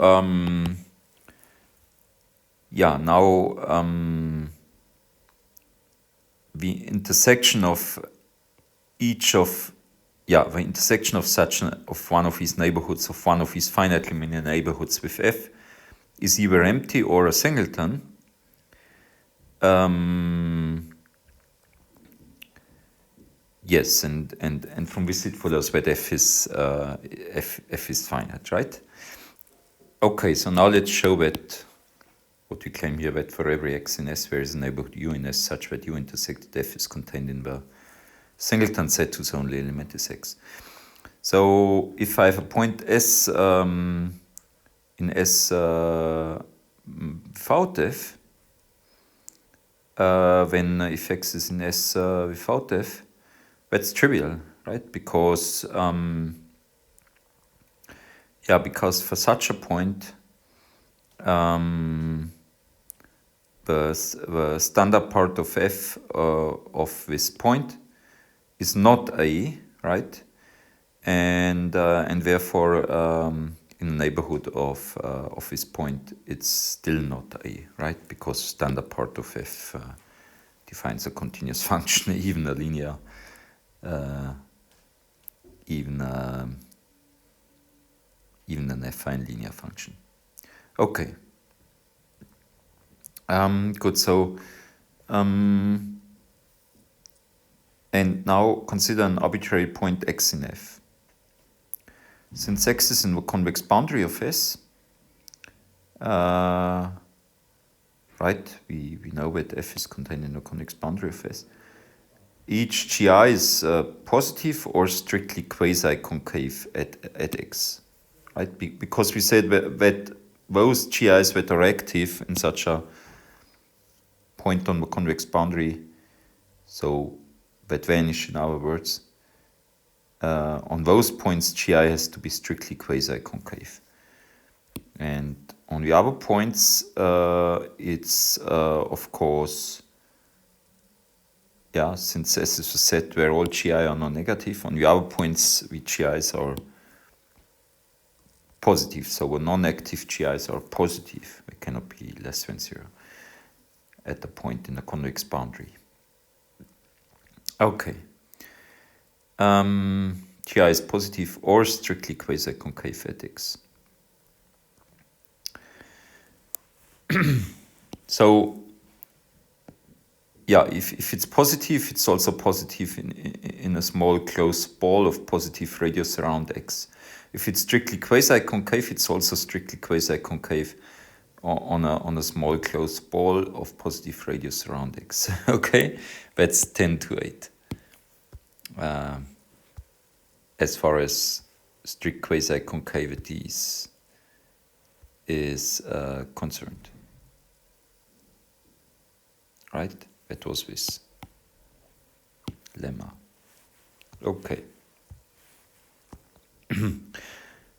the intersection of one of these neighborhoods, of one of these finitely many neighborhoods with f, is either empty or a singleton. Yes, and from this it follows that f is finite, right? Okay, so now let's show that what we claim here, that for every x in S there is a neighborhood u in S such that u intersected f is contained in the singleton set whose only element is x. So if I have a point S in S without f, then if x is in S without f, that's trivial, right? Because because for such a point, the standard part of f of this point is not A, right? And therefore, in the neighborhood of this point, it's still not A, right? Because standard part of f defines a continuous function, even a linear, even an affine linear function. Okay. Good. So, and now consider an arbitrary point x in F. Since x is in the convex boundary of S, right? We know that F is contained in the convex boundary of S. Each GI is positive or strictly quasi-concave at x, right? Because we said that those GIs that are active in such a point on the convex boundary, so that vanish in our words, on those points GI has to be strictly quasi-concave. And on the other points, it's of course, yeah, since S is a set where all GI are non-negative, on the other points the GIs are positive, so the non-active GIs are positive. They cannot be less than 0 at the point in the convex boundary. Okay. GI is positive or strictly quasi-concave at x. So, yeah, if it's positive, it's also positive in a small closed ball of positive radius around x. If it's strictly quasi-concave, it's also strictly quasi-concave on a small closed ball of positive radius around x. Okay, that's 10 to 8. As far as strict quasi-concavity is concerned. Right? That was this lemma. Okay.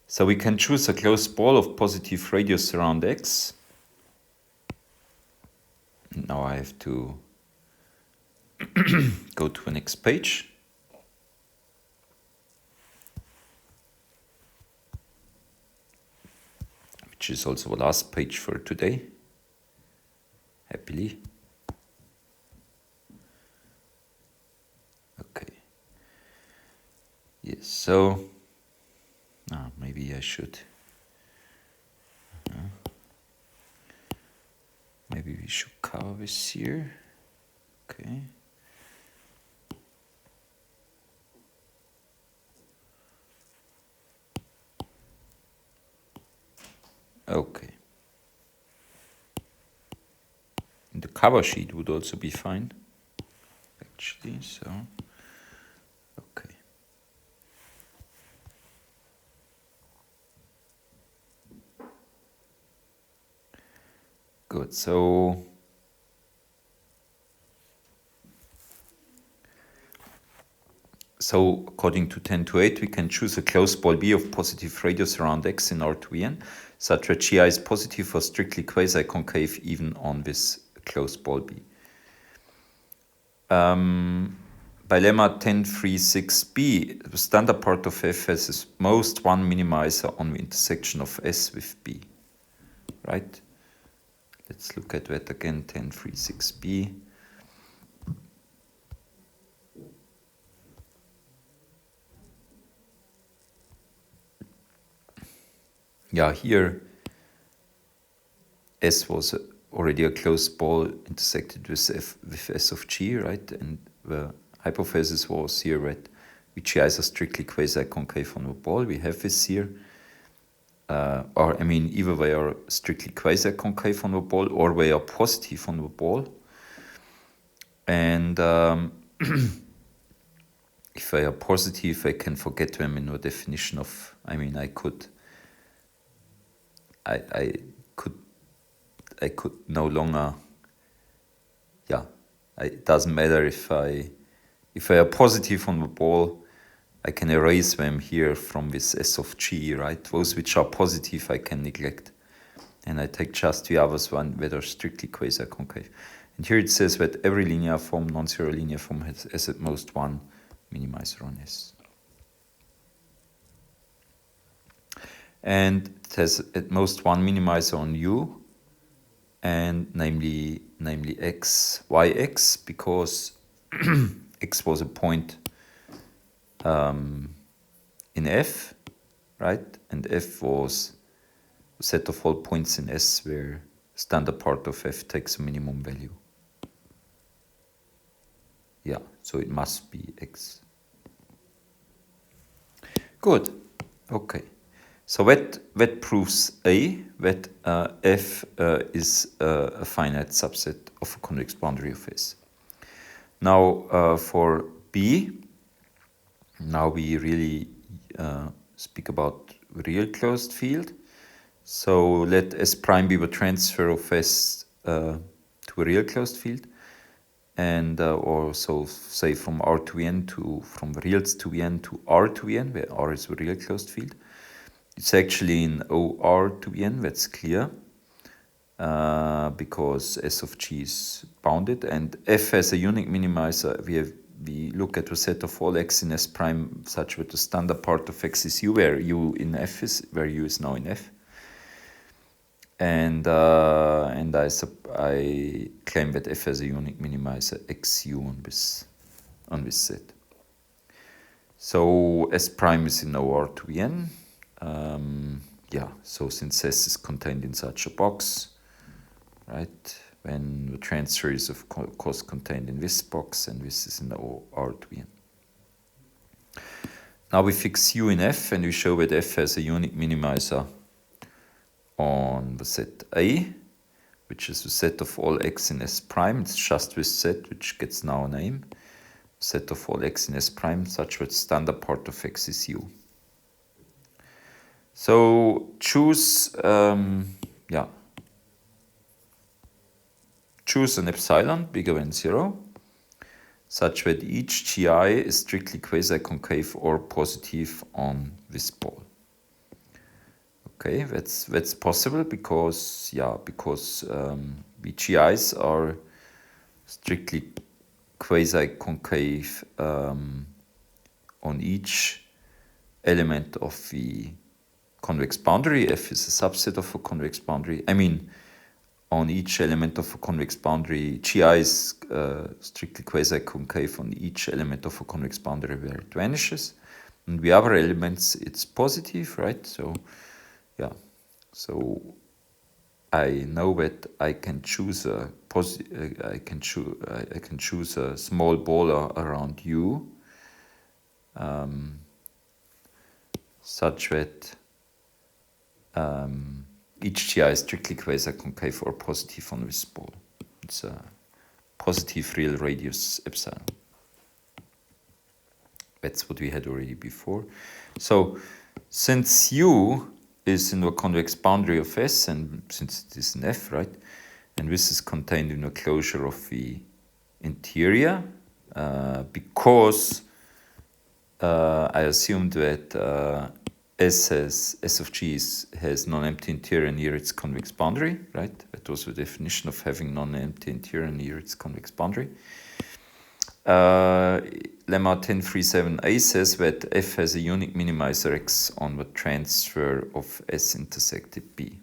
So we can choose a closed ball of positive radius around x. Now I have to go to the next page. Which is also the last page for today. Happily. Okay. Yes, so maybe I should. Maybe we should cover this here. Okay. Okay. And the cover sheet would also be fine, actually, so, okay. Good, so according to 10 to 8, we can choose a closed ball B of positive radius around x in R2n, such that GI is positive or strictly quasi-concave even on this closed ball B. By lemma 10.3.6b, the standard part of F has its most one minimizer on the intersection of S with B. Right? Let's look at that again, 10.3.6b. Yeah, here S was already a closed ball intersected with S of G, right? And the hypothesis was here that the GIs are strictly quasi-concave on the ball. We have this here. Either they are strictly quasi-concave on the ball or they are positive on the ball. And if they are positive, I can forget them in the definition of, I could no longer, it doesn't matter if I are positive on the ball, I can erase them here from this S of G, right? Those which are positive I can neglect. And I take just the others one that are strictly quasi-concave. And here it says that every linear form, non-zero linear form, has at most one minimizer on S. And it has at most one minimizer on U, and namely namely x, yx, because x was a point in F, right? And F was a set of all points in S where standard part of F takes a minimum value. Yeah, so it must be x. Good. Okay. So that proves A, that F is a finite subset of a convex boundary of S. Now for B, now we really speak about real closed field. So let S prime be the transfer of S to a real closed field, and or so say from R to N to from reals to N to R to N, where R is a real closed field. It's actually in OR to N, that's clear, because S of G is bounded, and F has a unique minimizer. We look at the set of all x in S prime such that the standard part of x is U, where U in F is, where U is now in F. And I claim that F has a unique minimizer XU on this set. So S prime is in OR to N. Yeah, so since S is contained in such a box, right, when the transfer is of course contained in this box, and this is in OR to N. Now we fix U in F, and we show that F has a unique minimizer on the set A, which is the set of all x in S prime. It's just this set, which gets now a name. Set of all x in S prime, such that standard part of x is U. So choose, choose an epsilon bigger than 0, such that each GI is strictly quasi-concave or positive on this ball. Okay, that's possible because VGIs are strictly quasi-concave on each element of the convex boundary. F is a subset of a convex boundary. I mean, on each element of a convex boundary, GI is strictly quasi-concave on each element of a convex boundary where it vanishes. And the other elements, it's positive, right? So yeah, so I know that I can choose a I can choose a small ball around U, such that each GI is strictly quasi-concave or positive on this ball. It's a positive real radius epsilon. That's what we had already before. So since U is in the convex boundary of S, and since it is in F, right, and this is contained in the closure of the interior, because I assumed that S of G has non-empty interior near its convex boundary, right? That was the definition of having non-empty interior near its convex boundary. Lemma 1037a says that F has a unique minimizer X on the transfer of S intersected B.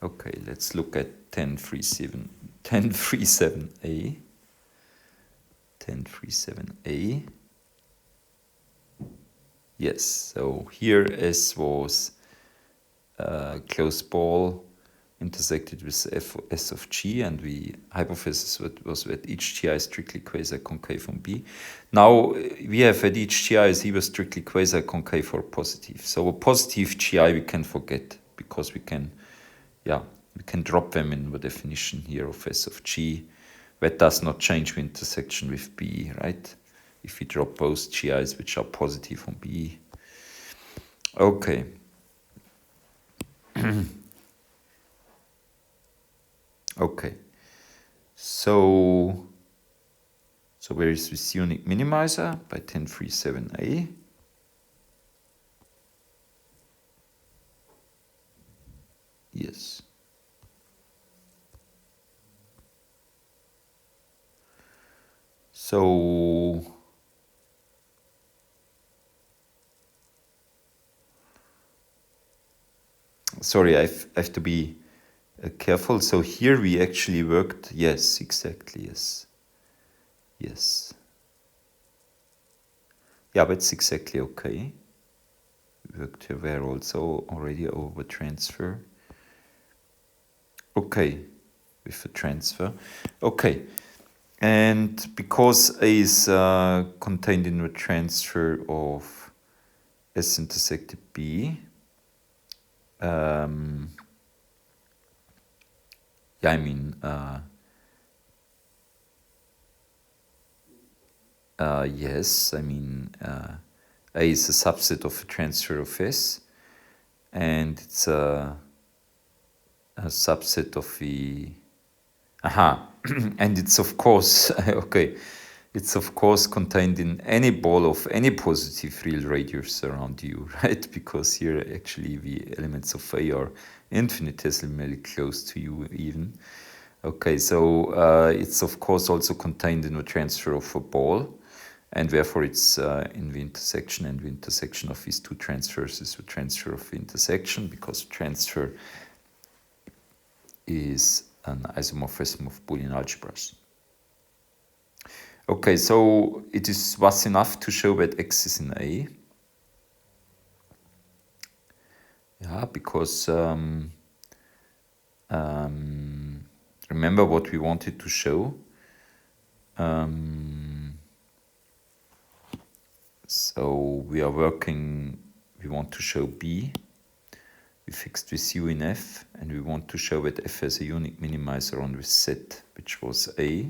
Okay, let's look at 1037a. 1037a. Yes, so here S was closed ball intersected with S of G, and the hypothesis was that each GI is strictly quasi-concave on B. Now we have that each GI is either strictly quasi-concave or positive. So a positive GI we can forget, because we can drop them in the definition here of S of G. That does not change the intersection with B, right? If we drop both GIs which are positive on B. Okay. Okay, so where is this unique minimizer by 1037a? Yes. So sorry, I have to be careful. So here we actually worked, yes, exactly, yes. Yes. Yeah, that's exactly okay. We worked here where also already over transfer. Okay, with the transfer. Okay, and because A is contained in the transfer of S intersected B, yeah, I mean, yes, I mean, A is a subset of a transfer of S, and it's a subset of the, and it's of course, okay, it's of course contained in any ball of any positive real radius around U, right? Because here actually the elements of A are infinitesimally close to U even. Okay, so it's of course also contained in the transfer of a ball, and therefore it's in the intersection, and the intersection of these two transfers is the transfer of the intersection, because transfer is an isomorphism of Boolean algebras. Okay, so it is thus enough to show that X is in A. Yeah, because remember what we wanted to show. So we want to show B. We fixed with U in F, and we want to show that F has a unique minimizer on this set, which was A.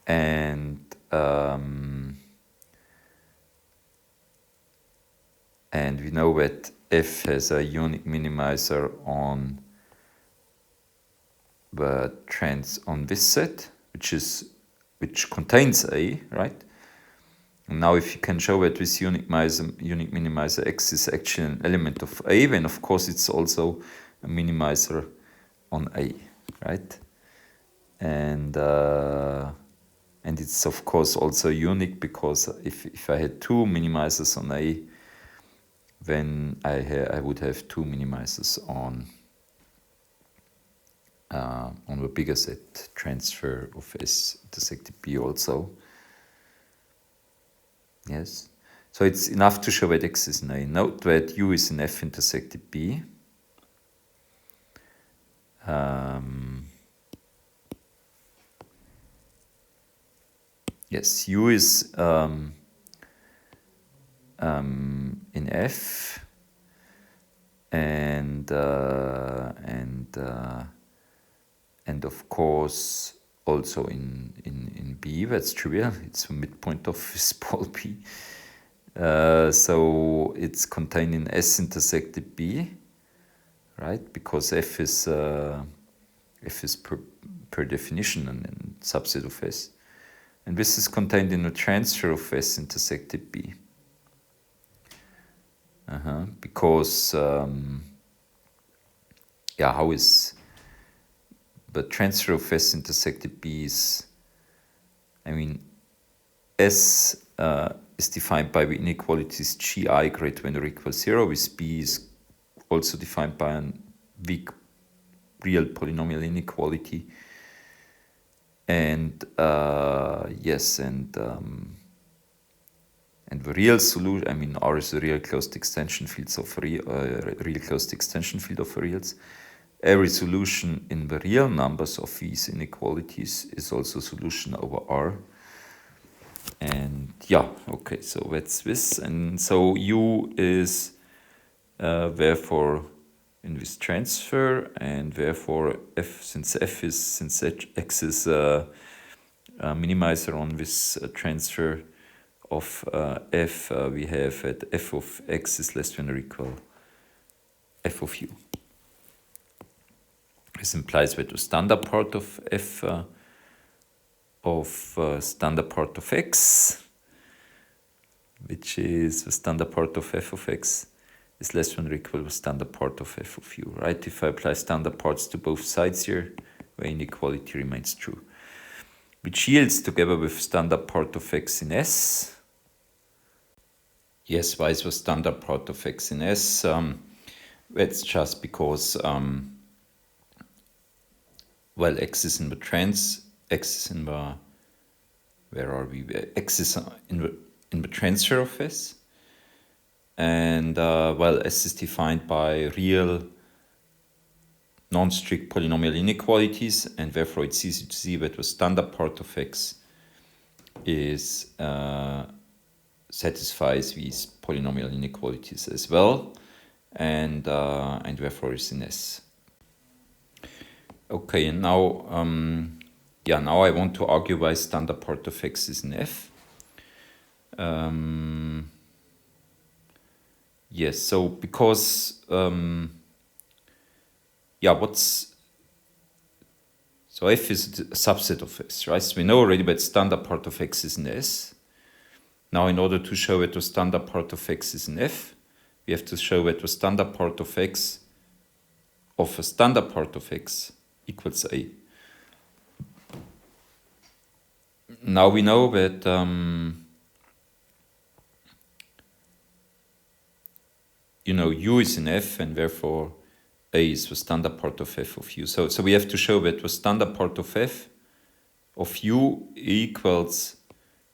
And we know that F has a unique minimizer on the on this set, which contains A, right? And now if you can show that this unique minimizer X is actually an element of A, then of course it's also a minimizer on A, right? And it's of course also unique, because if I had two minimizers on A, then I would have two minimizers on the bigger set transfer of S intersected B also. Yes. So it's enough to show that X is in A. Note that U is in F intersected B. Yes, U is in F, and of course also in B. That's trivial. It's the midpoint of this ball B. So it's contained in S intersected B, right? Because F is per definition a subset of S, and this is contained in a transfer of S intersected B. Because yeah, how is the transfer of S intersected B is, I mean, S is defined by the inequalities Gi greater than or equal 0, with B is also defined by a weak real polynomial inequality. And yes, and the real solution, I mean, R is a real closed extension fields of real closed extension field of reals. Every solution in the real numbers of these inequalities is also solution over R. And yeah, okay, so that's this. And so U is therefore in this transfer, and therefore since X is a minimizer on this transfer of F, we have that F of X is less than or equal F of U. This implies that the standard part of F standard part of X, which is the standard part of F of X, is less than or equal to the standard part of F of U, right? If I apply standard parts to both sides here, the inequality remains true, which yields, together with standard part of X in S, Yes, why is the standard part of x in S? That's just because, well, x is in the where are we? X is in the transfer of S. And, well, S is defined by real non-strict polynomial inequalities, and therefore it's easy to see that the standard part of x is satisfies these polynomial inequalities as well, and therefore is in S. Okay, and now now I want to argue why standard part of x is in F. Yes, so because so F is a subset of S, right? So we know already that standard part of X is in S. Now, in order to show that the standard part of X is in F, we have to show that the standard part of X of a standard part of X equals A. Now we know that U is in F, and therefore A is the standard part of F of U. So we have to show that the standard part of F of U equals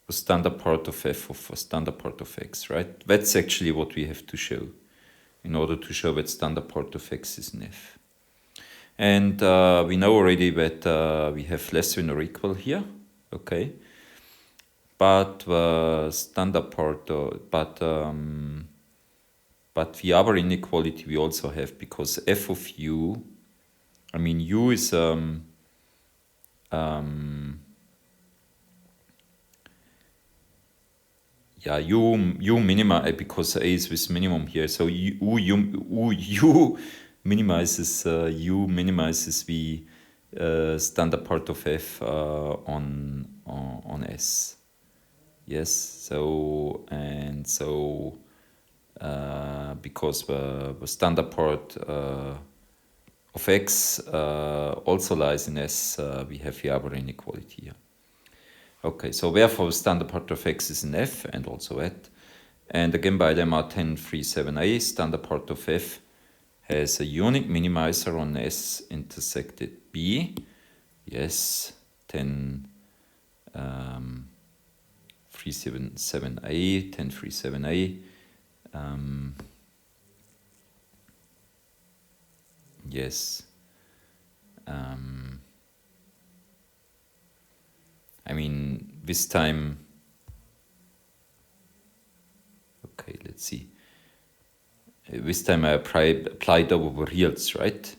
the standard part of F of a standard part of X, right? That's actually what we have to show in order to show that standard part of X is in F. And we know already that we have less than or equal here, okay? But the standard part, but the other inequality we also have, because F of U, I mean U is U minima, because A is with minimum here, so U minimizes the standard part of F on S. Yes, so because the standard part of X also lies in S, we have the other inequality here. Okay, so therefore the standard part of X is in F and also at. And again, by lemma 1037a, standard part of F has a unique minimizer on S intersected B. Yes, 1037a. Yes. I mean, this time, okay, let's see. This time I applied over reals, right?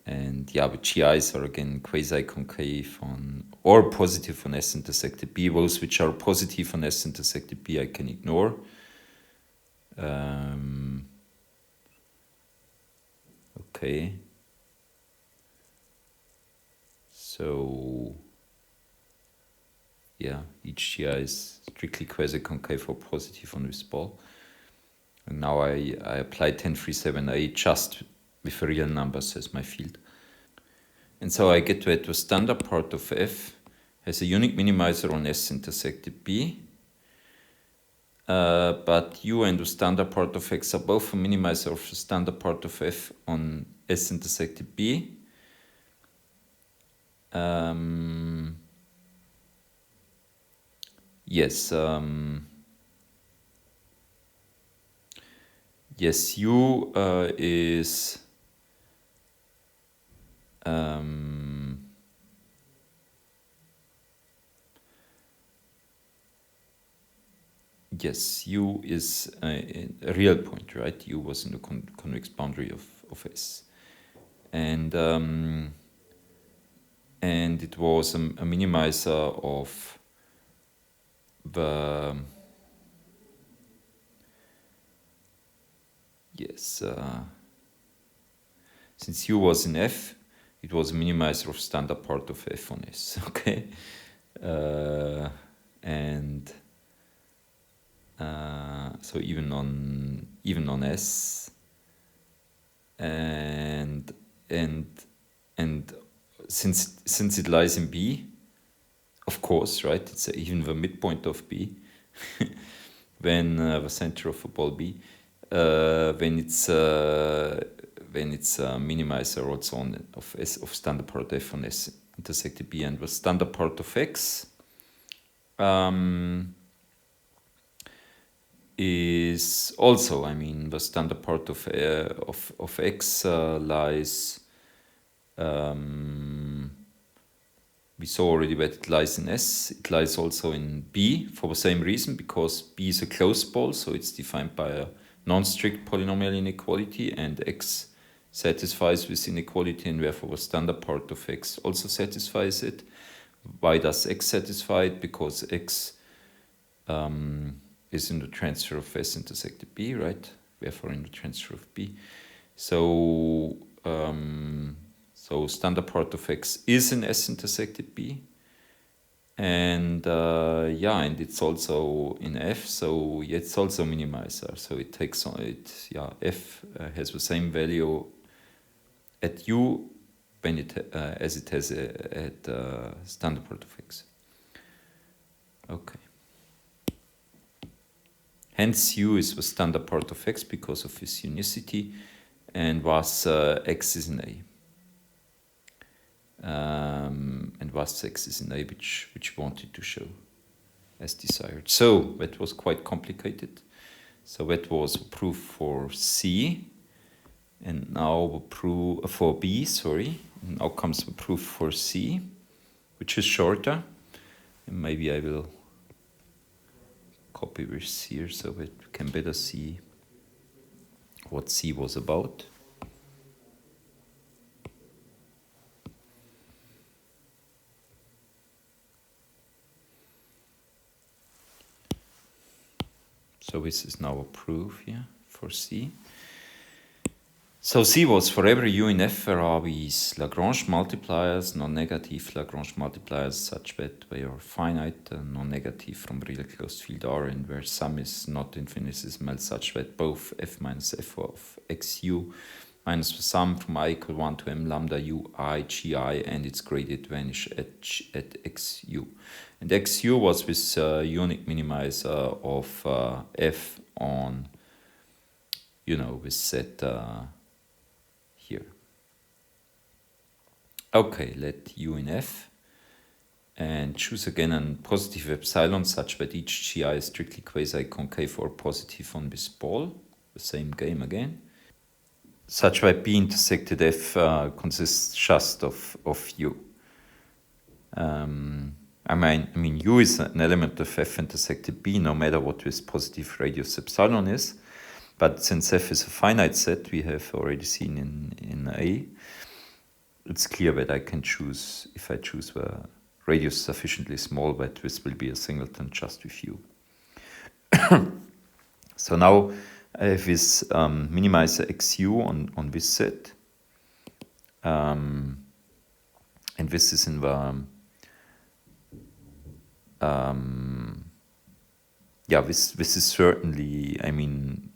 And yeah, the GIs are again quasi-concave or positive on S intersected B. Those which are positive on S intersected B I can ignore. Okay. So yeah, each GI is strictly quasi-concave or positive on this ball. And now I apply 1037a just with real numbers as my field. And so I get that the standard part of F has a unique minimizer on S intersected B. But U and the standard part of X are both a minimizer of the standard part of F on S intersected B. Yes. Yes, U is yes, U is a real point, right? U was in the convex boundary of S, and it was a minimizer of the since U was in F, it was a minimizer of standard part of F on S. Okay, and so even on S, and since it lies in B, of course, right? It's even the midpoint of B. when the center of a ball B, when it's a minimizer also on of S of standard part F on S intersected B, and the standard part of X is also, I mean, the standard part of X lies. We saw already that it lies in S. It lies also in B for the same reason, because B is a closed ball, so it's defined by a non-strict polynomial inequality, and X satisfies this inequality, and therefore the standard part of X also satisfies it. Why does X satisfy it? Because X is in the transfer of S intersected B, right? Therefore in the transfer of B. So standard part of X is in S intersected B, and and it's also in F, so it's also minimizer. So it takes on it. F has the same value at U when as it has at standard part of X. Okay. Hence U is the standard part of X because of its unicity, and thus X is in A. And thus X is in A, which we wanted to show as desired. So that was quite complicated. So that was proof for C, and now the proof for B. Sorry, and now comes the proof for C, which is shorter. And maybe I will copy this here so that we can better see what C was about. So this is now a proof here for C. So C was for every U in F there are these Lagrange multipliers, non-negative Lagrange multipliers, such that they are finite, non-negative from real closed field R, and where sum is not infinitesimal, such that both F minus F of XU minus the sum from I equal 1 to M lambda U I G I and its gradient vanish at XU. And XU was this unique minimizer of F on, this set here. Okay, let U in F and choose again a positive epsilon such that each GI is strictly quasi-concave or positive on this ball. The same game again. Such that B intersected F consists just of U. I mean, U is an element of F intersected B, no matter what this positive radius epsilon is. But since F is a finite set, we have already seen in A, it's clear that I can choose, if I choose the radius sufficiently small, that this will be a singleton just with U. So now I have this minimizer XU on this set. And this is in the this is certainly, I mean,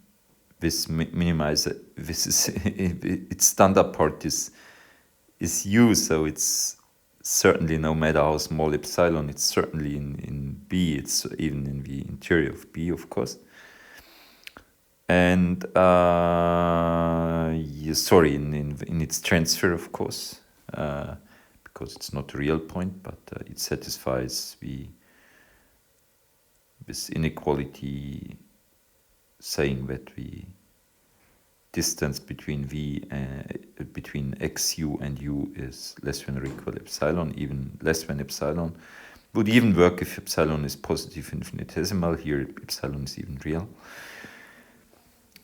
this minimizer, this is its standard part is U, so it's certainly, no matter how small epsilon, it's certainly in B, it's even in the interior of B, of course. And in its transfer, of course, because it's not a real point, but it satisfies this inequality, saying that the distance between between XU and U is less than or equal to epsilon, even less than epsilon. Would even work if epsilon is positive infinitesimal. Here epsilon is even real.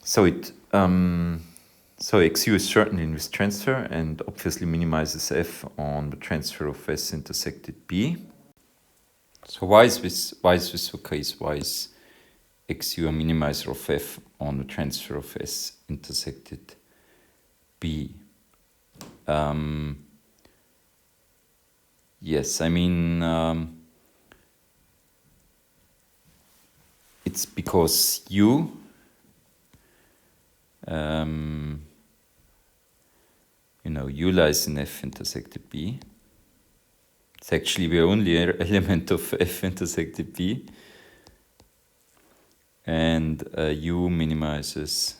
So so XU is certainly in this transfer and obviously minimizes F on the transfer of S intersected B. So why is this the case? Why is XU a minimizer of F on the transfer of S intersected B? Yes, I mean, it's because U U lies in F intersected B. It's actually the only element of F intersected B. and u minimizes,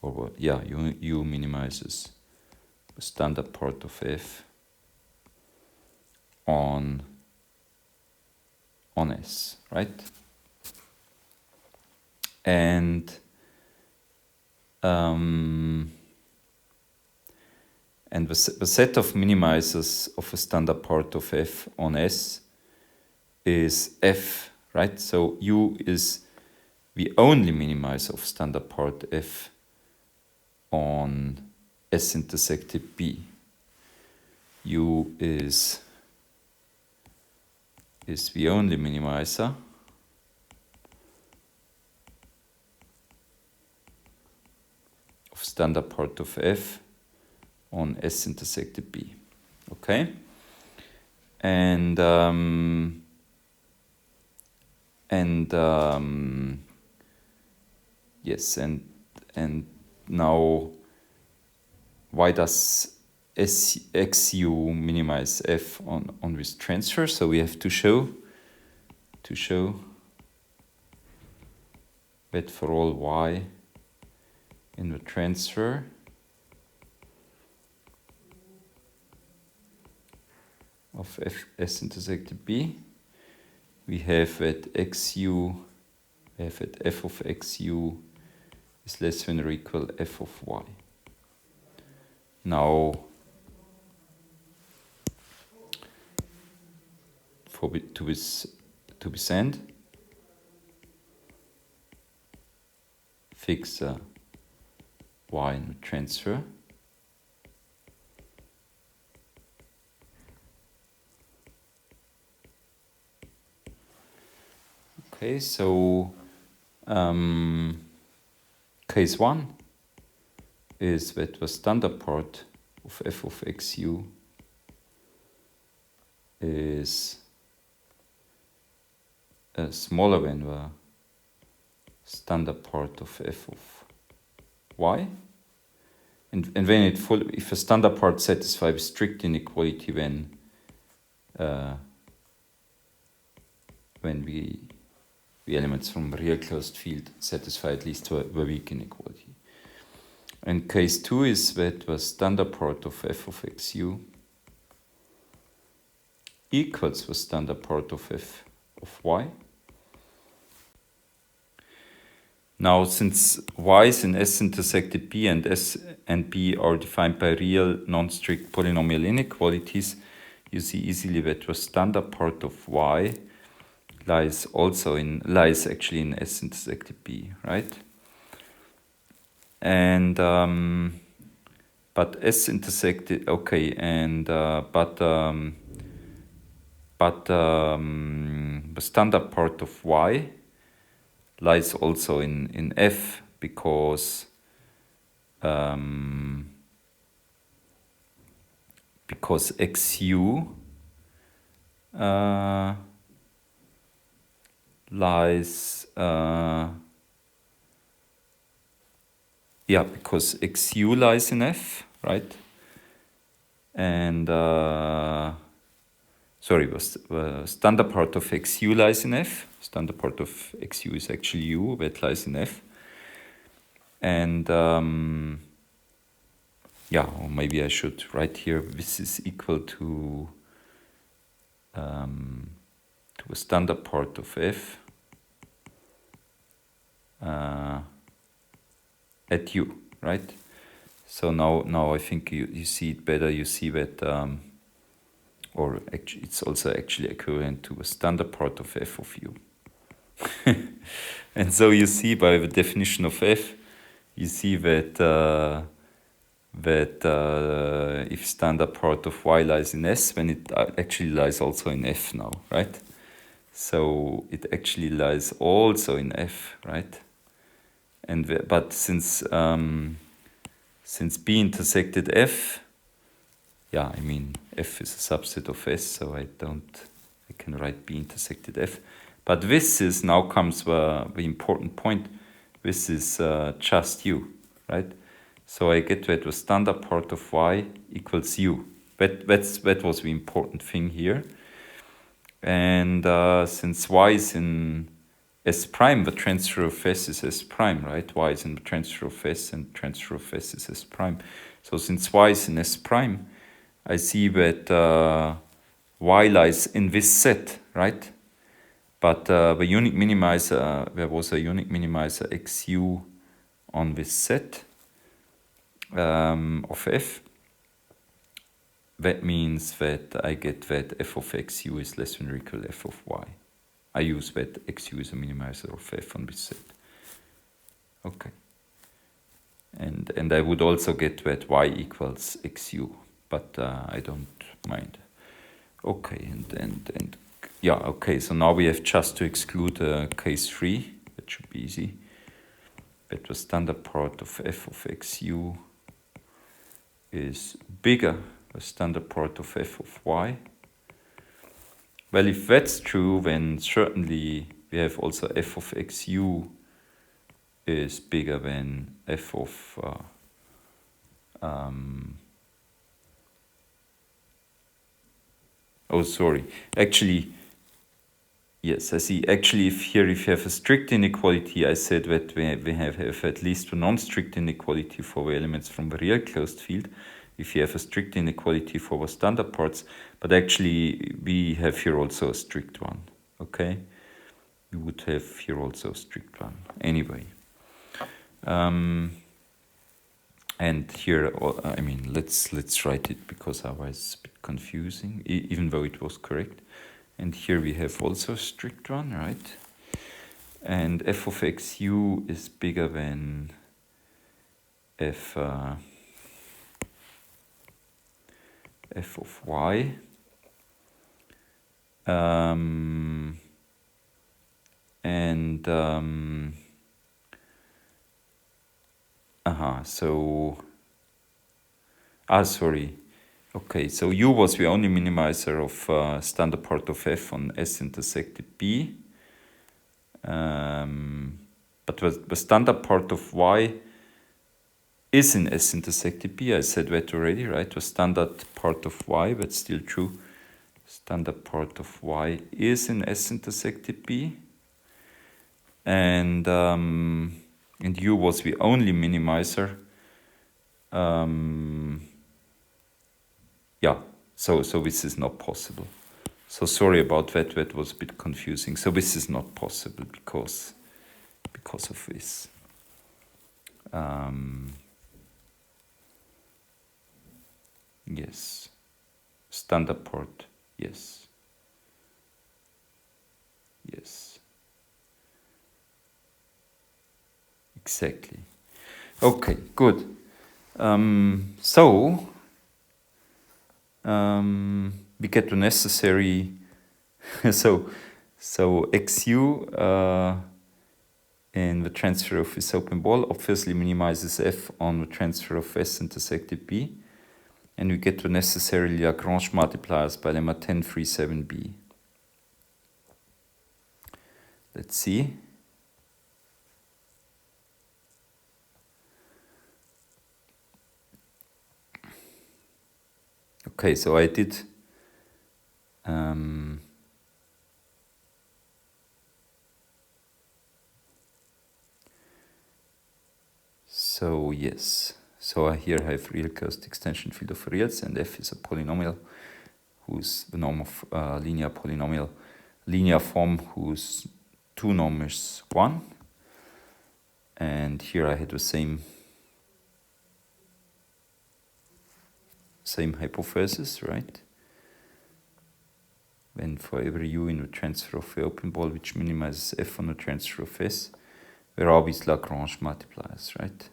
or what? Yeah, u minimizes the standard part of f on S, right? And the set of minimizers of a standard part of f on S is f, right? So u is the only minimizer of standard part f on S intersected B. U is the only minimizer of standard part of f on S intersected B. Okay? And yes, and now why does xu minimize f on this transfer? So we have to show that for all y in the transfer of S intersected B, we have that xu, we have that f of xu is less than or equal f of y. Now, to this end, fix y in the transfer. Okay, so case 1 is that the standard part of f of xu is smaller than the standard part of f of y. And when if a standard part satisfies strict inequality, then when the elements from a real closed field satisfy at least the weak inequality. And case 2 is that the standard part of f of xu equals the standard part of f of y. Now, since y is in S intersected B and S and B are defined by real non-strict polynomial inequalities, you see easily that the standard part of y lies actually in S intersected B, right? And but S intersected, okay, and but the standard part of y lies also in F because xu lies because xu lies in F, right? And the standard part of xu lies in F. Standard part of xu is actually u, that lies in F. And or maybe I should write here, this is equal to a standard part of F at u, right? So now I think you see it better. You see that, or actually, it's also actually equivalent to a standard part of f of u. And so you see by the definition of f, you see that if standard part of y lies in S, then it actually lies also in F now, right? So it actually lies also in F, right? And but since B intersected F, I mean F is a subset of S, so I can write B intersected F. But this is, now comes the important point, this is just u, right? So I get that the standard part of y equals u. That was the important thing here. And since y is in S prime, the transfer of S is S prime, right? Y is in the transfer of S and transfer of S is S prime. So since Y is in S prime, I see that Y lies in this set, right? But the unique minimizer, there was a unique minimizer XU on this set of F. That means that I get that F of XU is less than or equal to F of Y. I use that XU is a minimizer of F on this set. Okay. And I would also get that Y equals XU, but I don't mind. Okay, and yeah, okay, so now we have just to exclude case 3. That should be easy. That the standard part of F of XU is bigger than the standard part of F of Y. Well, if that's true, then certainly we have also F of XU is bigger than F of oh, sorry. Actually, yes, I see. Actually, if you have a strict inequality, I said that we have at least a non-strict inequality for the elements from the real closed field. If you have a strict inequality for the standard parts, but actually we have here also a strict one. Okay, we would have here also a strict one. Anyway, and here, I mean, let's write it because otherwise it's a bit confusing, even though it was correct. And here we have also a strict one, right? And F of XU is bigger than F of Y. Sorry. Okay, so U was the only minimizer of standard part of F on S intersected B. But the standard part of Y is in S intersected B. I said that already, right? The standard part of Y, that's still true. Standard part of Y is in S intersected B. And U was the only minimizer. Yeah, so this is not possible. So sorry about that, that was a bit confusing. So this is not possible because of this. Yes, standard part, yes. Yes. Exactly. Okay, good. We get the necessary so XU in the transfer of this open ball obviously minimizes F on the transfer of S intersected B, and we get the necessary Lagrange multipliers by lemma 1037b. Let's see. Okay, so I did so yes, so I here have real closed extension field of reals, and F is a polynomial whose the norm of linear polynomial linear form whose two norm is 1, and here I had the same hypothesis, right? When for every U in the transfer of the open ball which minimizes F on the transfer of S, there are these Lagrange multipliers, right?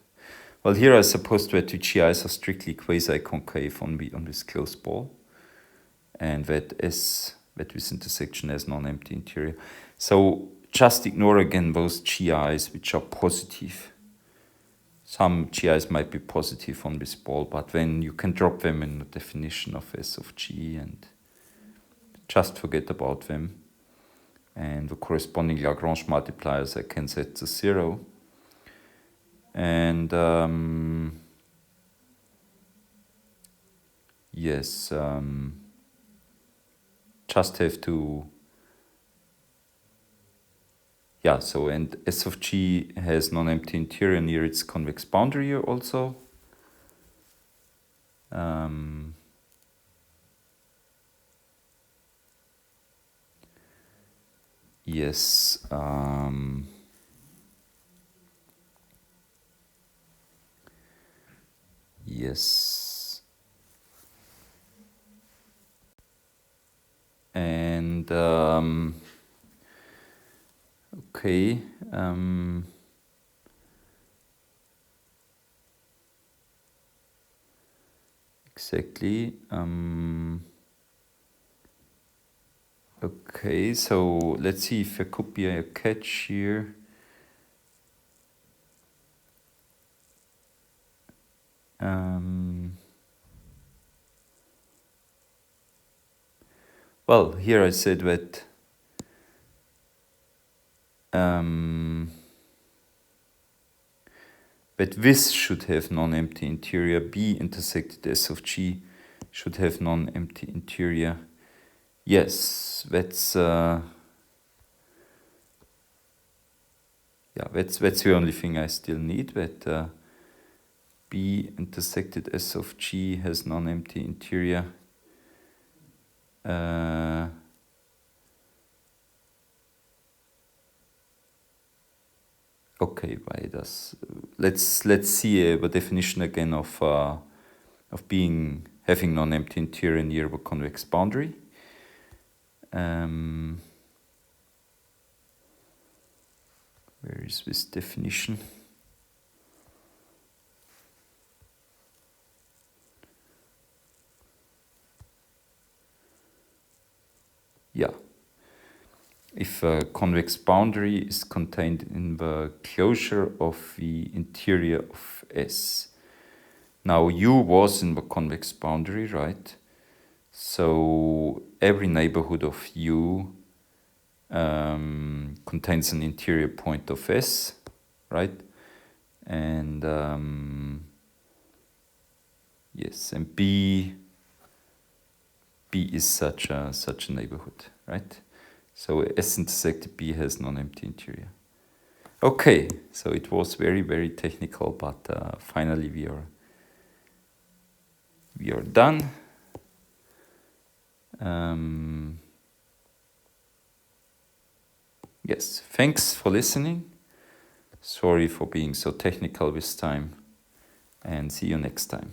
Well, here I suppose that the GIs are strictly quasi-concave on this closed ball, and that this intersection has non-empty interior. So just ignore again those GIs which are positive. Some GIs might be positive on this ball, but then you can drop them in the definition of S of G and just forget about them. And the corresponding Lagrange multipliers I can set to 0. And yes, just have to yeah, so and S of G has non-empty interior near its convex boundary also. Yes. Yes. And okay. Exactly. Okay, so let's see if there could be a catch here. Well, here I said that that this should have non-empty interior. B intersected S of G should have non-empty interior. Yes, that's yeah, that's the only thing I still need. That B intersected S of G has non-empty interior. Okay, why does let's see the definition again of having non-empty interior near a convex boundary. Where is this definition? Yeah. If a convex boundary is contained in the closure of the interior of S. Now U was in the convex boundary, right? So every neighborhood of U contains an interior point of S, right? And yes, and B is such a neighborhood, right? So S intersected B has non-empty interior. Okay, so it was very, very technical, but finally we are done. Yes, thanks for listening. Sorry for being so technical this time, and see you next time.